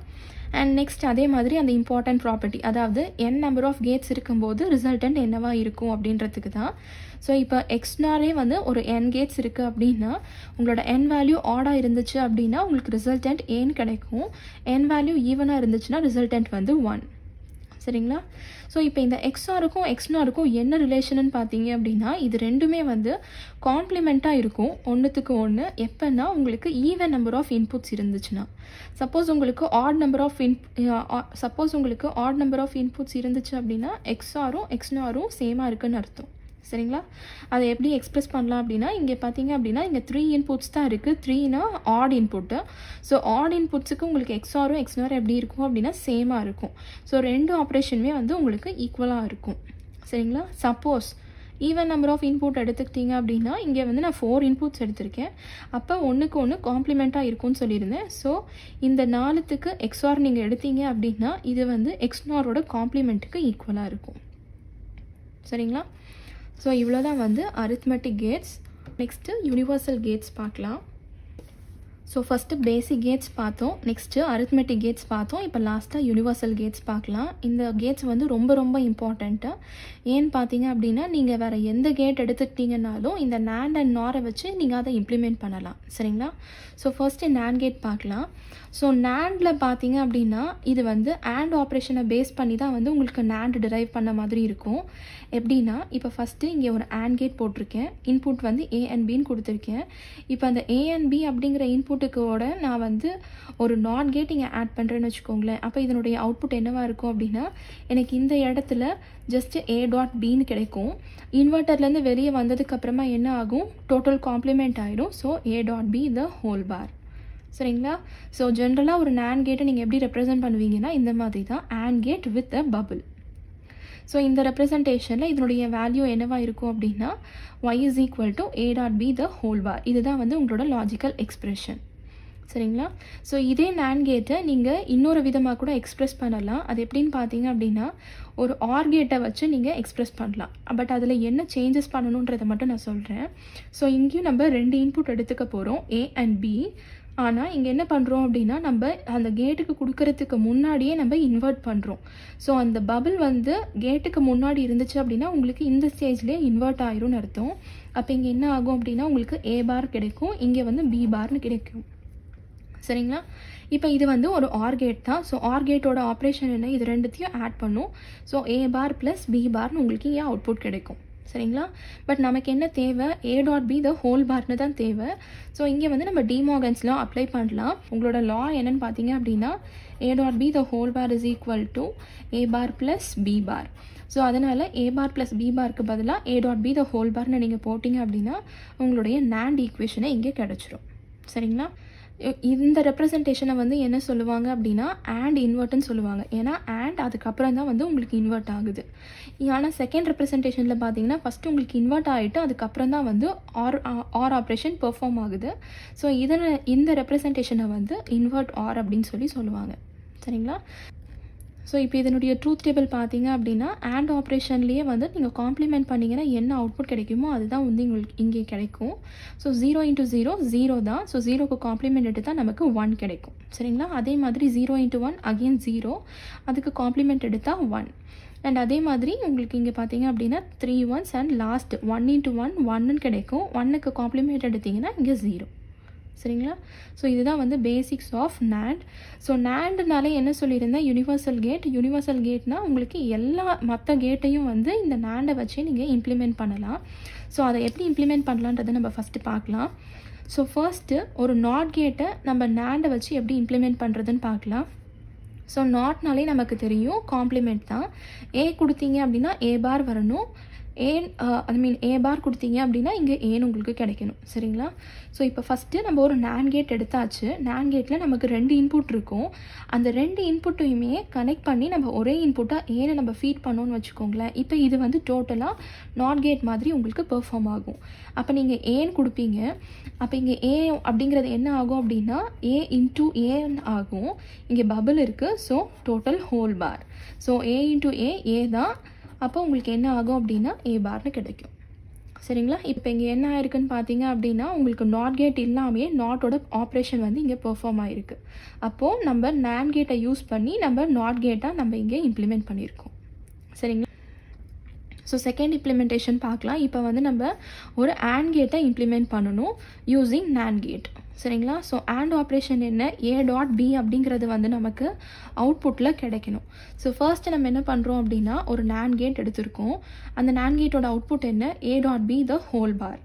அண்ட் நெக்ஸ்ட் அதே மாதிரி அந்த இம்பார்ட்டன்ட் ப்ராப்பர்ட்டி, அதாவது n நம்பர் ஆஃப் கேட்ஸ் இருக்கும்போது ரிசல்டன்ட் என்னவா இருக்கும் அப்படின்றதுக்கு தான். ஸோ இப்போ எக்ஸ்னாரே வந்து ஒரு n கேட்ஸ் இருக்குது அப்படின்னா உங்களோட n வேல்யூ ஆடாக இருந்துச்சு அப்படின்னா உங்களுக்கு ரிசல்டன்ட் ஏன்னு கிடைக்கும். n வேல்யூ ஈவனாக இருந்துச்சுன்னா ரிசல்டன்ட் வந்து 1. சரிங்களா. ஸோ இப்போ இந்த எக்ஸ்ஆருக்கும் எக்ஸ்னாருக்கும் என்ன ரிலேஷன்னு பார்த்தீங்க அப்படின்னா இது ரெண்டுமே வந்து காம்ப்ளிமெண்ட்டாக இருக்கும் ஒன்றுத்துக்கு ஒன்று. எப்போன்னா உங்களுக்கு ஈவன் நம்பர் ஆஃப் இன்புட்ஸ் இருந்துச்சுன்னா. சப்போஸ் உங்களுக்கு ஆட் நம்பர் ஆஃப் இன்புட்ஸ் இருந்துச்சு அப்படின்னா எக்ஸ்ஆரும் எக்ஸ்னாரும் சேமாக இருக்குன்னு அர்த்தம். சரிங்களா. அதை எப்படி எக்ஸ்பிரஸ் பண்ணலாம் அப்படின்னா இங்கே பார்த்தீங்க அப்படின்னா இங்கே 3 இன்புட்ஸ் தான் இருக்குது. 3னா ஆட் இன்புட்டு. ஸோ ஆட் இன்புட்ஸுக்கு உங்களுக்கு எக்ஸ்ஆரும் எக்ஸ்னாரும் எப்படி இருக்கும் அப்படின்னா சேமாக இருக்கும். ஸோ ரெண்டு ஆப்ரேஷனுமே வந்து உங்களுக்கு ஈக்குவலாக இருக்கும். சரிங்களா. Suppose even number of input எடுத்துக்கிட்டீங்க அப்படின்னா இங்கே வந்து நான் 4 இன்புட்ஸ் எடுத்திருக்கேன். அப்போ ஒன்றுக்கு ஒன்று காம்ப்ளிமெண்ட்டாக இருக்கும்னு சொல்லியிருந்தேன். ஸோ இந்த 4த்துக்கு எக்ஸ்ஆர் நீங்கள் எடுத்தீங்க அப்படின்னா இது வந்து எக்ஸ்னாரோட காம்ப்ளிமெண்ட்டுக்கு ஈக்குவலாக இருக்கும். சரிங்களா. ஸோ இவ்வளோ தான் வந்து arithmetic gates. Next universal gates பார்க்கலாம். ஸோ ஃபஸ்ட்டு பேசிக் கேட்ஸ் பார்த்தோம், நெக்ஸ்ட்டு அரித்மெட்டிக் கேட்ஸ் பார்த்தோம், இப்போ லாஸ்ட்டாக யூனிவர்சல் கேட்ஸ் பார்க்கலாம். இந்த கேட்ஸ் வந்து ரொம்ப ரொம்ப இம்பார்ட்டண்ட்டு. ஏன்னு பார்த்தீங்க அப்படின்னா நீங்கள் வேறு எந்த கேட் எடுத்துக்கிட்டிங்கனாலும் இந்த NAND அண்ட் NOR வச்சு நீங்கள் அதை இம்ப்ளிமெண்ட் பண்ணலாம். சரிங்களா. ஸோ ஃபர்ஸ்ட்டு NAND கேட் பார்க்கலாம். ஸோ NANDல பார்த்தீங்க அப்படின்னா இது வந்து AND ஆப்ரேஷனை பேஸ் பண்ணி தான் வந்து உங்களுக்கு NAND டிரைவ் பண்ண மாதிரி இருக்கும். எப்படின்னா இப்போ ஃபஸ்ட்டு இங்கே ஒரு AND கேட் போட்டிருக்கேன், இன்புட் வந்து A and Bன்னு கொடுத்துருக்கேன். இப்போ அந்த A and B அப்படிங்கிற இன்புட்டுக்கோட நான் வந்து ஒரு நாட் கேட் இங்கே ஆட் பண்ணுறேன்னு வச்சுக்கோங்களேன். அப்போ இதனுடைய அவுட்புட் என்னவாக இருக்கும் அப்படின்னா எனக்கு இந்த இடத்துல ஜஸ்ட்டு A.Bன்னு கிடைக்கும். இன்வெர்ட்டர்லேருந்து வெளியே வந்ததுக்கப்புறமா என்ன ஆகும், டோட்டல் காம்ப்ளிமெண்ட் ஆகிடும். So A.B the whole bar. சரிங்களா. ஸோ ஜென்ரலாக ஒரு NAND கேட்டை நீங்கள் எப்படி ரெப்ரசென்ட் பண்ணுவீங்கன்னா இந்த மாதிரி தான், AND gate with a bubble. So இந்த ரெப்ரசன்டேஷனில் இதனுடைய வேல்யூ என்னவாக இருக்கும் அப்படின்னா y is equal to A.B the whole bar. இதுதான் வந்து உங்களோட லாஜிக்கல் எக்ஸ்பிரஷன். சரிங்களா. ஸோ இதே NAND கேட்டை நீங்கள் இன்னொரு விதமாக கூட எக்ஸ்ப்ரெஸ் பண்ணலாம். அது எப்படின்னு பார்த்தீங்க அப்படின்னா ஒரு ஆர் கேட்டை வச்சு நீங்கள் எக்ஸ்ப்ரெஸ் பண்ணலாம். பட் அதில் என்ன சேஞ்சஸ் பண்ணணுன்றதை மட்டும் நான் சொல்கிறேன். ஸோ இங்கேயும் நம்ம 2 இன்புட் எடுத்துக்க போகிறோம், A and B. ஆனால் இங்கே என்ன பண்ணுறோம் அப்படின்னா நம்ம அந்த கேட்டுக்கு கொடுக்கறதுக்கு முன்னாடியே நம்ம இன்வெர்ட் பண்ணுறோம். ஸோ அந்த பபிள் வந்து கேட்டுக்கு முன்னாடி இருந்துச்சு அப்படின்னா உங்களுக்கு இந்த ஸ்டேஜ்லேயே இன்வெர்ட் ஆயிரும்னு அர்த்தம். அப்போ இங்கே என்ன ஆகும் அப்படின்னா உங்களுக்கு ஏ பார் கிடைக்கும், இங்கே வந்து பி பார்னு கிடைக்கும். சரிங்களா? இப்போ இது வந்து ஒரு ஆர் கேட் தான். ஸோ ஆர் கேட்டோட ஆப்ரேஷன் என்ன, இது ரெண்டுத்தையும் ஆட் பண்ணும். So A bar plus B பார்னு உங்களுக்கு இங்கே அவுட்புட் கிடைக்கும். சரிங்களா? பட் நமக்கு என்ன தேவை, A dot B the whole பார்னு தான் தேவை. ஸோ இங்கே வந்து நம்ம டிமார்கன்ஸ் லா அப்ளை பண்ணலாம். உங்களோட லா என்னன்னு பார்த்தீங்க அப்படின்னா A dot B the whole bar is equal to A bar plus B bar. So அதனால் ஏ பார் ப்ளஸ் பி பார்க்கு பதிலாக A dot B the whole பார்னு நீங்கள் போட்டிங்க அப்படின்னா உங்களுடைய NAND ஈக்குவேஷனை இங்கே கிடச்சிரும். சரிங்களா? இந்த ரெப்ரசன்டேஷனை வந்து என்ன சொல்லுவாங்க அப்படின்னா AND இன்வெர்ட்னு சொல்லுவாங்க. ஏன்னா AND அதுக்கப்புறம் தான் வந்து உங்களுக்கு இன்வெர்ட் ஆகுது. ஆனால் செகண்ட் ரெப்ரசன்டேஷனில் பார்த்தீங்கன்னா ஃபஸ்ட்டு உங்களுக்கு இன்வெர்ட் ஆகிட்டு அதுக்கப்புறம் தான் வந்து ஆர் ஆப்ரேஷன் பெர்ஃபார்ம் ஆகுது. ஸோ இந்த ரெப்ரசன்டேஷனை வந்து இன்வெர்ட் ஆர் அப்படின்னு சொல்லுவாங்க. சரிங்களா? ஸோ இப்போ இதனுடைய ட்ரூத் டேபிள் பார்த்தீங்க அப்படின்னா AND ஆப்ரேஷன்லேயே வந்து நீங்கள் காம்ப்ளிமெண்ட் பண்ணிங்கன்னா என்ன அவுட்புட் கிடைக்குமோ அதுதான் வந்து உங்களுக்கு இங்கே கிடைக்கும். ஸோ 0 × 0 0 தான். ஸோ 0க்கு காம்ப்ளிமெண்ட் எடுத்தால் நமக்கு 1 கிடைக்கும். சரிங்களா? அதே மாதிரி 0 × 1 அகெயின் 0, அதுக்கு காம்ப்ளிமெண்ட் எடுத்தால் 1. அண்ட் அதே மாதிரி உங்களுக்கு இங்கே பார்த்தீங்க அப்படின்னா 3 1s அண்ட் லாஸ்ட் 1 × 1 1ன்னு கிடைக்கும். 1க்கு காம்ப்ளிமெண்ட் எடுத்திங்கன்னா இங்கே 0. சரிங்களா? ஸோ இதுதான் வந்து பேசிக்ஸ் ஆஃப் NAND. ஸோ NANDனாலே என்ன சொல்லியிருந்தேன், யூனிவர்சல் கேட். யூனிவர்சல் கேட்னால் உங்களுக்கு எல்லா மற்ற கேட்டையும் வந்து இந்த NANDை வச்சு நீங்கள் இம்ப்ளிமெண்ட் பண்ணலாம். ஸோ அதை எப்படி இம்ப்ளிமெண்ட் பண்ணலான்றதை நம்ம ஃபஸ்ட்டு பார்க்கலாம். ஸோ ஃபர்ஸ்ட்டு ஒரு நாட் கேட்டை நம்ம NANDை வச்சு எப்படி இம்ப்ளிமெண்ட் பண்ணுறதுன்னு பார்க்கலாம். ஸோ நாட்னாலே நமக்கு தெரியும் காம்ப்ளிமெண்ட் தான். ஏ கொடுத்தீங்க அப்படின்னா ஏ பார் வரணும், ஏ பார் கொடுத்தீங்க அப்படின்னா இங்கே ஏன்னு உங்களுக்கு கிடைக்கணும். சரிங்களா? ஸோ இப்போ ஃபஸ்ட்டு நம்ம ஒரு NAND கேட் எடுத்தாச்சு. NAND கேட்டில் நமக்கு 2 இன்புட் இருக்கும். அந்த 2 இன்புட்டையுமே கனெக்ட் பண்ணி நம்ம ஒரே இன்புட்டாக ஏனை நம்ம ஃபீட் பண்ணோன்னு வச்சுக்கோங்களேன். இப்போ இது வந்து டோட்டலாக நாட் கேட் மாதிரி உங்களுக்கு பெர்ஃபார்ம் ஆகும். அப்போ நீங்கள் ஏன்னு கொடுப்பீங்க. அப்போ இங்கே ஏ அப்படிங்கிறது என்ன ஆகும் அப்படின்னா ஏ இன்ட்டு ஏன்னு ஆகும். இங்கே பபிள் இருக்குது. So total whole bar. So A into ஏ தான். அப்போ உங்களுக்கு என்ன ஆகும் அப்படின்னா ஏ பார்னு கிடைக்கும். சரிங்களா? இப்போ இங்கே என்ன ஆயிருக்குன்னு பார்த்தீங்க அப்படின்னா உங்களுக்கு நாட் கேட் இல்லாமே நாட்டோட ஆப்ரேஷன் வந்து இங்கே பெர்ஃபார்ம் ஆகிருக்கு. அப்போது நம்ம NAND கேட்டை யூஸ் பண்ணி நம்ம நாட் கேட்டாக நம்ம இங்கே இம்ப்ளிமெண்ட் பண்ணியிருக்கோம். சரிங்களா? ஸோ செகண்ட் இம்ப்ளிமெண்டேஷன் பார்க்கலாம். இப்போ வந்து நம்ம ஒரு AND கேட்டை இம்ப்ளிமெண்ட் பண்ணணும் யூஸிங் NAND கேட். சரிங்களா? ஸோ AND ஆப்ரேஷன் என்ன, ஏ டாட் பி அப்படிங்கிறது வந்து நமக்கு அவுட்புட்டில் கிடைக்கணும். ஸோ ஃபர்ஸ்ட்டு நம்ம என்ன பண்ணுறோம் அப்படின்னா ஒரு NAND கேட் எடுத்திருக்கோம். அந்த NAND கேட்டோட அவுட்புட் என்ன, A dot B the whole bar.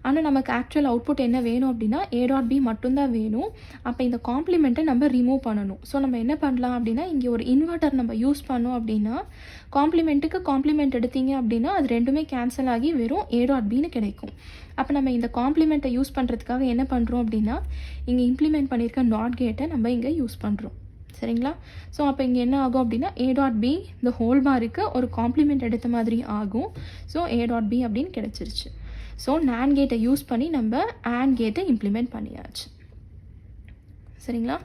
ஆனால் நமக்கு ஆக்சுவல் அவுட்புட் என்ன வேணும் அப்படின்னா ஏ டாட் பி மட்டும்தான் வேணும். அப்போ இந்த காம்ப்ளிமெண்ட்டை நம்ம ரிமூவ் பண்ணணும். ஸோ நம்ம என்ன பண்ணலாம் அப்படின்னா இங்கே ஒரு இன்வெர்ட்டர் நம்ம யூஸ் பண்ணோம் அப்படின்னா காம்ப்ளிமெண்ட்டுக்கு காம்ப்ளிமெண்ட் எடுத்தீங்க அப்படின்னா அது ரெண்டுமே கேன்சல் ஆகி வெறும் ஏ டாட் பின்னு கிடைக்கும். அப்போ நம்ம இந்த காம்ப்ளிமெண்ட்டை யூஸ் பண்ணுறதுக்காக என்ன பண்ணுறோம் அப்படின்னா இங்கே இம்ப்ளிமெண்ட் பண்ணியிருக்க நாட் கேட்டை நம்ம இங்கே யூஸ் பண்ணுறோம். சரிங்களா? ஸோ அப்போ இங்கே என்ன ஆகும் அப்படின்னா ஏ டாட் பி இந்த ஹோல் பாருக்கு ஒரு காம்ப்ளிமெண்ட் எடுத்த மாதிரி ஆகும். ஸோ ஏ டாட் பி அப்படின்னு கிடச்சிருச்சு. ஸோ NAND கேட்டை யூஸ் பண்ணி நம்ம AND கேட்டை இம்ப்ளிமெண்ட் பண்ணியாச்சு. சரிங்களா?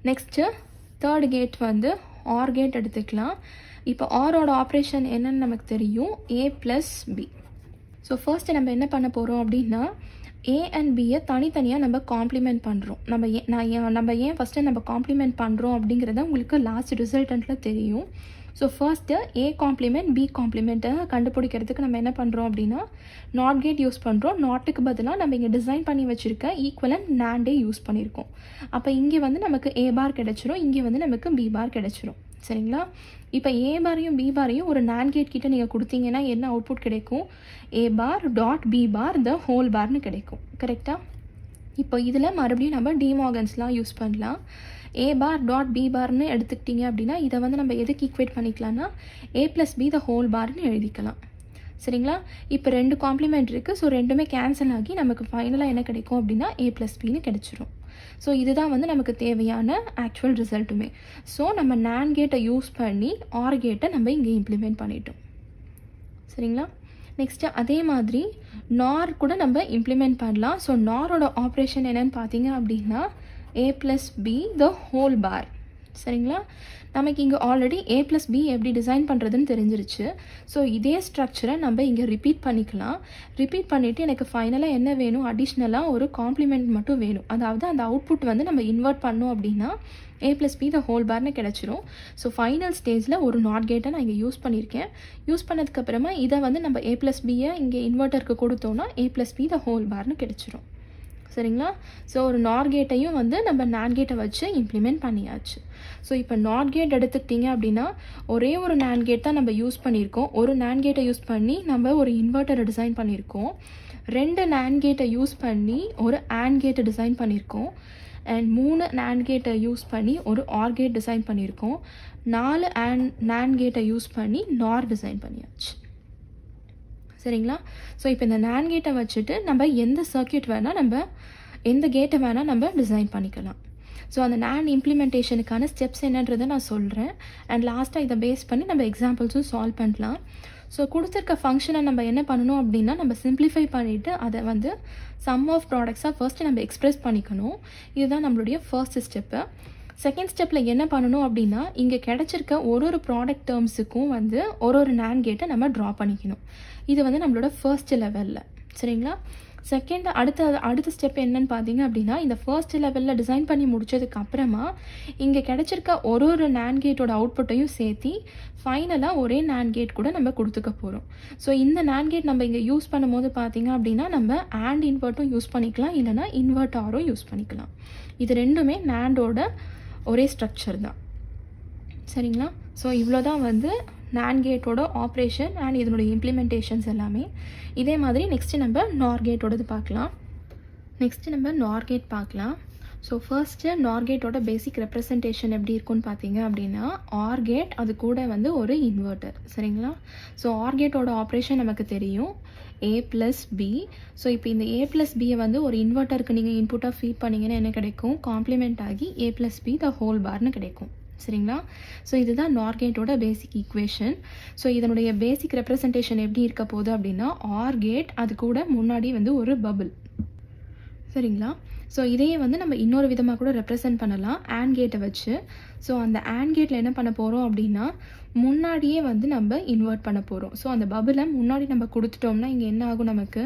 நெக்ஸ்ட்டு தேர்ட் கேட் வந்து ஆர் கேட் எடுத்துக்கலாம். இப்போ ஆரோட ஆப்ரேஷன் என்னன்னு நமக்கு தெரியும், ஏ ப்ளஸ் பி. ஸோ ஃபர்ஸ்ட்டு நம்ம என்ன பண்ண போகிறோம் அப்படின்னா ஏ அண்ட் பியை தனித்தனியாக நம்ம காம்ப்ளிமெண்ட் பண்ணுறோம். நம்ம ஏன் ஃபஸ்ட்டு நம்ம காம்ப்ளிமெண்ட் பண்ணுறோம் அப்படிங்கிறத உங்களுக்கு லாஸ்ட் ரிசல்டண்ட்டில் தெரியும். So first A complement B காம்ப்ளிமெண்ட்டை கண்டுபிடிக்கிறதுக்கு நம்ம என்ன பண்ணுறோம் அப்படின்னா நாட் கேட் யூஸ் பண்ணுறோம். நாட்டுக்கு பதிலாக நம்ம இங்கே டிசைன் பண்ணி வச்சுருக்க ஈக்குவலன்ட் NANDே யூஸ் பண்ணியிருக்கோம். அப்போ இங்கே வந்து நமக்கு ஏ பார் கிடச்சிரும், இங்கே வந்து நமக்கு பி பார் கிடச்சிரும். சரிங்களா? இப்போ ஏ பாரையும் பி பாரையும் ஒரு NAND கேட் கிட்ட நீங்கள் கொடுத்தீங்கன்னா என்ன அவுட்புட் கிடைக்கும், A bar dot B bar the whole பார்னு கிடைக்கும். கரெக்டாக? இப்போ இதில் மறுபடியும் நம்ம டிமார்கன்ஸ்லாம் யூஸ் பண்ணலாம். ஏ பார் டாட் பி பார்னு எடுத்துக்கிட்டிங்க அப்படின்னா இதை வந்து நம்ம எதுக்கு ஈக்குவேட் பண்ணிக்கலாம்னா A plus B the whole பார்னு எழுதிக்கலாம். சரிங்களா? இப்போ 2 காம்ப்ளிமெண்ட் இருக்குது. ஸோ ரெண்டுமே கேன்சல் ஆகி நமக்கு ஃபைனலாக என்ன கிடைக்கும் அப்படின்னா ஏ ப்ளஸ் பின்னு கிடச்சிரும். ஸோ இதுதான் வந்து நமக்கு தேவையான ஆக்சுவல் ரிசல்ட்டுமே. ஸோ நம்ம NAND கேட்டை யூஸ் பண்ணி ஆர் கேட்டை நம்ம இங்கே இம்ப்ளிமெண்ட் பண்ணிட்டோம். சரிங்களா? நெக்ஸ்ட்டு அதே மாதிரி நார் கூட நம்ம இம்ப்ளிமெண்ட் பண்ணலாம். ஸோ நாரோட ஆப்ரேஷன் என்னன்னு பார்த்தீங்க அப்படின்னா ஏ plus B the whole bar. சரிங்களா? நமக்கு இங்கே ஆல்ரெடி a + b எப்படி டிசைன் பண்ணுறதுன்னு தெரிஞ்சிருச்சு. ஸோ இதே ஸ்ட்ரக்சரை நம்ம இங்கே ரிப்பீட் பண்ணிக்கலாம். ரிப்பீட் பண்ணிவிட்டு எனக்கு ஃபைனலாக என்ன வேணும், அடிஷ்னலாக ஒரு காம்ப்ளிமெண்ட் மட்டும் வேணும். அதாவது அந்த அவுட்புட் வந்து நம்ம இன்வெர்ட் பண்ணோம் அப்படின்னா a + b த ஹோல் பார்னு கிடச்சிரும். ஸோ ஃபைனல் ஸ்டேஜில் ஒரு நாட் கேட்டை நான் இங்கே யூஸ் பண்ணியிருக்கேன். யூஸ் பண்ணதுக்கப்புறமா இதை வந்து நம்ம a + b இங்கே இன்வெர்ட்டருக்கு கொடுத்தோன்னா a + b த ஹோல் பார்னு கிடச்சிரும். சரிங்களா? ஸோ ஒரு நார் கேட்டையும் வந்து நம்ம நேண்ட் கேட்டை வச்சு இம்ப்ளிமெண்ட் பண்ணியாச்சு. ஸோ இப்போ நாட் கேட் எடுத்துக்கிட்டிங்க அப்படின்னா ஒரே ஒரு நேண்ட் கேட் தான் நம்ம யூஸ் பண்ணியிருக்கோம். ஒரு நேண்ட் கேட்டை யூஸ் பண்ணி நம்ம ஒரு இன்வெர்ட்டரை டிசைன் பண்ணியிருக்கோம். 2 நேண்ட் கேட்டை யூஸ் பண்ணி ஒரு ஆண்ட் கேட்டை டிசைன் பண்ணியிருக்கோம். அண்ட் 3 நேண்ட் கேட்டை யூஸ் பண்ணி ஒரு ஆர் கேட் டிசைன் பண்ணியிருக்கோம். 4 நேண்ட் கேட்டை யூஸ் பண்ணி நார் டிசைன் பண்ணியாச்சு. சரிங்களா? ஸோ இப்போ இந்த நேண்ட் கேட்டை வச்சுட்டு நம்ம எந்த சர்க்கியூட் வேணால் எந்த கேட்டை வேணால் நம்ம டிசைன் பண்ணிக்கலாம். ஸோ அந்த நேண்ட் இம்ப்ளிமெண்டேஷனுக்கான ஸ்டெப்ஸ் என்னன்றதை நான் சொல்கிறேன். அண்ட் லாஸ்ட்டாக இதை பேஸ் பண்ணி நம்ம எக்ஸாம்பிள்ஸும் சால்வ் பண்ணலாம். ஸோ கொடுத்துருக்க ஃபங்க்ஷனை நம்ம என்ன பண்ணணும் அப்படின்னா நம்ம சிம்பிளிஃபை பண்ணிவிட்டு அதை வந்து சம் ஆஃப் ப்ராடக்ட்ஸாக ஃபர்ஸ்ட்டு நம்ம எக்ஸ்ப்ரெஸ் பண்ணிக்கணும். இதுதான் நம்மளுடைய ஃபர்ஸ்ட் ஸ்டெப்பு. செகண்ட் ஸ்டெப்பில் என்ன பண்ணணும் அப்படின்னா இங்கே கிடச்சிருக்க ஒரு ப்ராடக்ட் டேர்ம்ஸுக்கும் வந்து ஒரு நேண்ட் கேட்டை நம்ம ட்ரா பண்ணிக்கணும். இது வந்து நம்மளோட ஃபர்ஸ்ட் லெவலில். சரிங்களா? செகண்ட் அடுத்த ஸ்டெப் என்னன்னு பார்த்தீங்க அப்படின்னா இந்த ஃபர்ஸ்ட் லெவலில் டிசைன் பண்ணி முடித்ததுக்கு அப்புறமா இங்கே கிடச்சிருக்க ஒரு நேண்ட் கேட்டோட அவுட்புட்டையும் சேர்த்து ஃபைனலாக ஒரே நேண்ட் கேட் கூட நம்ம கொடுத்துக்க போகிறோம். ஸோ இந்த நேண்ட் கேட் நம்ம இங்கே யூஸ் பண்ணும்போது பார்த்தீங்க அப்படின்னா நம்ம ஆண்ட் இன்வெர்ட்டும் யூஸ் பண்ணிக்கலாம், இல்லைனா இன்வெர்ட் ஆரும் யூஸ் பண்ணிக்கலாம். இது ரெண்டுமே நேண்டோட ஒரே ஸ்ட்ரக்சர் தான். சரிங்களா? ஸோ இவ்வளோ தான் வந்து நேண்ட் கேட்டோட ஆப்ரேஷன் அண்ட் இதனுடைய இம்ப்ளிமெண்டேஷன்ஸ் எல்லாமே. இதே மாதிரி நெக்ஸ்ட்டு நம்ம நார் கேட்டோடது பார்க்கலாம். நார் கேட் பார்க்கலாம். ஸோ ஃபர்ஸ்ட்டு நார் கேட்டோட பேசிக் ரெப்ரசன்டேஷன் எப்படி இருக்குன்னு பார்த்தீங்க அப்படின்னா ஆர் கேட் அது கூட வந்து ஒரு இன்வெர்ட்டர். சரிங்களா? ஸோ ஆர் கேட்டோட ஆப்ரேஷன் நமக்கு தெரியும் a + b. ஸோ இப்போ இந்த a + b வந்து ஒரு இன்வெர்ட்டருக்கு நீங்கள் இன்புட்டாக ஃபீட் பண்ணிங்கன்னா என்ன கிடைக்கும், காம்ப்ளிமெண்ட் ஆகி a + b த ஹோல் பார்னு கிடைக்கும். சரிங்களா? ஸோ இதுதான் நார் கேட்டோட பேசிக் ஈக்குவேஷன். ஸோ இதனுடைய பேசிக் ரெப்ரசன்டேஷன் எப்படி இருக்க போகுது அப்படின்னா ஆர் கேட் அது கூட முன்னாடி வந்து ஒரு பபிள். சரிங்களா? ஸோ இதையே வந்து நம்ம இன்னொரு விதமாக கூட ரெப்ரசன்ட் பண்ணலாம் ஆண்ட் கேட்டை வச்சு. ஸோ அந்த ஆண்ட் கேட்டில் என்ன பண்ண போகிறோம் அப்படின்னா முன்னாடியே வந்து நம்ம இன்வெர்ட் பண்ண போகிறோம். ஸோ அந்த பபிளை முன்னாடி நம்ம கொடுத்துட்டோம்னா இங்கே என்ன ஆகும், நமக்கு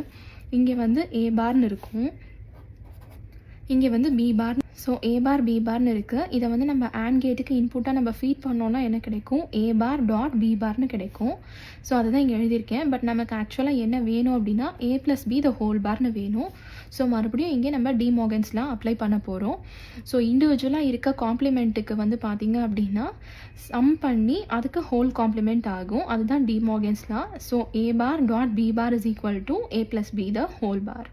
இங்கே வந்து a பார்னு இருக்கும், இங்கே வந்து b bar. So a bar b பார்னு இருக்குது. இதை வந்து நம்ம ஆண்ட் கேட்டுக்கு இன்புட்டாக நம்ம ஃபீட் பண்ணோன்னா என்ன கிடைக்கும், a பார் டாட் b பார்னு கிடைக்கும். ஸோ அதை தான் இங்கே எழுதியிருக்கேன். பட் நமக்கு ஆக்சுவலாக என்ன வேணும் அப்படின்னா a + b த ஹோல் பார்னு வேணும். ஸோ மறுபடியும் இங்கே நம்ம டி மார்கன்ஸ்லாம் அப்ளை பண்ண போகிறோம். ஸோ இண்டிவிஜுவலாக இருக்க காம்ப்ளிமெண்ட்டுக்கு வந்து பார்த்திங்க அப்படின்னா சம் பண்ணி அதுக்கு ஹோல் காம்ப்ளிமெண்ட் ஆகும். அதுதான் டி மார்கன்ஸ்லாம். So a bar dot b bar is equal to a + b the whole bar.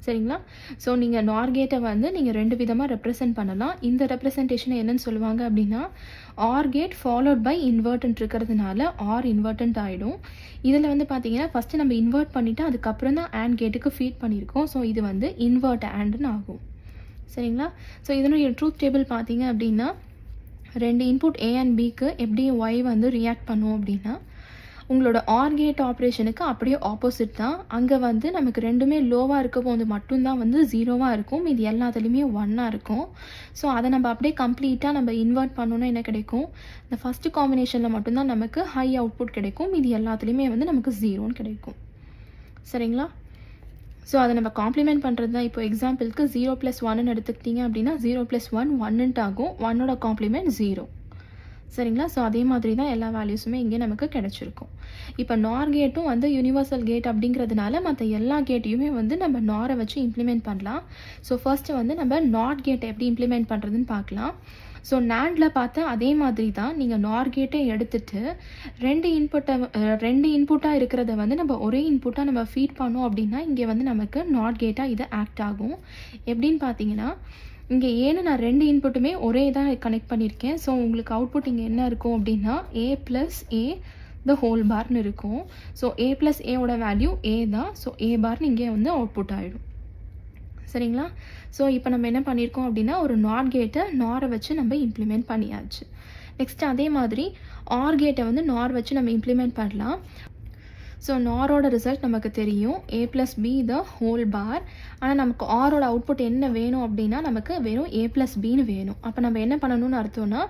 சரிங்களா? ஸோ நீங்கள் நார் கேட்டை வந்து நீங்கள் 2 விதமாக ரெப்ரசன்ட் பண்ணலாம். இந்த ரெப்ரசன்டேஷனை என்னென்னு சொல்லுவாங்க அப்படின்னா ஆர் கேட் ஃபாலோட் பை இன்வெர்டன்ட் இருக்கிறதுனால ஆர் இன்வெர்டன்ட் ஆகிடும். இதில் வந்து பார்த்தீங்கன்னா ஃபஸ்ட்டு நம்ம இன்வெர்ட் பண்ணிவிட்டு அதுக்கப்புறம் தான் ஆண்ட் கேட்டுக்கு ஃபீட் பண்ணியிருக்கோம். ஸோ இது வந்து இன்வெர்ட் ஆண்டுன்னு ஆகும். சரிங்களா? ஸோ இதனுடைய ட்ரூத் டேபிள் பார்த்தீங்க அப்படின்னா 2 இன்புட் a அண்ட் bக்கு எப்படி y வந்து ரியாக்ட் பண்ணுவோம் அப்படின்னா உங்களோட ஆர் கேட் ஆப்ரேஷனுக்கு அப்படியே ஆப்போசிட் தான். அங்கே வந்து நமக்கு ரெண்டுமே லோவாக இருக்க போது மட்டும்தான் வந்து 0வாக இருக்கும், இது எல்லாத்துலேயுமே 1ஆக இருக்கும். ஸோ அதை நம்ம அப்படியே கம்ப்ளீட்டாக நம்ம இன்வெர்ட் பண்ணோன்னா என்ன கிடைக்கும், இந்த ஃபஸ்ட்டு காம்பினேஷனில் மட்டும்தான் நமக்கு ஹை அவுட்புட் கிடைக்கும், இது எல்லாத்துலேயுமே வந்து நமக்கு 0ன்னு கிடைக்கும். சரிங்களா? ஸோ அதை நம்ம காம்ப்ளிமெண்ட் பண்ணுறது தான். இப்போ எக்ஸாம்பிளுக்கு 0 + 1ன்னு எடுத்துக்கிட்டிங்க அப்படின்னா 0 + 1 1ன்ட்டு ஆகும், 1ஓட காம்ப்ளிமெண்ட் 0. சரிங்களா? ஸோ அதே மாதிரி தான் எல்லா வேல்யூஸுமே இங்கே நமக்கு கிடச்சிருக்கும். இப்போ நார் கேட்டும் வந்து யூனிவர்சல் கேட் அப்படிங்கிறதுனால மற்ற எல்லா கேட்டையுமே வந்து நம்ம நாரை வச்சு இம்ப்ளிமெண்ட் பண்ணலாம். ஸோ ஃபர்ஸ்ட்டு வந்து நம்ம நாட் கேட்டை எப்படி இம்ப்ளிமெண்ட் பண்ணுறதுன்னு பார்க்கலாம். ஸோ நேண்டில் பார்த்தா அதே மாதிரி தான் நீங்கள் நார் கேட்டை எடுத்துகிட்டு 2 இன்புட்டாக இருக்கிறத வந்து நம்ம ஒரே இன்புட்டாக நம்ம ஃபீட் பண்ணோம் அப்படின்னா இங்கே வந்து நமக்கு நாட் கேட்டாக இது ஆக்ட் ஆகும். எப்படின்னு பார்த்தீங்கன்னா இங்கே ஏன்னு நான் 2 இன்புட்டுமே ஒரே தான் கனெக்ட் பண்ணியிருக்கேன். ஸோ உங்களுக்கு அவுட்புட் இங்கே என்ன இருக்கும் அப்படின்னா a + a த ஹோல் பார்னு இருக்கும். So a + a value a தான். ஸோ a பார்னு இங்கே வந்து அவுட்புட் ஆகிடும். சரிங்களா? ஸோ இப்போ நம்ம என்ன பண்ணியிருக்கோம் அப்படின்னா ஒரு நாட் கேட்டை நாரை வச்சு நம்ம இம்ப்ளிமெண்ட் பண்ணியாச்சு. நெக்ஸ்ட்டு அதே மாதிரி ஆர் கேட்டை வந்து நார் வச்சு நம்ம இம்ப்ளிமெண்ட் பண்ணலாம். ஸோ நாரோட ரிசல்ட் நமக்கு தெரியும் a + b the whole bar. ஆனால் நமக்கு ஆரோட அவுட்புட் என்ன வேணும் அப்படின்னா நமக்கு வெறும் a + bன்னு வேணும். அப்போ நம்ம என்ன பண்ணணும்னு அர்த்தம்னா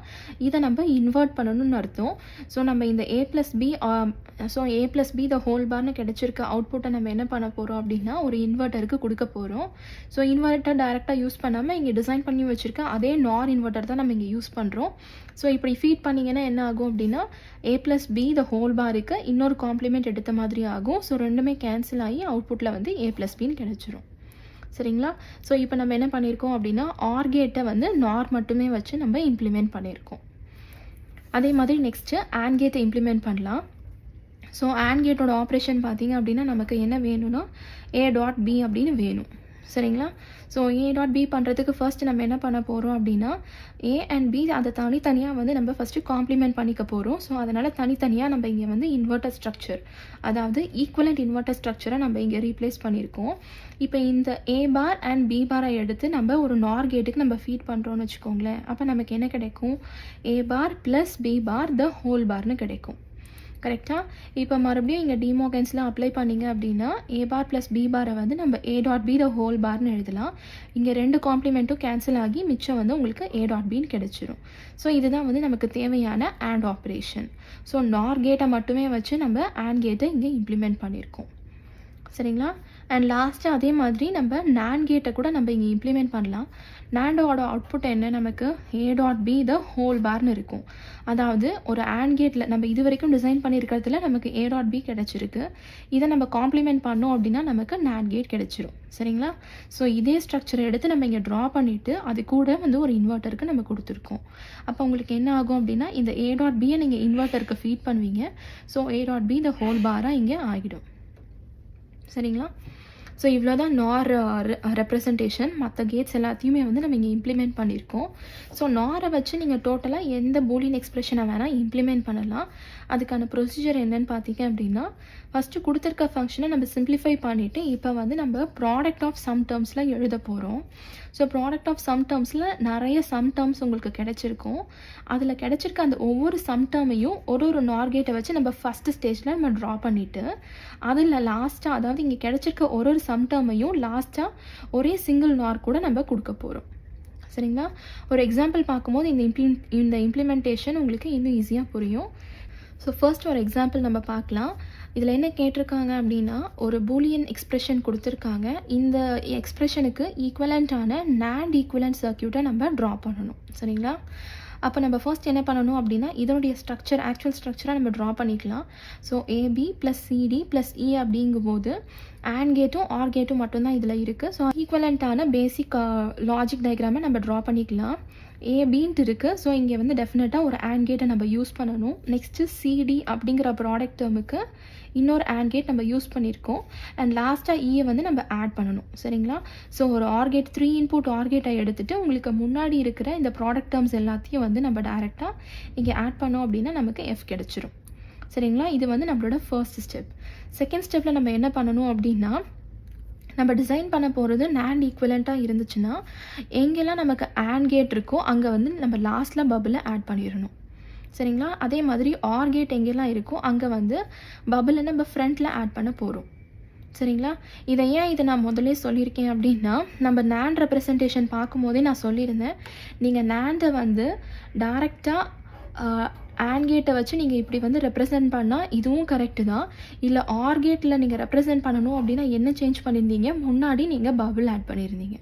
இதை நம்ம இன்வெர்ட் பண்ணணும்னு அர்த்தம். ஸோ நம்ம இந்த a + b a + b the whole பார்னு கிடைச்சிருக்க அவுட்புட்டை நம்ம என்ன பண்ண போகிறோம் அப்படின்னா ஒரு இன்வெர்ட்டருக்கு கொடுக்க போகிறோம். ஸோ இன்வெர்ட்டர் டைரெக்டாக யூஸ் பண்ணாமல் இங்கே டிசைன் பண்ணி வச்சுருக்க அதே நார் இன்வெர்ட்டர் தான் நம்ம இங்கே யூஸ் பண்ணுறோம். ஸோ இப்படி ஃபீட் பண்ணிங்கன்னா என்ன ஆகும் அப்படின்னா a + b த ஹோல் பாருக்கு இன்னொரு காம்ப்ளிமெண்ட் எடுத்த மாதிரி ஆகும். ஸோ ரெண்டுமே கேன்சல் ஆகி அவுட்புட்டில் வந்து a + bன்னு கிடைச்சிரும். சரிங்களா? ஸோ இப்போ நம்ம என்ன பண்ணியிருக்கோம் அப்படின்னா ஆர் கேட்டை வந்து நார் மட்டுமே வச்சு நம்ம இம்ப்ளிமெண்ட் பண்ணியிருக்கோம். அதே மாதிரி நெக்ஸ்ட்டு ஆண்ட் கேட்டை இம்ப்ளிமெண்ட் பண்ணலாம். ஸோ ஆண்ட் கேட்டோட ஆப்ரேஷன் பார்த்தீங்க அப்படின்னா நமக்கு என்ன வேணும்னா a.b அப்படின்னு வேணும். சரிங்களா? ஸோ a.b பண்ணுறதுக்கு ஃபர்ஸ்ட் நம்ம என்ன பண்ண போகிறோம் அப்படின்னா a and b அதை தனித்தனியாக வந்து நம்ம ஃபஸ்ட்டு காம்ப்ளிமெண்ட் பண்ணிக்க போகிறோம். ஸோ அதனால் தனித்தனியாக நம்ம இங்கே வந்து இன்வெர்ட்டர் ஸ்ட்ரக்சர், அதாவது ஈக்குவலண்ட் இன்வெர்ட்டர் ஸ்ட்ரக்சரை நம்ம இங்கே ரீப்ளேஸ் பண்ணியிருக்கோம். இப்போ இந்த a பார் அண்ட் b பாரை எடுத்து நம்ம ஒரு நார் கேட்டுக்கு நம்ம ஃபீட் பண்ணுறோன்னு வச்சுக்கோங்களேன். அப்போ நமக்கு என்ன கிடைக்கும்? a bar + b bar the whole பார்னு கிடைக்கும். கரெக்டாக? இப்போ மறுபடியும் இங்கே டிமோகன்ஸ்லாம் அப்ளை பண்ணிங்க அப்படின்னா a பார் + b பாரை வந்து நம்ம a.b த ஹோல் பார்னு எழுதலாம். இங்கே ரெண்டு காம்ப்ளிமெண்ட்டும் கேன்சல் ஆகி மிச்சம் வந்து உங்களுக்கு a.bன்னு கிடைச்சிரும். ஸோ இதுதான் வந்து நமக்கு தேவையான ஆண்ட் ஆப்ரேஷன். ஸோ நார் கேட்டை மட்டுமே வச்சு நம்ம ஆண்ட் கேட்டை இங்கே இம்ப்ளிமெண்ட் பண்ணியிருக்கோம். சரிங்களா? அண்ட் லாஸ்ட்டு அதே மாதிரி நம்ம நாண்ட் கேட்டை கூட நம்ம இங்கே இம்ப்ளிமெண்ட் பண்ணலாம். நாண்டோட அவுட்புட் என்ன? நமக்கு a.b த ஹோல் பார்னு இருக்கும். அதாவது ஒரு ஆண்ட் கேட்டில் நம்ம இது வரைக்கும் டிசைன் பண்ணியிருக்கிறதுல நமக்கு a.b கிடைச்சிருக்கு. இதை நம்ம காம்ப்ளிமெண்ட் பண்ணோம் அப்படின்னா நமக்கு நாண்ட் கேட் கிடைச்சிரும். சரிங்களா? ஸோ இதே ஸ்ட்ரக்சரை எடுத்து நம்ம இங்கே ட்ரா பண்ணிவிட்டு அது கூட வந்து ஒரு இன்வெர்ட்டருக்கு நம்ம கொடுத்துருக்கோம். அப்போ உங்களுக்கு என்ன ஆகும் அப்படின்னா இந்த a.bயை நீங்கள் இன்வெர்ட்டருக்கு ஃபீட் பண்ணுவீங்க. ஸோ a.b த ஹோல் பாராக இங்கே ஆகிடும். சரிங்களா? ஸோ இவ்வளோ தான் நார் ரெப்ரசன்டேஷன். மற்ற கேட்ஸ் எல்லாத்தையுமே வந்து நம்ம இங்கே இம்ப்ளிமெண்ட் பண்ணியிருக்கோம். ஸோ நாரை வச்சு நீங்கள் டோட்டலாக எந்த பூலியன் எக்ஸ்பிரஷனை வேணால் இம்ப்ளிமெண்ட் பண்ணலாம். அதுக்கான ப்ரொசீஜர் என்னன்னு பார்த்தீங்க அப்படின்னா ஃபஸ்ட்டு கொடுத்துருக்க ஃபங்க்ஷனை நம்ம சிம்பிளிஃபை பண்ணிவிட்டு இப்போ வந்து நம்ம ப்ராடக்ட் ஆஃப் சம் டேர்ம்ஸில் எழுத போகிறோம். ஸோ ப்ராடக்ட் ஆஃப் சம் டேர்ம்ஸில் நிறைய சம் டேர்ம்ஸ் உங்களுக்கு கிடைச்சிருக்கும். அதில் கிடைச்சிருக்க அந்த ஒவ்வொரு சம் டேர்மையும் ஒரு நார் கேட்டை வச்சு நம்ம ஃபஸ்ட்டு ஸ்டேஜில் நம்ம ட்ரா பண்ணிவிட்டு அதில் லாஸ்ட்டாக, அதாவது இங்கே கிடைச்சிருக்க ஒரு சம் டேர்மையும் லாஸ்ட்டாக ஒரே சிங்கிள் நார் கூட நம்ம கொடுக்க போகிறோம். சரிங்களா? ஒரு எக்ஸாம்பிள் பார்க்கும்போது இந்த இம்ப்ளிமெண்டேஷன் உங்களுக்கு இன்னும் ஈஸியாக புரியும். ஸோ ஃபர்ஸ்ட் ஒரு எக்ஸாம்பிள் நம்ம பார்க்கலாம். இதில் என்ன கேட்டிருக்காங்க அப்படின்னா ஒரு பூலியன் எக்ஸ்பிரஷன் கொடுத்துருக்காங்க. இந்த எக்ஸ்பிரஷனுக்கு ஈக்குவலண்ட்டான நாண்ட் ஈக்குவலண்ட் சர்க்யூட்டை நம்ம ட்ரா பண்ணணும். சரிங்களா? அப்போ நம்ம ஃபர்ஸ்ட் என்ன பண்ணணும் அப்படின்னா இதனுடைய ஸ்ட்ரக்சர், ஆக்சுவல் ஸ்ட்ரக்சராக நம்ம ட்ரா பண்ணிக்கலாம். ஸோ ab + cd + e அப்படிங்கும்போது ஆண்ட் கேட்டும் ஆர் கேட்டும் மட்டும்தான் இதில் இருக்குது. ஸோ ஈக்குவலண்ட்டான பேசிக் லாஜிக் டயக்ராமை நம்ம ட்ரா பண்ணிக்கலாம். ஏபின்ட்டு இருக்குது. ஸோ இங்கே வந்து டெஃபினட்டாக ஒரு ஆண்ட் கேட்டை நம்ம யூஸ் பண்ணணும். நெக்ஸ்ட்டு சிடி அப்படிங்கிற ப்ராடக்ட் டேர்முக்கு இன்னொரு ஆண்ட் கேட் நம்ம யூஸ் பண்ணியிருக்கோம். அண்ட் லாஸ்ட்டாக ஈயை வந்து நம்ம ஆட் பண்ணணும். சரிங்களா? ஸோ ஒரு ஆர் கேட் 3 இன்புட் ஆர் கேட்டை எடுத்துகிட்டு உங்களுக்கு முன்னாடி இருக்கிற இந்த ப்ராடக்ட் டேர்ம்ஸ் எல்லாத்தையும் வந்து நம்ம டேரெக்டாக இங்கே ஆட் பண்ணோம் அப்படின்னா நமக்கு எஃப் கிடச்சிரும். சரிங்களா? இது வந்து நம்மளோட ஃபர்ஸ்ட் ஸ்டெப். செகண்ட் ஸ்டெப்பில் நம்ம என்ன பண்ணணும் அப்படின்னா நம்ம டிசைன் பண்ண போகிறது நாண்ட் ஈக்குவலண்ட்டாக இருந்துச்சுன்னா எங்கெல்லாம் நமக்கு ஆண்ட் கேட் இருக்கோ அங்கே வந்து நம்ம லாஸ்ட்டில் பபிளை ஆட் பண்ணிடணும். சரிங்களா? அதே மாதிரி ஆர் கேட் எங்கெல்லாம் இருக்கோ அங்கே வந்து பபிளை நம்ம ஃப்ரண்ட்டில் ஆட் பண்ண போகிறோம். சரிங்களா? இதை நான் முதலே சொல்லியிருக்கேன் அப்படின்னா நம்ம நாண்ட் ரெப்ரசன்டேஷன் பார்க்கும்போதே நான் சொல்லியிருந்தேன், நீங்கள் நாண்டை வந்து டைரெக்டாக ஆண்ட் கேட்டை வச்சு நீங்கள் இப்படி வந்து ரெப்ரசன்ட் பண்ணால் இதுவும் கரெக்டு தான். இல்லை ஆர் கேட்டில் நீங்கள் ரெப்ரசன்ட் பண்ணணும் அப்படின்னா என்ன சேஞ்ச் பண்ணியிருந்தீங்க? முன்னாடி நீங்கள் பபிள் ஆட் பண்ணியிருந்தீங்க.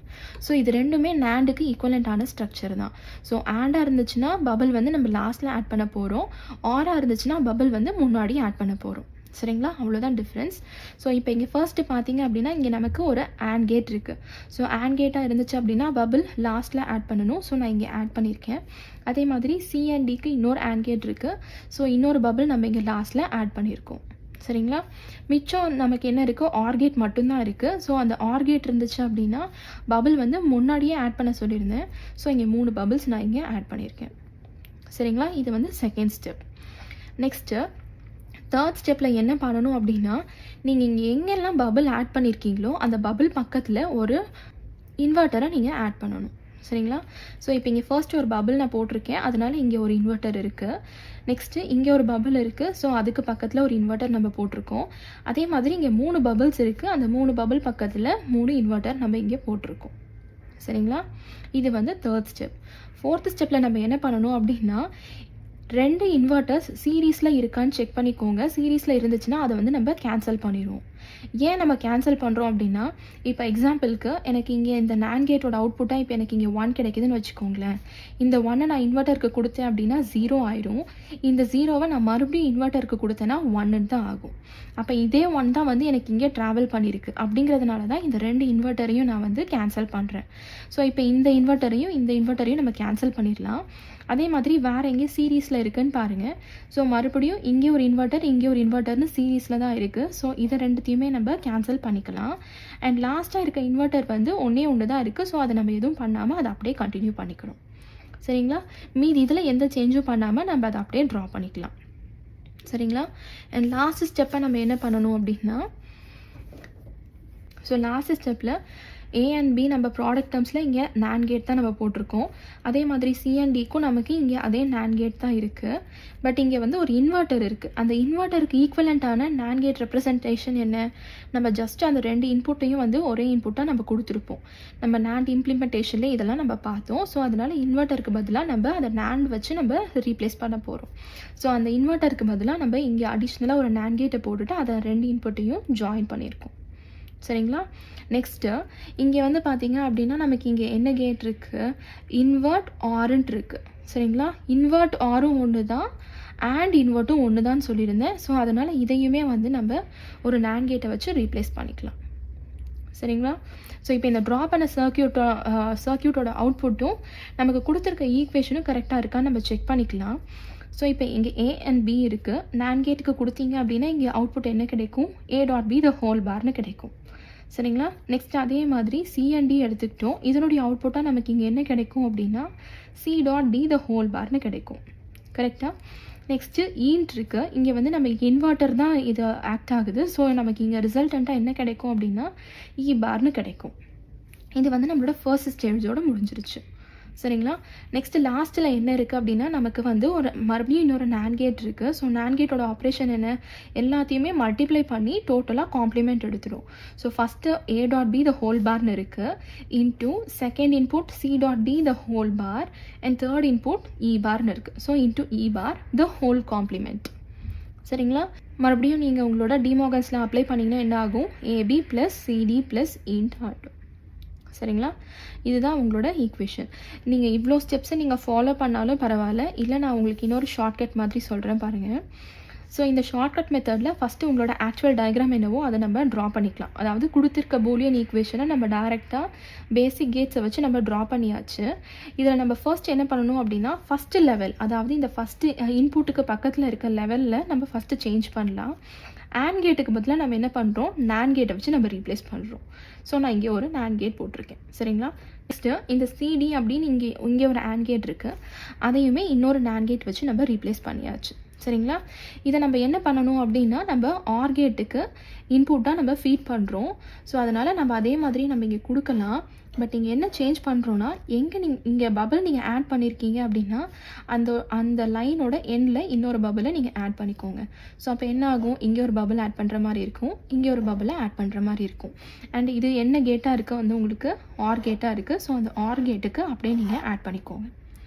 ஸோ இது ரெண்டுமே நாண்டுக்கு ஈக்குவலண்ட்டான ஸ்ட்ரக்சர் தான். ஸோ ஆண்டாக இருந்துச்சுன்னா பபிள் வந்து நம்ம லாஸ்ட்டில் ஆட் பண்ண போகிறோம். ஆராக இருந்துச்சுன்னா பபிள் வந்து முன்னாடி ஆட் பண்ண போகிறோம். சரிங்களா? அவ்வளோதான் டிஃப்ரென்ஸ். ஸோ இப்போ இங்கே ஃபர்ஸ்ட்டு பார்த்தீங்க அப்படின்னா இங்கே நமக்கு ஒரு ஆண்ட் கேட் இருக்குது. ஸோ ஆண்ட் கேட்டாக இருந்துச்சு அப்படின்னா பபிள் லாஸ்ட்டில் ஆட் பண்ணணும். ஸோ நான் இங்கே ஆட் பண்ணியிருக்கேன். அதே மாதிரி சி அண்ட் டிக்கு இன்னொரு ஆண்ட் கேட் இருக்குது. ஸோ இன்னொரு பபிள் நம்ம இங்கே லாஸ்ட்டில் ஆட் பண்ணியிருக்கோம். சரிங்களா? மிச்சம் நமக்கு என்ன இருக்குது? ஆர் கேட் மட்டும்தான் இருக்குது. ஸோ அந்த ஆர் கேட் இருந்துச்சு அப்படின்னா பபிள் வந்து முன்னாடியே ஆட் பண்ண சொல்லியிருந்தேன். ஸோ இங்கே 3 பபிள்ஸ் நான் இங்கே ஆட் பண்ணியிருக்கேன். சரிங்களா? இது வந்து செகண்ட் ஸ்டெப். நெக்ஸ்ட்டு தேர்ட் ஸ்டெப்பில் என்ன பண்ணணும் அப்படின்னா நீங்கள் இங்கே எங்கெல்லாம் பபிள் ஆட் பண்ணியிருக்கீங்களோ அந்த பபிள் பக்கத்தில் ஒரு இன்வெர்ட்டரை நீங்கள் ஆட் பண்ணணும். சரிங்களா? ஸோ இப்போ இங்கே ஃபர்ஸ்ட் ஒரு பபிள் நான் போட்டிருக்கேன், அதனால இங்கே ஒரு இன்வெர்ட்டர் இருக்குது. நெக்ஸ்ட்டு இங்கே ஒரு பபிள் இருக்குது, ஸோ அதுக்கு பக்கத்தில் ஒரு இன்வெர்ட்டர் நம்ம போட்டிருக்கோம். அதே மாதிரி இங்கே 3 பபிள்ஸ் இருக்குது, அந்த 3 பபிள் பக்கத்தில் 3 இன்வெர்ட்டர் நம்ம இங்கே போட்டிருக்கோம். சரிங்களா? இது வந்து 3rd ஸ்டெப். 4th ஸ்டெப்பில் நம்ம என்ன பண்ணணும் அப்படின்னா, 2 இன்வெர்ட்டர்ஸ் சீரீஸில் இருக்கான்னு செக் பண்ணிக்கோங்க. சீரீஸில் இருந்துச்சுன்னா அதை வந்து நம்ம கேன்சல் பண்ணிடுவோம். ஏன் நம்ம கேன்சல் பண்ணுறோம் அப்படின்னா, இப்போ எக்ஸாம்பிளுக்கு எனக்கு இங்கே இந்த NAND கேட்டோட அவுட்புட்டாக இப்போ எனக்கு இங்கே 1 கிடைக்குதுன்னு வச்சுக்கோங்களேன். இந்த 1 நான் இன்வெர்ட்டருக்கு கொடுத்தேன் அப்படின்னா 0 ஆயிடும். இந்த 0வை நான் மறுபடியும் இன்வெர்ட்டருக்கு கொடுத்தேன்னா 1 தான் ஆகும். அப்போ இதே 1 தான் வந்து எனக்கு இங்கே ட்ராவல் பண்ணியிருக்கு. அப்படிங்கிறதுனால தான் இந்த 2 இன்வெர்ட்டரையும் நான் வந்து கேன்சல் பண்ணுறேன். ஸோ இப்போ இந்த இன்வெர்ட்டரையும் நம்ம கேன்சல் பண்ணிடலாம். அதே மாதிரி வேறு எங்கே சீரீஸில் இருக்குதுன்னு பாருங்கள். ஸோ மறுபடியும் இங்கே ஒரு இன்வெர்ட்டர்னு சீரீஸில் தான் இருக்குது. ஸோ இதை ரெண்டுத்தையுமே நம்ம கேன்சல் பண்ணிக்கலாம். அண்ட் லாஸ்ட்டாக இருக்க இன்வெர்ட்டர் வந்து ஒன்று தான் இருக்குது. ஸோ அதை நம்ம எதுவும் பண்ணாமல் அதை அப்படியே கண்டினியூ பண்ணிக்கணும். சரிங்களா? மீதி இதில் எந்த சேஞ்சும் பண்ணாமல் நம்ம அதை அப்படியே ட்ரா பண்ணிக்கலாம். சரிங்களா? அண்ட் லாஸ்ட் ஸ்டெப்பை நம்ம என்ன பண்ணணும் அப்படின்னா, ஸோ லாஸ்ட் ஸ்டெப்பில் A and B நம்ம ப்ராடக்ட் டேர்ம்ஸில் இங்கே NAND கேட் தான் நம்ம போட்டிருக்கோம். அதே மாதிரி C and Dக்கும் நமக்கு இங்கே அதே NAND கேட் தான் இருக்குது. பட் இங்கே வந்து ஒரு இன்வெர்ட்டர் இருக்குது. அந்த இன்வெர்ட்டருக்கு ஈக்குவலண்ட்டான NAND கேட் ரெப்ரசன்டேஷன் என்ன? நம்ம ஜஸ்ட் அந்த 2 இன்புட்டையும் வந்து ஒரே இன்புட்டாக நம்ம கொடுத்துருப்போம். நம்ம NAND இம்ப்ளிமெண்டேஷன்லேயே இதெல்லாம் நம்ம பார்த்தோம். ஸோ அதனால் இன்வெர்ட்டருக்கு பதிலாக நம்ம அதை NAND வச்சு நம்ம ரீப்ளேஸ் பண்ண போகிறோம். ஸோ அந்த இன்வெர்ட்டருக்கு பதிலாக நம்ம இங்கே அடிஷ்னலாக ஒரு NAND கேட்டை போட்டுட்டு அதை 2 இன்புட்டையும் ஜாயின் பண்ணியிருக்கோம். சரிங்களா? நெக்ஸ்ட்டு இங்கே வந்து பார்த்தீங்க அப்படின்னா நமக்கு இங்கே என்ன கேட் இருக்குது? இன்வெர்ட் ஆர்ன்ட்டு இருக்குது. சரிங்களா? இன்வெர்ட் ஆரும் ஒன்று தான், அண்ட் இன்வெர்ட்டும் ஒன்று தான் சொல்லியிருந்தேன். ஸோ அதனால் இதையுமே வந்து நம்ம ஒரு NAND கேட்டை வச்சு ரீப்ளேஸ் பண்ணிக்கலாம். சரிங்களா? ஸோ இப்போ இந்த ட்ரா பண்ண சர்க்கியூட்டோட அவுட்புட்டும் நமக்கு கொடுத்துருக்க ஈக்குவேஷனும் கரெக்டாக இருக்கான்னு நம்ம செக் பண்ணிக்கலாம். ஸோ இப்போ இங்கே A and B இருக்குது. NAND கேட்டுக்கு கொடுத்தீங்க அப்படின்னா இங்கே அவுட்புட் என்ன கிடைக்கும்? A.B the whole barன்னு கிடைக்கும். சரிங்களா? நெக்ஸ்ட் அதே மாதிரி C and D எடுத்துக்கிட்டோம். இதனுடைய அவுட்புட்டாக நமக்கு இங்கே என்ன கிடைக்கும் அப்படின்னா C.D the whole barன்னு கிடைக்கும். கரெக்டாக? நெக்ஸ்ட்டு ஈன்ட் இருக்குது. இங்கே வந்து நம்ம இன்வெர்ட்டர் தான் இது ஆக்ட் ஆகுது. ஸோ நமக்கு இங்கே ரிசல்டண்ட்டாக என்ன கிடைக்கும் அப்படின்னா E barன்னு கிடைக்கும். இது வந்து நம்மளோட ஃபர்ஸ்ட் ஸ்டேஜோடு முடிஞ்சிருச்சு. சரிங்களா? நெக்ஸ்ட்டு லாஸ்ட்டில் என்ன இருக்குது அப்படின்னா நமக்கு வந்து மறுபடியும் இன்னொரு NAND கேட் இருக்குது. ஸோ NAND கேட்டோட ஆப்ரேஷன் என்ன? எல்லாத்தையுமே மல்டிப்ளை பண்ணி டோட்டலாக காம்ப்ளிமெண்ட் எடுத்துரும். So first A.B the whole barன்னு இருக்குது, into second input C.D the whole bar and third input E barன்னு இருக்குது. So into E bar the whole complement. சரிங்களா? மறுபடியும் நீங்கள் உங்களோட டிமோகன்ஸில் அப்ளை பண்ணிங்கன்னா என்ன ஆகும்? AB + CD + int ஆகிடும். சரிங்களா? இதுதான் உங்களோட ஈக்குவேஷன். நீங்கள் இவ்வளோ ஸ்டெப்ஸை நீங்கள் ஃபாலோ பண்ணாலும் பரவாயில்ல, இல்லை நான் உங்களுக்கு இன்னொரு ஷார்ட்கட் மாதிரி சொல்கிறேன் பாருங்கள். ஸோ இந்த ஷார்ட்கட் மெத்தடில் ஃபஸ்ட்டு உங்களோட ஆக்சுவல் டயக்ராம் என்னவோ அதை நம்ம ட்ரா பண்ணிக்கலாம். அதாவது கொடுத்துருக்க பூலியன் ஈக்குவேஷனை நம்ம டேரெக்டாக பேசிக் கேட்ஸை வச்சு நம்ம ட்ரா பண்ணியாச்சு. இதில் நம்ம ஃபர்ஸ்ட் என்ன பண்ணணும் அப்படின்னா, ஃபஸ்ட்டு லெவல், அதாவது இந்த ஃபஸ்ட்டு இன்புட்டுக்கு பக்கத்தில் இருக்க லெவலில் நம்ம ஃபஸ்ட்டு சேஞ்ச் பண்ணலாம். AND கேட்டுக்கு பதிலாக நம்ம என்ன பண்ணுறோம்? NAND கேட்டை வச்சு நம்ம ரீப்ளேஸ் பண்ணுறோம். ஸோ நான் இங்கே ஒரு NAND கேட் போட்டிருக்கேன். சரிங்களா? நெக்ஸ்ட்டு இந்த CD அப்படின்னு இங்கே ஒரு AND கேட் இருக்குது. அதையுமே இன்னொரு NAND கேட் வச்சு நம்ம ரீப்ளேஸ் பண்ணியாச்சு. சரிங்களா? இதை நம்ம என்ன பண்ணணும் அப்படின்னா, நம்ம OR கேட்டுக்கு இன்புட்டாக நம்ம ஃபீட் பண்ணுறோம். ஸோ அதனால் நம்ம அதே மாதிரி நம்ம இங்கே கொடுக்கலாம். பட் இங்கே என்ன சேஞ்ச் பண்ணுறோன்னா, எங்கே இங்கே பபிள் நீங்கள் ஆட் பண்ணியிருக்கீங்க அப்படின்னா அந்த லைனோட எண்டில் இன்னொரு பபிளை நீங்கள் ஆட் பண்ணிக்கோங்க. ஸோ அப்போ என்ன ஆகும்? இங்கே ஒரு பபிள் ஆட் பண்ணுற மாதிரி இருக்கும், இங்கே ஒரு பபிளை ஆட் பண்ணுற மாதிரி இருக்கும். அண்ட் இது என்ன கேட்டாக இருக்குது? வந்து உங்களுக்கு OR கேட்டாக இருக்குது. ஸோ அந்த OR கேட்டுக்கு அப்படியே நீங்கள் ஆட் பண்ணிக்கோங்க.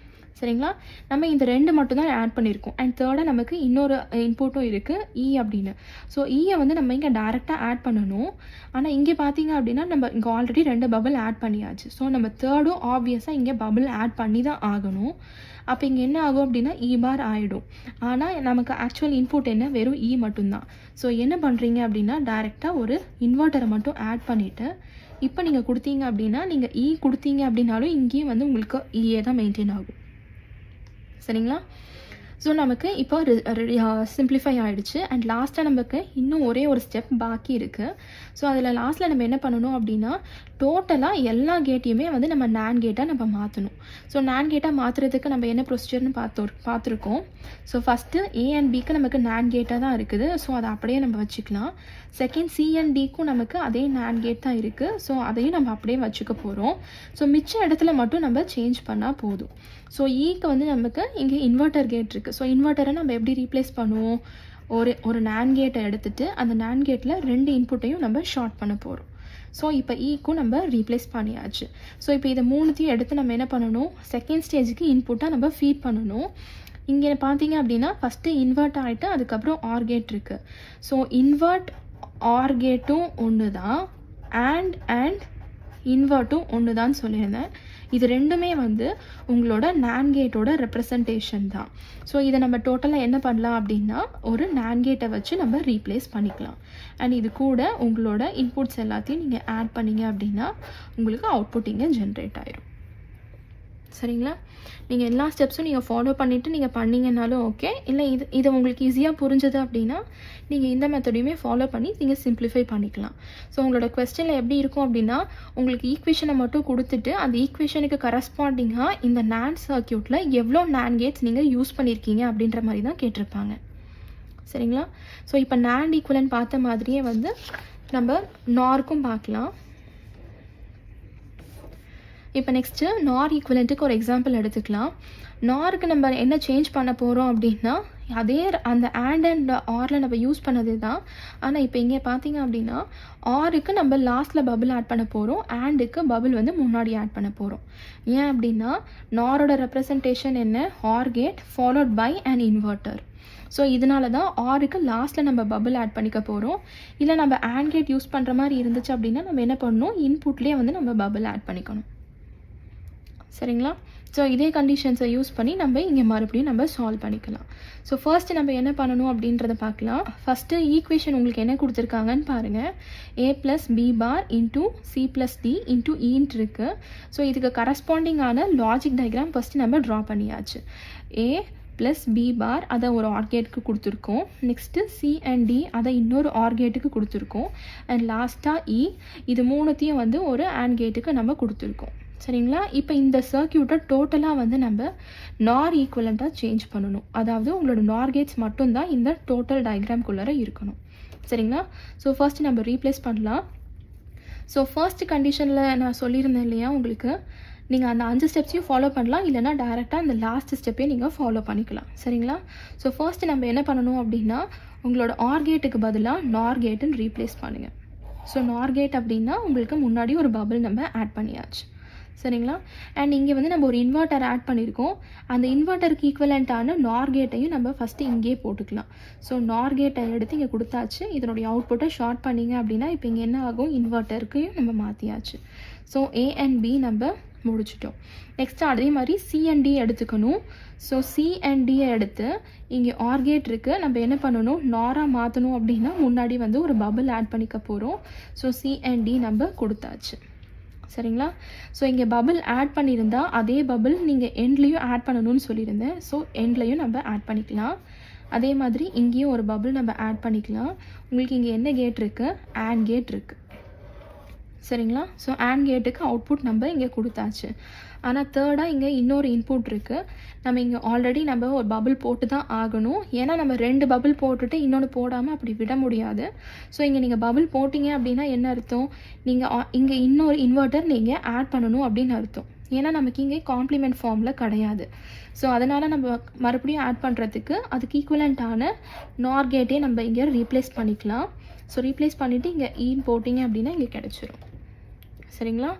சரிங்களா? நம்ம இந்த 2 மட்டும் தான் ஆட் பண்ணியிருக்கோம். அண்ட் தேர்டாக நமக்கு இன்னொரு இன்புட்டும் இருக்குது, E அப்படின்னு. ஸோ ஈயை வந்து நம்ம இங்கே டேரெக்டாக ஆட் பண்ணணும். ஆனால் இங்கே பார்த்தீங்க அப்படின்னா நம்ம இங்கே ஆல்ரெடி 2 பபிள் ஆட் பண்ணியாச்சு. ஸோ நம்ம தேர்டும் ஆப்வியஸாக இங்கே பபிள் ஆட் பண்ணி தான் ஆகணும். அப்போ இங்கே என்ன ஆகும் அப்படின்னா E bar ஆகிடும். ஆனால் நமக்கு ஆக்சுவல் இன்புட் என்ன? வெறும் E மட்டும்தான். ஸோ என்ன பண்ணுறீங்க அப்படின்னா, டேரெக்டாக ஒரு இன்வெர்ட்டரை மட்டும் ஆட் பண்ணிவிட்டு இப்போ நீங்கள் கொடுத்தீங்க அப்படின்னா, நீங்கள் E கொடுத்தீங்க அப்படின்னாலும் இங்கேயும் வந்து உங்களுக்கு E தான் மெயின்டைன் ஆகும். சரிங்களா? ஸோ நமக்கு இப்போ சிம்பிளிஃபை ஆகிடுச்சு. அண்ட் லாஸ்ட்டாக நமக்கு இன்னும் ஒரே ஒரு ஸ்டெப் பாக்கி இருக்குது. ஸோ அதில் லாஸ்ட்டில் நம்ம என்ன பண்ணணும் அப்படின்னா, டோட்டலாக எல்லா கேட்டையுமே வந்து நம்ம NAND கேட்டாக நம்ம மாற்றணும். ஸோ NAND கேட்டாக மாற்றுறதுக்கு நம்ம என்ன ப்ரொசீஜர்னு பார்த்துருக்கோம். ஸோ ஃபஸ்ட்டு A and Bக்கு நமக்கு NAND கேட்டாக தான் இருக்குது. ஸோ அதை அப்படியே நம்ம வச்சுக்கலாம். செகண்ட் C and Dக்கும் நமக்கு அதே NAND கேட் தான் இருக்குது. ஸோ அதையும் நம்ம அப்படியே வச்சுக்க போகிறோம். ஸோ மிச்ச இடத்துல மட்டும் நம்ம சேஞ்ச் பண்ணால் போதும். ஸோ ஈக்கு வந்து நமக்கு இங்கே இன்வெர்ட்டர் கேட் இருக்குது. ஸோ இன்வெர்ட்டரை நம்ம எப்படி ரீப்ளேஸ் பண்ணுவோம், ஒரு NAND கேட்டை எடுத்துகிட்டு அந்த NAND கேட்டில் 2 இன்புட்டையும் நம்ம ஷார்ட் பண்ண போகிறோம். ஸோ இப்போ ஈக்கும் நம்ம ரீப்ளேஸ் பண்ணியாச்சு. ஸோ இப்போ இதை 3த்தையும் எடுத்து நம்ம என்ன பண்ணணும், செகண்ட் ஸ்டேஜுக்கு இன்புட்டாக நம்ம ஃபீட் பண்ணணும். இங்கே பார்த்தீங்க அப்படின்னா ஃபஸ்ட்டு இன்வெர்ட் ஆகிட்டு அதுக்கப்புறம் ஆர் கேட் இருக்குது. ஸோ இன்வெர்ட் ஆர் கேட்டும் ஒன்று தான், அண்ட் இன்வெர்ட்டும் ஒன்று தான் சொல்லியிருந்தேன். இது ரெண்டுமே வந்து உங்களோட NAND கேட்டோட ரெப்ரசன்டேஷன் தான். ஸோ இதை நம்ம டோட்டலாக என்ன பண்ணலாம் அப்படின்னா, ஒரு NAND கேட்டை வச்சு நம்ம ரீப்ளேஸ் பண்ணிக்கலாம். அண்ட் இது கூட உங்களோட இன்புட்ஸ் எல்லாத்தையும் நீங்கள் ஆட் பண்ணிங்க அப்படின்னா உங்களுக்கு அவுட்புட் இங்கே ஜென்ரேட் ஆயிடும். சரிங்களா? நீங்கள் எல்லா ஸ்டெப்ஸும் நீங்கள் ஃபாலோ பண்ணிவிட்டு நீங்கள் பண்ணிங்கன்னாலும் ஓகே. இல்லை இது உங்களுக்கு ஈஸியாக புரிஞ்சது அப்படின்னா நீங்கள் இந்த மெத்தடையுமே ஃபாலோ பண்ணி நீங்கள் சிம்பிளிஃபை பண்ணிக்கலாம். ஸோ உங்களோட கொஸ்டினில் எப்படி இருக்கும் அப்படின்னா, உங்களுக்கு ஈக்குவேஷனை மட்டும் கொடுத்துட்டு அந்த ஈக்குவேஷனுக்கு கரஸ்பாண்டிங்காக இந்த NAND சர்க்யூட்டில் எவ்வளோ NAND கேட்ஸ் நீங்கள் யூஸ் பண்ணியிருக்கீங்க அப்படின்ற மாதிரி தான் கேட்டிருப்பாங்க. சரிங்களா? ஸோ இப்போ NAND ஈக்குவலன்ட் பார்த்த மாதிரியே வந்து நம்ம நார்க்கும் பார்க்கலாம். இப்போ நெக்ஸ்ட்டு நார் ஈக்குவலண்ட்டுக்கு ஒரு எக்ஸாம்பிள் எடுத்துக்கலாம். நாருக்கு நம்ம என்ன சேஞ்ச் பண்ண போகிறோம் அப்படின்னா, அதே அந்த அண்ட் ஆரில் நம்ம யூஸ் பண்ணது தான். ஆனால் இப்போ இங்கே பார்த்தீங்க அப்படின்னா ஆருக்கு நம்ம லாஸ்ட்டில் பபிள் ஆட் பண்ண போகிறோம், ஆண்டுக்கு பபிள் வந்து முன்னாடி ஆட் பண்ண போகிறோம். ஏன் அப்படின்னா நாரோட ரெப்ரசன்டேஷன் என்ன, OR gate followed by an inverter. So இதனால தான் ஆருக்கு லாஸ்ட்டில் நம்ம பபிள் ஆட் பண்ணிக்க போகிறோம். இல்லை நம்ம ஆண்ட் கேட் யூஸ் பண்ணுற மாதிரி இருந்துச்சு அப்படின்னா நம்ம என்ன பண்ணணும், இன்புட்லேயே வந்து நம்ம பபிள் ஆட் பண்ணிக்கணும். சரிங்களா? ஸோ இதே கண்டிஷன்ஸை யூஸ் பண்ணி நம்ம இங்கே மறுபடியும் நம்ம சால்வ் பண்ணிக்கலாம். ஸோ ஃபர்ஸ்ட்டு நம்ம என்ன பண்ணணும் அப்படின்றத பார்க்கலாம். ஃபஸ்ட்டு ஈக்குவேஷன் உங்களுக்கு என்ன கொடுத்துருக்காங்கன்னு பாருங்கள். A + B bar into C + D into ஈன்ட் இருக்குது. ஸோ இதுக்கு கரஸ்பாண்டிங்கான லாஜிக் டயக்ராம் ஃபஸ்ட்டு நம்ம ட்ரா பண்ணியாச்சு. A + B பார் அதை ஒரு ஆர்கேட்டுக்கு கொடுத்துருக்கோம். நெக்ஸ்ட்டு C and D அதை இன்னொரு ஆர்கேட்டுக்கு கொடுத்துருக்கோம். அண்ட் லாஸ்ட்டாக E, இது மூணுத்தையும் வந்து ஒரு ஆண்ட் கேட்டுக்கு நம்ம கொடுத்துருக்கோம். சரிங்களா? இப்போ இந்த சர்க்யூட்டை டோட்டலாக வந்து நம்ம நார் ஈக்குவலண்ட்டாக சேஞ்ச் பண்ணணும். அதாவது உங்களோட நார் கேட்ஸ் மட்டும்தான் இந்த டோட்டல் டயக்ராம்குள்ளார இருக்கணும். சரிங்களா? ஸோ ஃபர்ஸ்ட் நம்ம ரீப்ளேஸ் பண்ணலாம். ஸோ ஃபர்ஸ்ட் கண்டிஷனில் நான் சொல்லியிருந்தேன் இல்லையா உங்களுக்கு, நீங்கள் அந்த 5 ஸ்டெப்ஸையும் ஃபாலோ பண்ணலாம், இல்லைனா டேரெக்டாக அந்த லாஸ்ட் ஸ்டெப்பையும் நீங்கள் ஃபாலோ பண்ணிக்கலாம். சரிங்களா? ஸோ ஃபர்ஸ்ட் நம்ம என்ன பண்ணணும் அப்படின்னா, உங்களோட ஆர் கேட்டுக்கு பதிலாக நார் கேட்டுன்னு ரீப்ளேஸ் பண்ணுங்கள். ஸோ நார் கேட் அப்படின்னா உங்களுக்கு முன்னாடி ஒரு பபிள் நம்ம ஆட் பண்ணியாச்சு. சரிங்களா? அண்ட் இங்கே வந்து நம்ம ஒரு இன்வெர்ட்டர் ஆட் பண்ணியிருக்கோம். அந்த இன்வெர்ட்டருக்கு ஈக்குவலண்ட்டான நார் கேட்டையும் நம்ம ஃபஸ்ட்டு இங்கேயே போட்டுக்கலாம். ஸோ நார் கேட்டை எடுத்து இங்கே கொடுத்தாச்சு. இதனுடைய அவுட்புட்டை ஷார்ட் பண்ணிங்க அப்படின்னா இப்போ இங்கே என்ன ஆகும், இன்வெர்ட்டருக்கையும் நம்ம மாற்றியாச்சு. ஸோ A and B நம்ம முடிச்சிட்டோம். நெக்ஸ்ட்டு அதே மாதிரி C and D எடுத்துக்கணும். ஸோ C and D எடுத்து இங்கே ஆர் கேட் இருக்குது, நம்ம என்ன பண்ணணும், நாராக மாற்றணும் அப்படின்னா முன்னாடி வந்து ஒரு பபிள் ஆட் பண்ணிக்க போகிறோம். ஸோ C and D நம்ம கொடுத்தாச்சு. சரிங்களா? ஸோ இங்கே பபிள் ஆட் பண்ணியிருந்தால் அதே பபிள் நீங்கள் எண்ட்லேயும் ஆட் பண்ணணும்னு சொல்லியிருந்தேன். ஸோ எண்ட்லேயும் நம்ம ஆட் பண்ணிக்கலாம். அதே மாதிரி இங்கேயும் ஒரு பபிள் நம்ம ஆட் பண்ணிக்கலாம். உங்களுக்கு இங்கே என்ன கேட் இருக்குது, ஆண்ட் கேட் இருக்குது. சரிங்களா? ஸோ ஆண்ட் கேட்டுக்கு அவுட்புட் நம்ம இங்கே கொடுத்தாச்சு. ஆனால் தேர்டாக இங்கே இன்னொரு இன்புட் இருக்குது. நம்ம இங்கே ஆல்ரெடி நம்ம ஒரு பபிள் போட்டு தான் ஆகணும். ஏன்னா நம்ம 2 பபிள் போட்டுட்டு இன்னொன்று போடாமல் அப்படி விட முடியாது. ஸோ இங்கே நீங்கள் பபிள் போட்டிங்க அப்படின்னா என்ன அர்த்தம், நீங்கள் இங்கே இன்னொரு இன்வெர்ட்டர் நீங்கள் ஆட் பண்ணணும் அப்படின்னு அர்த்தம். ஏன்னா நமக்கு இங்கே காம்ப்ளிமெண்ட் ஃபார்மில் கிடையாது. ஸோ அதனால் நம்ம மறுபடியும் ஆட் பண்ணுறதுக்கு அதுக்கு ஈக்குவலண்ட்டான நார் கேட்டே நம்ம இங்கே ரீப்ளேஸ் பண்ணிக்கலாம். ஸோ ரீப்ளேஸ் பண்ணிவிட்டு இங்கே ஈன் போட்டிங்க அப்படின்னா இங்கே கிடச்சிரும். சரிங்களா?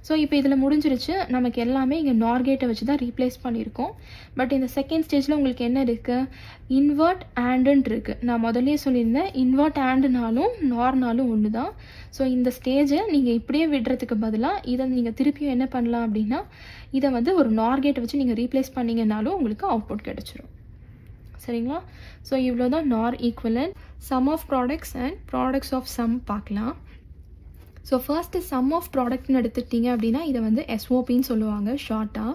ஸோ இப்போ இதில் முடிஞ்சிருச்சு. நமக்கு எல்லாமே இங்கே நார் கேட்டை வச்சு தான் ரீப்ளேஸ் பண்ணியிருக்கோம். பட் இந்த செகண்ட் ஸ்டேஜில் உங்களுக்கு என்ன இருக்குது, இன்வெர்ட் ஆண்டுன்னு இருக்குது. நான் முதல்லே சொல்லியிருந்தேன், இன்வெர்ட் ஆண்டுனாலும் நார்னாலும் ஒன்று தான். ஸோ இந்த ஸ்டேஜை நீங்கள் இப்படியே விடுறதுக்கு பதிலாக இதை நீங்கள் திருப்பியும் என்ன பண்ணலாம் அப்படின்னா, இதை வந்து ஒரு நார் கேட்டை வச்சு நீங்கள் ரீப்ளேஸ் பண்ணிங்கனாலும் உங்களுக்கு அவுட்புட் கிடச்சிரும். சரிங்களா? ஸோ இவ்வளோ தான் NOR equivalent. Sum of products and products of sum பார்க்கலாம். ஸோ ஃபர்ஸ்ட்டு சம் ஆஃப் ப்ராடக்ட்னு எடுத்துக்கிட்டிங்க அப்படின்னா இதை வந்து SOPன்னு சொல்லுவாங்க ஷார்ட்டாக.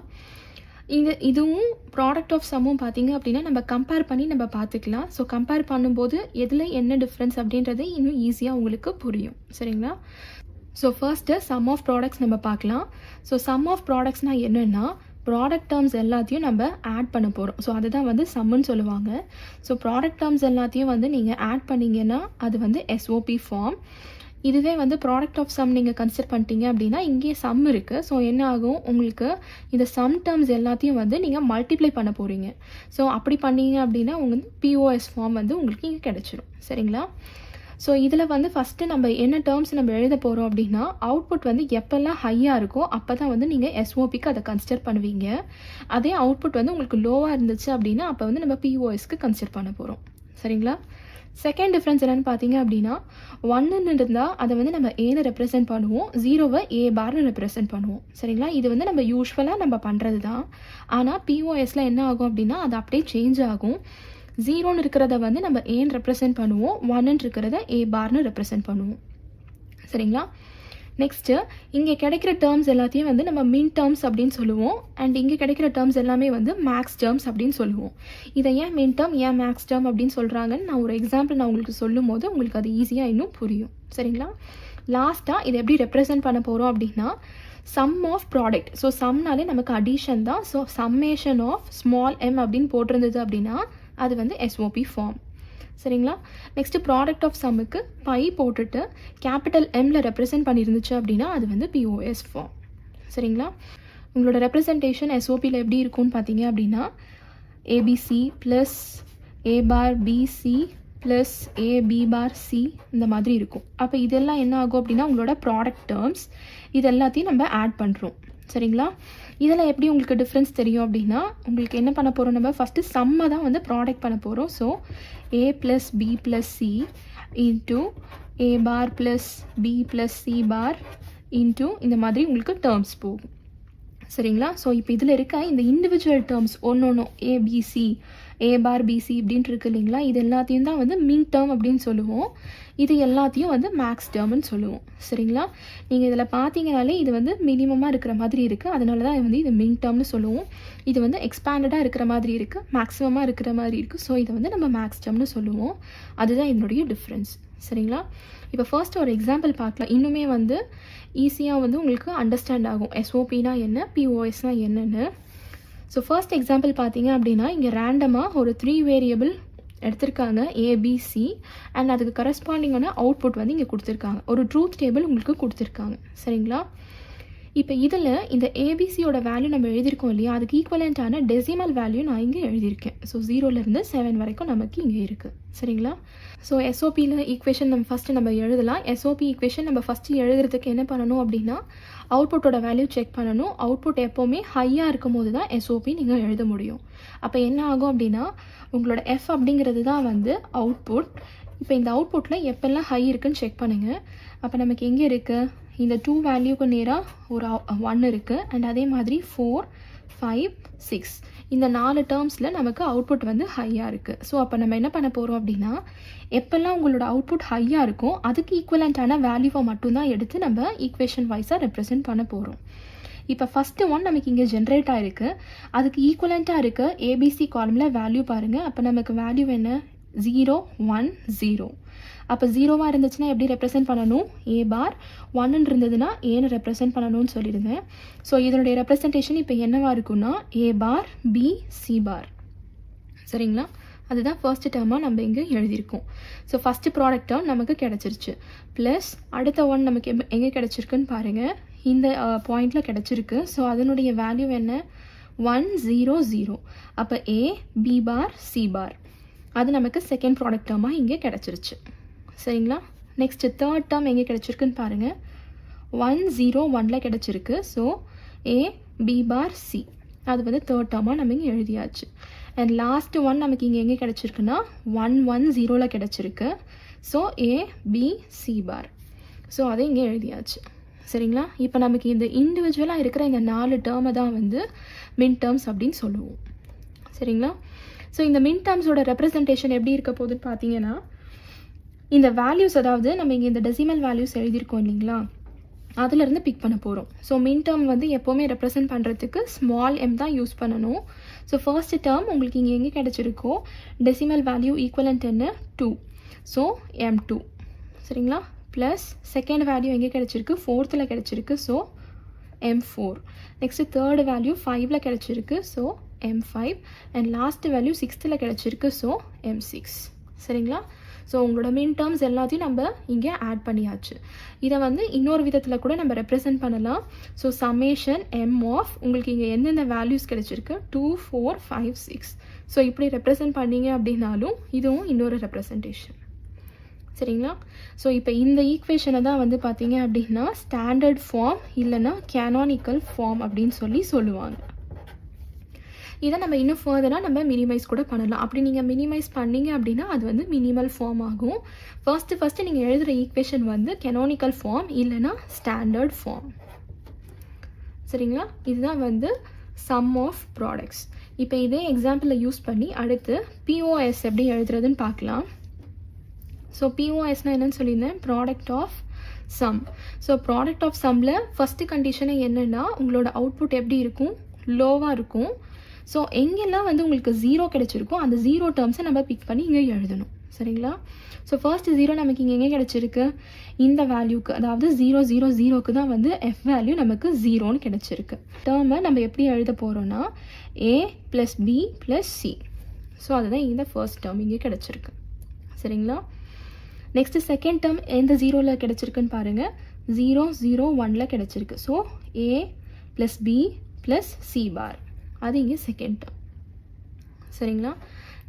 இதுவும் ப்ராடக்ட் ஆஃப் சம்மும் பார்த்தீங்க அப்படின்னா நம்ம கம்பேர் பண்ணி நம்ம பார்த்துக்கலாம். ஸோ கம்பேர் பண்ணும்போது எதில் என்ன டிஃப்ரென்ஸ் அப்படின்றது இன்னும் ஈஸியாக உங்களுக்கு புரியும். சரிங்களா? So first sum of products நம்ம பார்க்கலாம். ஸோ சம் ஆஃப் ப்ராடக்ட்ஸ்னால் என்னென்னா ப்ராடக்ட் டேர்ம்ஸ் எல்லாத்தையும் நம்ம ஆட் பண்ண போகிறோம். ஸோ அதுதான் வந்து சம்முன்னு சொல்லுவாங்க. ஸோ ப்ராடக்ட் டேர்ம்ஸ் எல்லாத்தையும் வந்து நீங்கள் ஆட் பண்ணிங்கன்னா அது வந்து எஸ்ஓபி ஃபார்ம். இதுவே வந்து ப்ராடக்ட் ஆஃப் சம் நீங்கள் கன்சிடர் பண்ணிட்டீங்க அப்படின்னா இங்கே சம் இருக்குது. ஸோ என்ன ஆகும், உங்களுக்கு இந்த சம் டேர்ம்ஸ் எல்லாத்தையும் வந்து நீங்கள் மல்டிப்ளை பண்ண போகிறீங்க. ஸோ அப்படி பண்ணீங்க அப்படின்னா உங்களுக்கு பிஓஎஸ் ஃபார்ம் வந்து உங்களுக்கு இங்கே கிடச்சிரும். சரிங்களா? ஸோ இதில் வந்து ஃபஸ்ட்டு நம்ம என்ன டேர்ம்ஸ் நம்ம எழுத போகிறோம் அப்படின்னா அவுட்புட் வந்து எப்போல்லாம் ஹையாக இருக்கோ அப்போ தான் வந்து நீங்கள் எஸ்ஓபிக்கு அதை கன்சிடர் பண்ணுவீங்க. அதே அவுட்புட் வந்து உங்களுக்கு லோவாக இருந்துச்சு அப்படின்னா அப்போ வந்து நம்ம பிஓஎஸ்க்கு கன்சிடர் பண்ண போகிறோம். சரிங்களா? செகண்ட் டிஃப்ரென்ஸ் என்னென்னு பார்த்தீங்க அப்படின்னா 1ன்னு இருந்தால் அதை வந்து நம்ம ஏன்னு ரெப்ரசென்ட் பண்ணுவோம், 0வை ஏ பார்னு ரெப்ரசென்ட் பண்ணுவோம். சரிங்களா? இது வந்து நம்ம யூஸ்வலாக நம்ம பண்ணுறது தான். ஆனால் பிஓஎஸில் என்ன ஆகும் அப்படின்னா அது அப்படியே சேஞ்ச் ஆகும். 0ன்னு இருக்கிறத வந்து நம்ம ஏன்னு ரெப்ரசென்ட் பண்ணுவோம், 1ன்னு இருக்கிறத ஏ பார்னு ரெப்ரசென்ட் பண்ணுவோம். சரிங்களா? நெக்ஸ்ட்டு இங்கே கிடைக்கிற டேர்ம்ஸ் எல்லாத்தையும் வந்து நம்ம மின் டேர்ம்ஸ் அப்படின்னு சொல்லுவோம். அண்ட் இங்கே கிடைக்கிற டேர்ம்ஸ் எல்லாமே வந்து மேக்ஸ் டேர்ம்ஸ் அப்படின்னு சொல்லுவோம். இதை ஏன் மின் டேர்ம் ஏன் மேக்ஸ் டேர்ம் அப்படின்னு சொல்கிறாங்கன்னு நான் ஒரு எக்ஸாம்பிள் நான் உங்களுக்கு சொல்லும் போது உங்களுக்கு அது ஈஸியாக இன்னும் புரியும். சரிங்களா? லாஸ்ட்டாக இதை எப்படி ரெப்ரசென்ட் பண்ண போகிறோம் அப்படின்னா சம் ஆஃப் ப்ராடக்ட். ஸோ சம்னாலே நமக்கு அடிஷன் தான். So summation of small M அப்படின்னு போட்டிருந்தது அப்படின்னா அது வந்து எஸ்ஓபி ஃபார்ம். சரிங்களா? நெக்ஸ்ட்டு ப்ராடக்ட் ஆஃப் சம்முக்கு பை போட்டுட்டு கேபிட்டல் எம்மில் ரெப்ரசென்ட் பண்ணியிருந்துச்சு அப்படின்னா அது வந்து பிஓஎஸ் ஃபார்ம். சரிங்களா? உங்களோட ரெப்ரசன்டேஷன் எஸ்ஓபியில் எப்படி இருக்கும்னு பார்த்தீங்க அப்படின்னா ABC plus A bar PC plus A B bar C இந்த மாதிரி இருக்கும். அப்போ இதெல்லாம் என்ன ஆகும் அப்படின்னா உங்களோட ப்ராடக்ட் டேர்ம்ஸ் இது எல்லாத்தையும் நம்ம ஆட் பண்ணுறோம். சரிங்களா? இதில் எப்படி உங்களுக்கு டிஃப்ரென்ஸ் தெரியும் அப்படின்னா உங்களுக்கு என்ன பண்ண போகிறோம், நம்ம ஃபஸ்ட்டு சம்மை தான் வந்து ப்ராடக்ட் பண்ண போகிறோம். So A plus B plus C into A bar plus B plus C bar into இந்த மாதிரி உங்களுக்கு டேர்ம்ஸ் போகும். சரிங்களா? ஸோ இப்போ இதில் இருக்க இந்த இண்டிவிஜுவல் டேர்ம்ஸ் ஒன்று ஏபிசி ஏ பார் பிசி இப்படின்ட்டு இருக்கு இல்லைங்களா, இது எல்லாத்தையும் தான் வந்து மின் டேர்ம் அப்படின்னு சொல்லுவோம். இது எல்லாத்தையும் வந்து மேக்ஸ் டேர்ம்னு சொல்லுவோம். சரிங்களா? நீங்கள் இதில் பார்த்தீங்கனாலே இது வந்து மினிமமாக இருக்கிற மாதிரி இருக்குது, அதனால தான் வந்து இது மின் டேர்ம்னு சொல்லுவோம். இது வந்து எக்ஸ்பேண்டடாக இருக்கிற மாதிரி இருக்குது, மேக்ஸிமமாக இருக்கிற மாதிரி இருக்குது. ஸோ இதை வந்து நம்ம மேக்ஸ் டேர்ம்னு சொல்லுவோம். அதுதான் இதனுடைய டிஃப்ரென்ஸ். சரிங்களா? இப்போ ஃபர்ஸ்ட் ஒரு எக்ஸாம்பிள் பார்க்கலாம். இன்னுமே வந்து ஈஸியாக வந்து உங்களுக்கு அண்டர்ஸ்டாண்ட் ஆகும் எஸ்ஓபினா என்ன, பிஓஎஸ்னா என்னென்னு. ஸோ ஃபர்ஸ்ட் எக்ஸாம்பிள் பார்த்தீங்க அப்படின்னா இங்கே ரேண்டமாக ஒரு 3 வேரியபிள் எடுத்திருக்காங்க ஏபிசி அண்ட் அதுக்கு கரஸ்பாண்டிங்கான அவுட்புட் வந்து இங்கே கொடுத்துருக்காங்க. ஒரு ட்ரூத் டேபிள் உங்களுக்கு கொடுத்துருக்காங்க. சரிங்களா? இப்போ இதில் இந்த ஏபிசியோட வேல்யூ நம்ம எழுதியிருக்கோம் இல்லையா, அதுக்கு ஈக்குவலண்ட்டான டெசிமல் வேல்யூ நான் இங்கே எழுதியிருக்கேன். ஸோ 0லேருந்து 7 வரைக்கும் நமக்கு இங்கே இருக்குது. சரிங்களா? ஸோ எஸ்ஓபியில் ஈக்குவேஷன் நம்ம எழுதலாம். எஸ்ஓபி ஈக்குவேஷன் நம்ம ஃபஸ்ட்டு எழுதுறதுக்கு என்ன பண்ணணும் அப்படின்னா அவுட்புட்டோட வேல்யூ செக் பண்ணணும். அவுட்புட் எப்போவுமே ஹையாக இருக்கும் போது தான் எஸ்ஓபி நீங்கள் எழுத முடியும். அப்போ என்ன ஆகும் அப்படின்னா உங்களோட எஃப் அப்படிங்கிறது தான் வந்து அவுட்புட். இப்போ இந்த அவுட்புட்டில் எப்போல்லாம் ஹை இருக்குன்னு செக் பண்ணுங்கள். அப்போ நமக்கு எங்கே இருக்குது, இந்த 2 வேல்யூக்கு நேராக ஒரு 1 இருக்குது அண்ட் அதே மாதிரி 4, 5, 6 இந்த 4 டேர்ம்ஸில் நமக்கு அவுட்புட் வந்து ஹையாக இருக்குது. ஸோ அப்போ நம்ம என்ன பண்ண போகிறோம் அப்படின்னா எப்போல்லாம் உங்களோட அவுட்புட் ஹையாக இருக்கும் அதுக்கு ஈக்குவலண்ட்டான வேல்யூவை மட்டும்தான் எடுத்து நம்ம ஈக்குவேஷன் வைஸாக ரெப்ரசென்ட் பண்ண போகிறோம். இப்போ ஃபஸ்ட்டு ஒன் நமக்கு இங்கே ஜென்ரேட் ஆகிருக்கு, அதுக்கு ஈக்குவலண்ட்டாக இருக்க ஏபிசி காலமில் வேல்யூ பாருங்கள். அப்போ நமக்கு வேல்யூ என்ன, 0, 1, 0. அப்போ 0வாக இருந்துச்சுன்னா எப்படி ரெப்ரசென்ட் பண்ணணும், ஏ பார், 1 இருந்ததுன்னா ஏன்னு ரெப்ரசென்ட் பண்ணணும்னு சொல்லியிருந்தேன். ஸோ இதனுடைய ரெப்ரசன்டேஷன் இப்போ என்னவாக இருக்குன்னா ஏ பார் பி சி பார். சரிங்களா? அதுதான் ஃபர்ஸ்ட் டேர்மாக நம்ம இங்கே எழுதியிருக்கோம். ஸோ ஃபஸ்ட்டு ப்ராடக்ட் டேர்ம் நமக்கு கிடச்சிருச்சு. ப்ளஸ் அடுத்த ஒன் நமக்கு எங்கே கிடச்சிருக்குன்னு பாருங்கள், இந்த பாயிண்டில் கிடச்சிருக்கு. ஸோ அதனுடைய வேல்யூ என்ன, 1, 0, 0. அப்போ ஏ பி பார் சி பார் அது நமக்கு செகண்ட் ப்ராடக்ட் டேர்மாக இங்கே கிடச்சிருச்சு. சரிங்களா? நெக்ஸ்ட்டு தேர்ட் டேர்ம் எங்கே கிடச்சிருக்குன்னு பாருங்கள், 1, 0, 1ல் கிடச்சிருக்கு. ஸோ ஏ பி பார் சி அது வந்து தேர்ட் டேர்மாக நம்ம இங்கே எழுதியாச்சு. அண்ட் லாஸ்ட்டு ஒன் நமக்கு இங்கே எங்கே கிடச்சிருக்குன்னா 1, 1, 0ல் கிடச்சிருக்கு. ஸோ ஏ பி சி பார் ஸோ அதை இங்கே எழுதியாச்சு. சரிங்களா? இப்போ நமக்கு இந்த இண்டிவிஜுவலாக இருக்கிற இந்த 4 டேர்மை தான் வந்து மின் டேர்ம்ஸ் அப்படின்னு சொல்லுவோம். சரிங்களா? ஸோ இந்த மின் டேர்ம்ஸோட ரெப்ரசன்டேஷன் எப்படி இருக்க போகுதுன்னு பார்த்தீங்கன்னா இந்த வேல்யூஸ், அதாவது நம்ம இங்கே இந்த டெசிமல் வேல்யூஸ் எழுதியிருக்கோம் இல்லைங்களா, அதிலேருந்து பிக் பண்ண போகிறோம். ஸோ மின் டேர்ம் வந்து எப்போவுமே ரெப்ரசன்ட் பண்ணுறதுக்கு ஸ்மால் எம் தான் யூஸ் பண்ணணும். ஸோ ஃபர்ஸ்ட் டேர்ம் உங்களுக்கு இங்கே எங்கே கிடச்சிருக்கோ டெசிமல் வேல்யூ ஈக்குவலன்ட் என்ன 2, ஸோ M2 சரிங்களா. ப்ளஸ் செகண்ட் வேல்யூ எங்கே கிடச்சிருக்கு 4th கிடச்சிருக்கு, so M4. Next third value 5 கிடச்சிருக்கு, so M5. And last value 6th கிடச்சிருக்கு, ஸோ M6 சரிங்களா. ஸோ உங்களோட மின் டேர்ம்ஸ் எல்லாத்தையும் நம்ம இங்கே ஆட் பண்ணியாச்சு. இதை வந்து இன்னொரு விதத்தில் கூட நம்ம ரெப்ரசன்ட் பண்ணலாம். ஸோ சம்மேஷன் M ஆஃப் உங்களுக்கு இங்கே எந்தெந்த வேல்யூஸ் கிடச்சிருக்கு 2, 4, 5, 6. ஸோ இப்படி ரெப்ரசன்ட் பண்ணீங்க அப்படின்னாலும் இதுவும் இன்னொரு ரெப்ரசன்டேஷன் சரிங்களா. ஸோ இப்போ இந்த ஈக்குவேஷனை தான் வந்து பார்த்தீங்க அப்படின்னா ஸ்டாண்டர்ட் ஃபார்ம் இல்லைன்னா கேனானிக்கல் ஃபார்ம் அப்படின்னு சொல்லுவாங்க. இதை நம்ம இன்னும் ஃபர்தராக நம்ம மினிமைஸ் கூட பண்ணலாம். அப்படி நீங்கள் மினிமைஸ் பண்ணீங்க அப்படின்னா அது வந்து மினிமல் ஃபார்ம் ஆகும். ஃபர்ஸ்ட்டு நீங்கள் எழுதுகிற ஈக்குவேஷன் வந்து கெனானிக்கல் ஃபார்ம் இல்லைன்னா ஸ்டாண்டர்ட் ஃபார்ம் சரிங்களா. இதுதான் வந்து சம் ஆஃப் ப்ராடக்ட்ஸ். இப்போ இதே எக்ஸாம்பிளில் யூஸ் பண்ணி அடுத்து POS எப்படி எழுதுறதுன்னு பார்க்கலாம். ஸோ POSனால் என்னென்னு சொல்லியிருந்தேன், product of sum. So product of சம்மில் ஃபஸ்ட்டு கண்டிஷனே என்னென்னா உங்களோட அவுட்புட் எப்படி இருக்கும், லோவாக இருக்கும். ஸோ எங்கெல்லாம் வந்து உங்களுக்கு 0 கிடச்சிருக்கோ அந்த 0 டேர்ம்ஸை நம்ம பிக் பண்ணி இங்கே எழுதணும் சரிங்களா. ஸோ ஃபர்ஸ்ட் 0 நமக்கு இங்கே எங்கே கிடச்சிருக்கு, இந்த வேல்யூக்கு, அதாவது 0, 0, 0க்கு தான் வந்து F வேல்யூ நமக்கு 0ன்னு கிடச்சிருக்கு. டேர்மை நம்ம எப்படி எழுத போகிறோன்னா A + B + C. ஸோ அதுதான் இந்த ஃபர்ஸ்ட் டேர்ம் இங்கே கிடச்சிருக்கு சரிங்களா. நெக்ஸ்ட்டு செகண்ட் டேர்ம் எந்த 0ல் கிடச்சிருக்குன்னு பாருங்கள், 0, 0, 1ல் கிடச்சிருக்கு. So A + B + C bar, அது இங்கே செகண்ட் டேர்ம் சரிங்களா.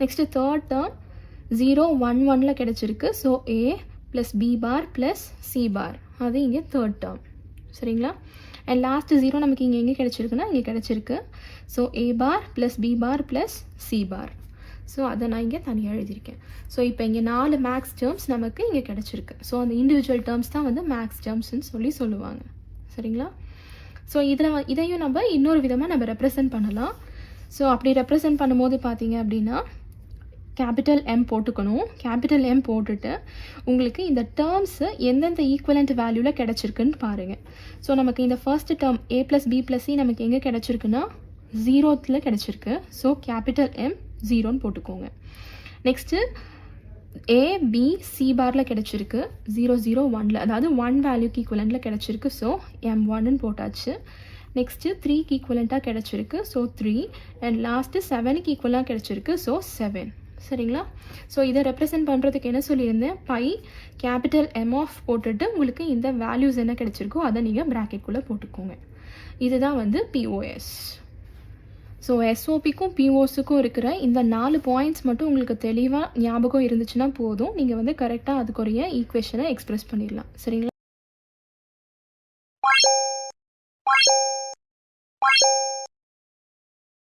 நெக்ஸ்ட்டு தேர்ட் டேர்ம் 0, 1, 1ல் கிடச்சிருக்கு. So A + B bar + C bar, அது இங்கே தேர்ட் டேர்ம் சரிங்களா. அண்ட் லாஸ்ட் 0 நமக்கு இங்கே எங்கே கிடச்சிருக்குன்னா இங்கே கிடச்சிருக்கு. So A bar + B bar + C bar. So அதை நான் இங்கே தனியாக எழுதியிருக்கேன். ஸோ இப்போ இங்கே 4 மேக்ஸ் டேர்ம்ஸ் நமக்கு இங்கே கிடச்சிருக்கு. ஸோ அந்த இண்டிவிஜுவல் டேர்ம்ஸ் தான் வந்து மேக்ஸ் டேர்ம்ஸ்ன்னு சொல்லுவாங்க சரிங்களா. ஸோ இதையும் நம்ம இன்னொரு விதமாக நம்ம ரெப்ரசன்ட் பண்ணலாம். ஸோ அப்படி ரெப்ரசன்ட் பண்ணும்போது பார்த்தீங்க அப்படின்னா கேபிட்டல் M போட்டுக்கணும். கேபிட்டல் M போட்டுட்டு உங்களுக்கு இந்த டேர்ம்ஸு எந்தெந்த ஈக்குவலண்ட் வேல்யூவில் கிடச்சிருக்குன்னு பாருங்கள். ஸோ நமக்கு இந்த first term A + B + C நமக்கு எங்கே கிடச்சிருக்குன்னா 0th கிடச்சிருக்கு. ஸோ கேபிட்டல் M 0ன்னு போட்டுக்கோங்க. நெக்ஸ்ட்டு A, B, C பாரில் கிடச்சிருக்கு 0, 0, 1ல், அதாவது 1 வேல்யூக்கு ஈக்குவலண்ட்டில் கிடச்சிருக்கு. ஸோ M1ன்னு போட்டாச்சு. நெக்ஸ்ட்டு 3க்கு ஈக்குவலண்ட்டாக கிடச்சிருக்கு. ஸோ 3. அண்ட் லாஸ்ட்டு 7க்கு ஈக்குவலாக கிடச்சிருக்கு. ஸோ 7 சரிங்களா. ஸோ இதை ரெப்ரசன்ட் பண்ணுறதுக்கு என்ன சொல்லியிருந்தேன், பை கேபிட்டல் M ஆஃப் போட்டுட்டு உங்களுக்கு இந்த வேல்யூஸ் என்ன கிடச்சிருக்கோ அதை நீங்கள் ப்ராக்கெட்குள்ளே போட்டுக்கோங்க. இதுதான் வந்து POS. ஸோ SOPக்கும் POSக்கும் இருக்கிற இந்த 4 பாயிண்ட்ஸ் மட்டும் உங்களுக்கு தெளிவாக ஞாபகம் இருந்துச்சுன்னா போதும், நீங்கள் வந்து கரெக்டாக அதுக்குரிய ஈக்குவேஷனை எக்ஸ்பிரஸ் பண்ணிடலாம் சரிங்களா.